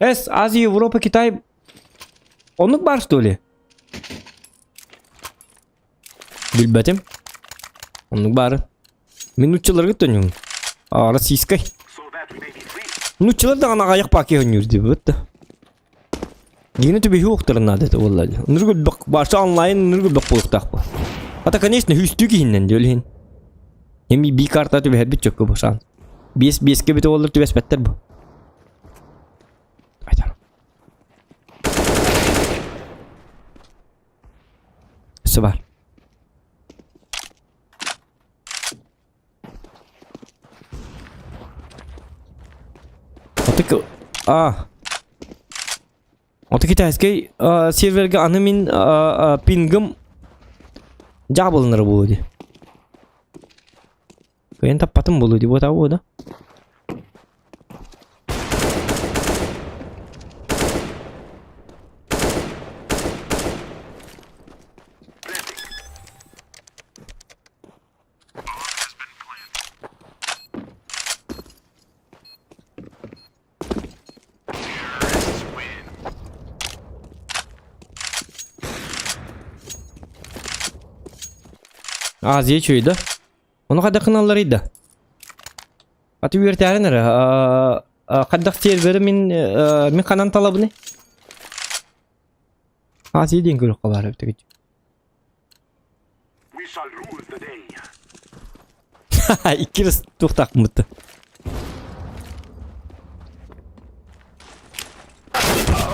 Es Azia, Avrupa, Kitay. Onluk var öyle. Bilbetim. Onluk var. Minutçular gidiyor. Ara siskay. Minutçular da ana ayak pakı oynuyor diyor. Bitti. Yine de bir yoktur nadet vallahi. Nurgul bak başta online nurgul bak buluktak bu. Hatta конечно hüstü ki hinnen diyor hin. Hem bir karta tübe her bir çok bu şan. BS gibi de olur tübe better bu. Sebar. Otak kita eski serverga anamin pingam jabulnar boludi. Kayan tapatım boludi bu tahu da. Aziye çöydi. Onu kadar kanallarıydı. Atı bir tane nere? Kadar serveri min kanan talabı ne? Aziye diyen görü kabar öptü gücü. İkiriz tuhtak mıttı.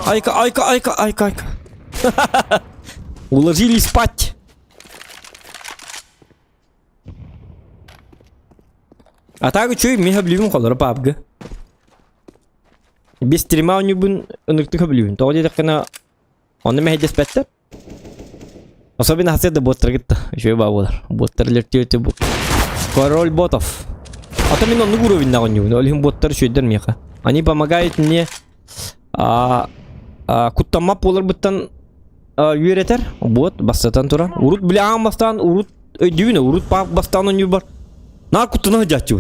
Ayka. Уложили спать. А так чуй ми хаблюм колор папга. Без стрима у бун ныкты хаблюм. Тоди такна оны ме хедес беттер. Особенно хасед боттер гитта. Шой бабулар. Боттерлер тете бу. Король ботов. А то мен он уровень на оню. Олим боттер шойдер меха. Они помогают мне kutlama olur bitten üreter. Bot basatan turan. Urut bile bastan urut düğüne urut bastan onu var. Na kutuna hacatçı.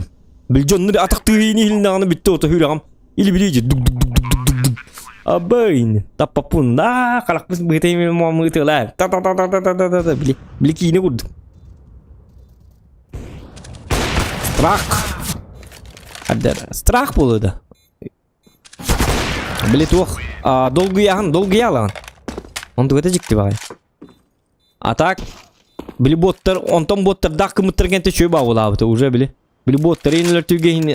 Bilcanları atak tığını hilinde anı bitti ota hüram. İli bilici duk. Abain. Tapapun da kalak biz begitu mau mengitelah. Ta beli kini kurdu. Strach bolu da. Beli tuh dolgu yalan. Onu da çıktı bari. Atak beli botlar ondan botlar dakika mıtırken şöyle bağlı уже beli. Beli botlar iniler tügehin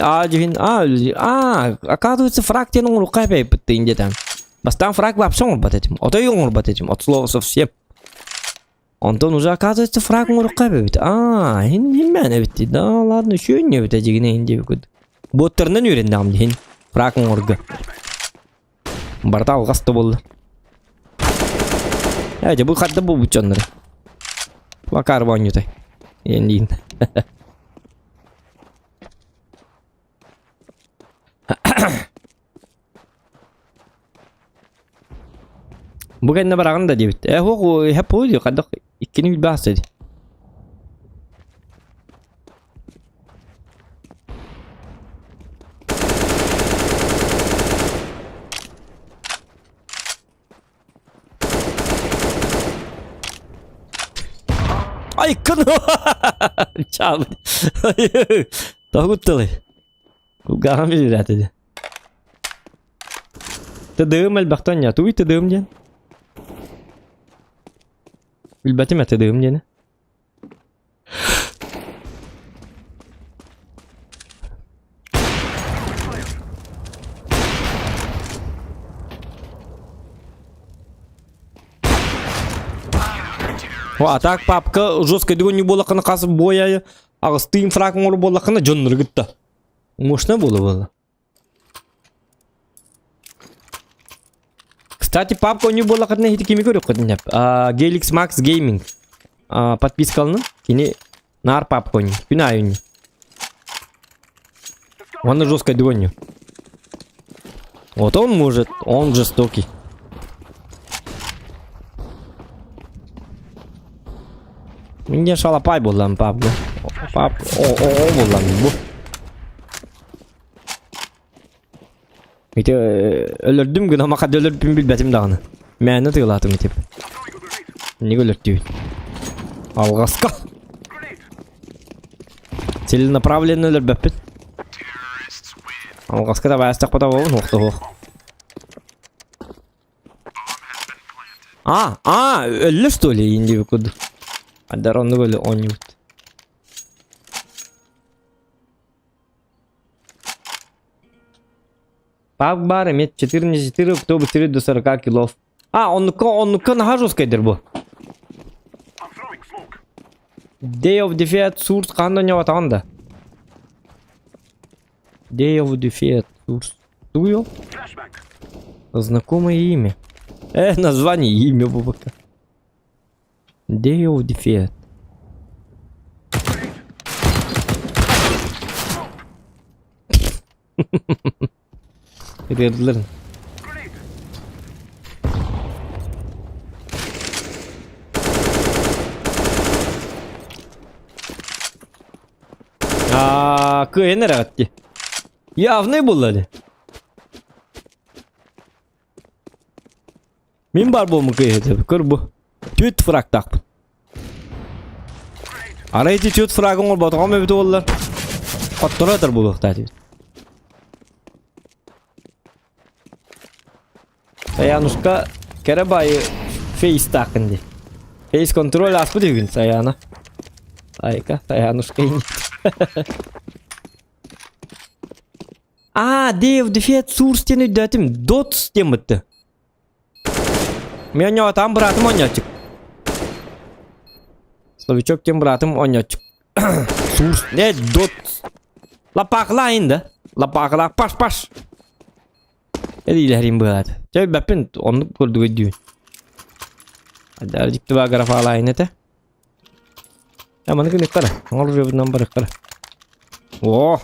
оказывается фраг тянул руками пытынде там. Бастан фраг вообще он батетим. Ото он батетим. От слова совсем. Ondan уже оказывается фраг он руками бит. Hemen bitti. Da ладно şöyle bitecek ne ince bir kod. Botlarından öğrendim din. Frag он orga. Barda algastı boldu. Ya bu kadda bu buçanları. Bakar banyo tay. Yendiğin. Bugün ne bırakın da diyet. O hep oluyor kadda ikini bir bahsedi. Ay kano. Çabuk. Takut talı. Bu gamil rahat dedi. Tadığım elbaktan ya. Tuğu tadığım diyen. Bilbatim ya tadığım diyene. О, а так папка жесткой дегенью болақыны қасып бояйы. Ағыз тыйым фрагын олы болақыны жонныр гітті. Мощно было. Кстати, папка оню болақытына хиті кеме көріп қыдын деп. Gelix Max Gaming. Подписка алыны. Кені нар папка оню. Күні ай оню. Он жесткой дегенью. Вот он может. Он жестокий. Менде шалапай болам папка. Пап, о болам bu. Мите өлөрдүм гына макад өлөрдүм билбетим дагыны. Мени тыйлатым митеп. Неге өлөрдү? Алгаска. Целенаправленно өлөрбөппүт. Алгаска да баястак пата болун окто. Өлө что ли инди бекуд. Адаронду өлө онют. Пак бар имеет 14 кто быстрее до 40 килов. Он на жесткайдер бу. Day of Defeat Source қандай не атағанда? Day of Defeat Source. Туyo? Знакомое имя. Название имя бабака. Day of Defeat. Redlerin. Köye nereye gitti? Явный булады. Мен бар болмы köye деп. Көр бу. 4 фраг тақпын. Арайты 4 фрагын ол батыға ме біті олар. Қаттыратыр бұлықта деп. Sayanuşka Karabay'ı face takındı. Face kontrol asbı düğün sayana. Ayka Sayanuşka in. Dev defeat source teni ödetim. Dot sistem bitti. Men tam bıraktım oynayacak. Slovichok tem bıraktım oynayacak. Source ne dot. Lapakla indi. Lapakla paş. Edilerim bu adı. Tabi ben onu gördük ediyorum. Hadi aracık da graf alayım ete. Ya bana ne kadar? Olur ya bundan bari kadar. Oh.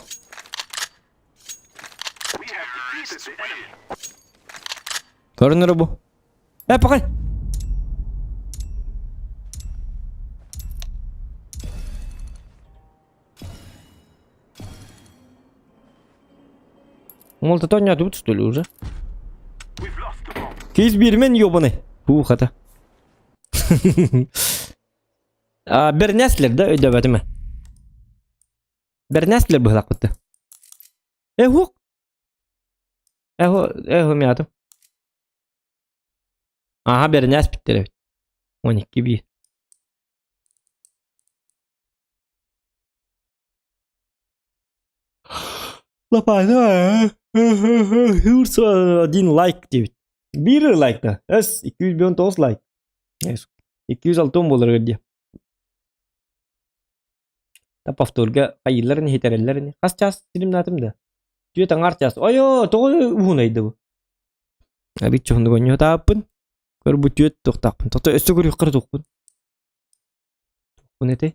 Görünür bu. Bakın. Может, это не тут, что ли, уже? Кейс бирмен ёбаный. Хата. Бернеслер, да, ödebetime. Бернеслер быхлак бутты. Хук. Мятым. Бернес биттер. 12 bir. Лапайда. Один лайк deyip. Bir like da. 219 like. 206 болар гыдди. Та повторга айылларын хетереллерин. Кас час стримнатымда. Түйе таңар час. Ойо, тоғы уунайды бу. Бит чоңду гоньо тааппын. Көр бу түйе тоқтақпын. Тоқта өсі көрі қыр тоқпын. Тоқпын ете.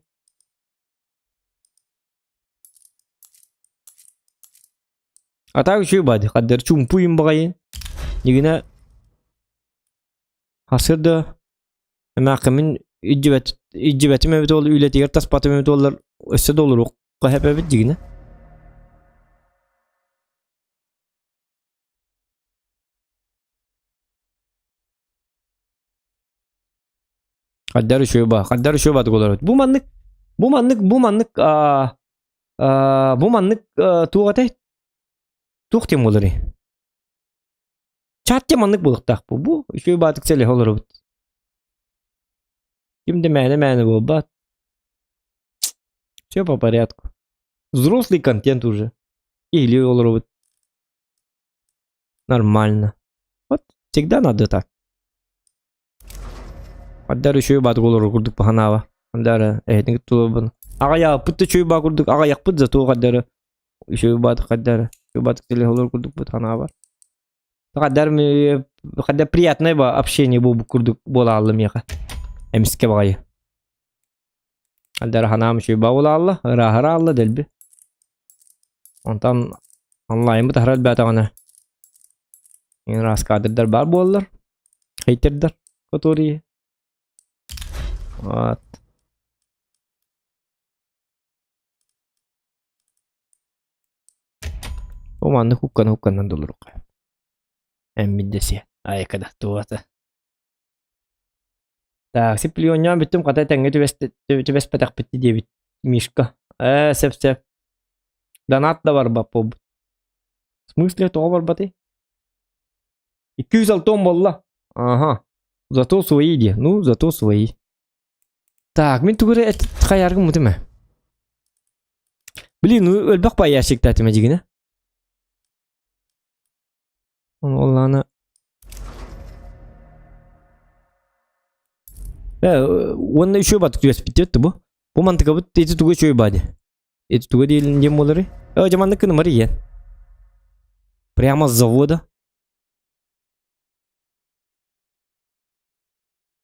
Ата үші бады. Қаддар чумпуйым бағайын. Негіне Hasırda Мәқімін İccibeti mevcut olur, üyleti yer taspatı mevcut olur. Össe de olur, o hep evet digine. Kaddarı şöyle olur. Bu manlık tuğatay tuğtim olur. Çatya manlık buluktak bu. Şöyle batık selih olur. Şimdi мәне bu бат. Все по порядку. Взрослый контент уже. Или робот. Нормально. Вот всегда надо так. Kadar şöyle batık olur kurduk bahana var. Kadar ehtin tutu bunu. Aga ya pıttı şöyle bak kurduk. Aga yak pıt zato kadar. Şöyle batık kadar. Şöyle batık silih olur kurduk bahana var. Kadar mı kadar приятное ba общение bu kurduk bola aldım ya. Emiske bagayı. Kadar hanam şöyle bola Allah. Rahara Allah delbi. Ondan anlayayım bu tahral batağına. Yani rast kadirler bar bollar. Haterler. Kotori. Evet. O manda hukkandan doluruk. Emmiddesi. Ay kada tuota. Так, сиплионян биттим ката тенге түбес патак битти дебит. Мишка. Сеп. Донат да бар баппо. В смысле то бар баты? 200 алтон болла. Ага. Зато свои де. Ну, зато свои. Так, мен түгірі әтті қаярғым мұты ма? Блин, өлбақ ба яшек тәтіме дегені? Олланы... Онда үші баты түгес бітті бұл. Бұл мантыға бұт, еті түгі үші бады. Еті түгі дейлін дем болары. Жаманды күні мары ен. Прямо с завода.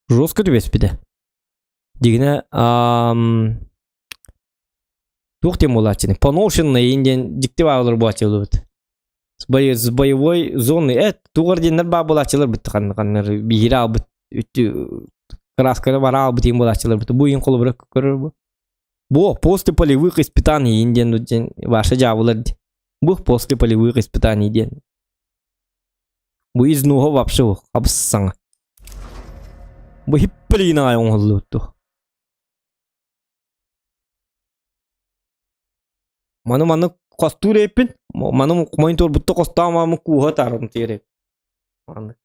Жестко түгес бітті. Дегені тоқтем болачыны. Поношенный инден диктивалар болачылы бит. С боевой зоны тугар денер ба болачылар бит. Каннар бигира бит. Краскары бара бит болачылар бит. Бу ин колу бирок көрөр бу. Бу после полевых испытаний инден ваша жабылар. Бу после полевых испытаний ден. Бу из нуга вообще абссан. Бу хипплина ай онлу то. Маны костур епин. Маны монитор бутта костама мы куга тарым тере. Маны.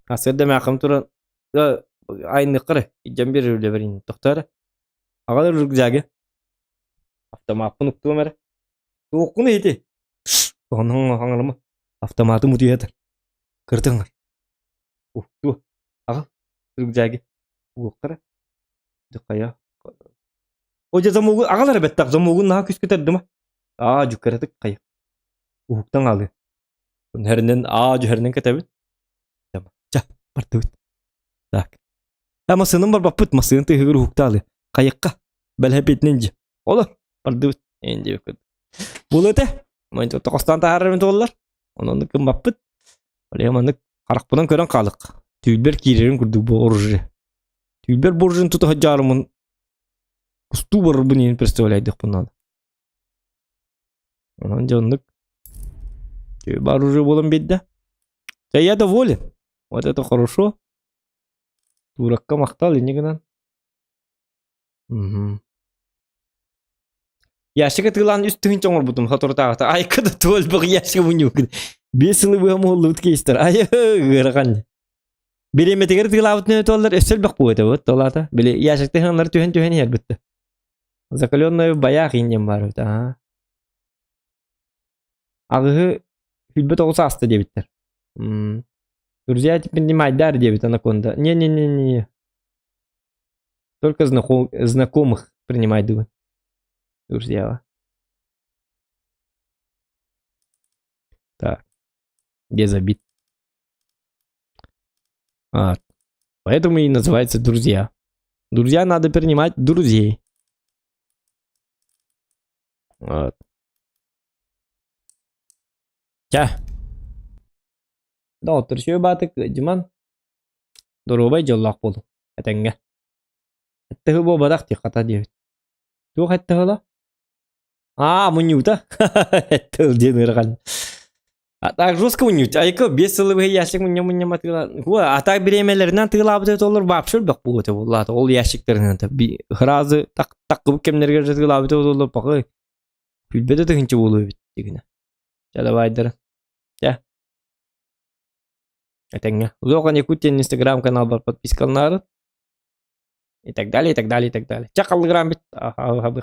Асырда макам тура айны кыры. Жамбер үле берин токтар. Агалар үргзаге. Автоматты уктумер. Окуны эти. Онун аңырма. Автоматы мутуятыр. Кыртыңар. Укту. Ага. Үргзаге. Уккара. Дыкая. Oja zamugu agalar bettak zamugu naha küsküterdi ma. Cükkeretik kayıp. Uhuktan aldı. Herinden herinden katabi. Tamam. Partı bit. Tak. Ama sınım var bapıt masın tı hıgır uhukta aldı. Kayıkka. Bel hep etnince. Olur. Partı bit. Ence yukut. Bulu te. Mayın çok takostan taharrımın toğullar. Onun dıkın bapıt. Öyle yamanlık. Karakpıdan kören kalık. Tüylber kirerin kurduk bu orucu. Tüylber borcun tutu haccarımın Кусту бар бы не представляет их надо. Он джонник. Бар уже болом беда. Я доволен. Вот это хорошо. Дуракка мақтал инегенен. Яшыга тылан үстүн чоңор бутум хатортагата. Ай кыды төл быг яшыга мунюк. 5 yılı bu mollu utkeyster. Ay гырган. Береметегер тылабытны толлар эсел бак буйта вот толата. Биле яшыкты ханлар түйен yer битти. Закаленная в боях индем бар. Агы хүлбет олса асты дебиттер. Друзья понимать дар дебит анаконда. Не. Только знакомых принимать дубы. Друзья. Так. Без обид. Поэтому и называется друзья. Друзья надо принимать друзей. Вот. Да, отыр шөй батык, жыман. Дорубай жоллақ болу. Әтәңге. Әттігі бұл бадақ тек қата дейбіт. Туқ әттігі ла? Мұнюта. Әттігі ден ұрған. Так жестко мұнют. Айқы 5 сылы бұғы яшік мұням атыла. Атақ біремелерінен тығылабыды олар бапшыр бақ бұғы. Ол яшіктерінен. Хыразы таққыбы кемнерге тығылабыды олар бақы. Külbede de hınçı buluyor bittiğine. Давай. Это Лоха не кутин инстаграм-канал, подписка на народ. И так далее. Чакал грамм бит. Ага,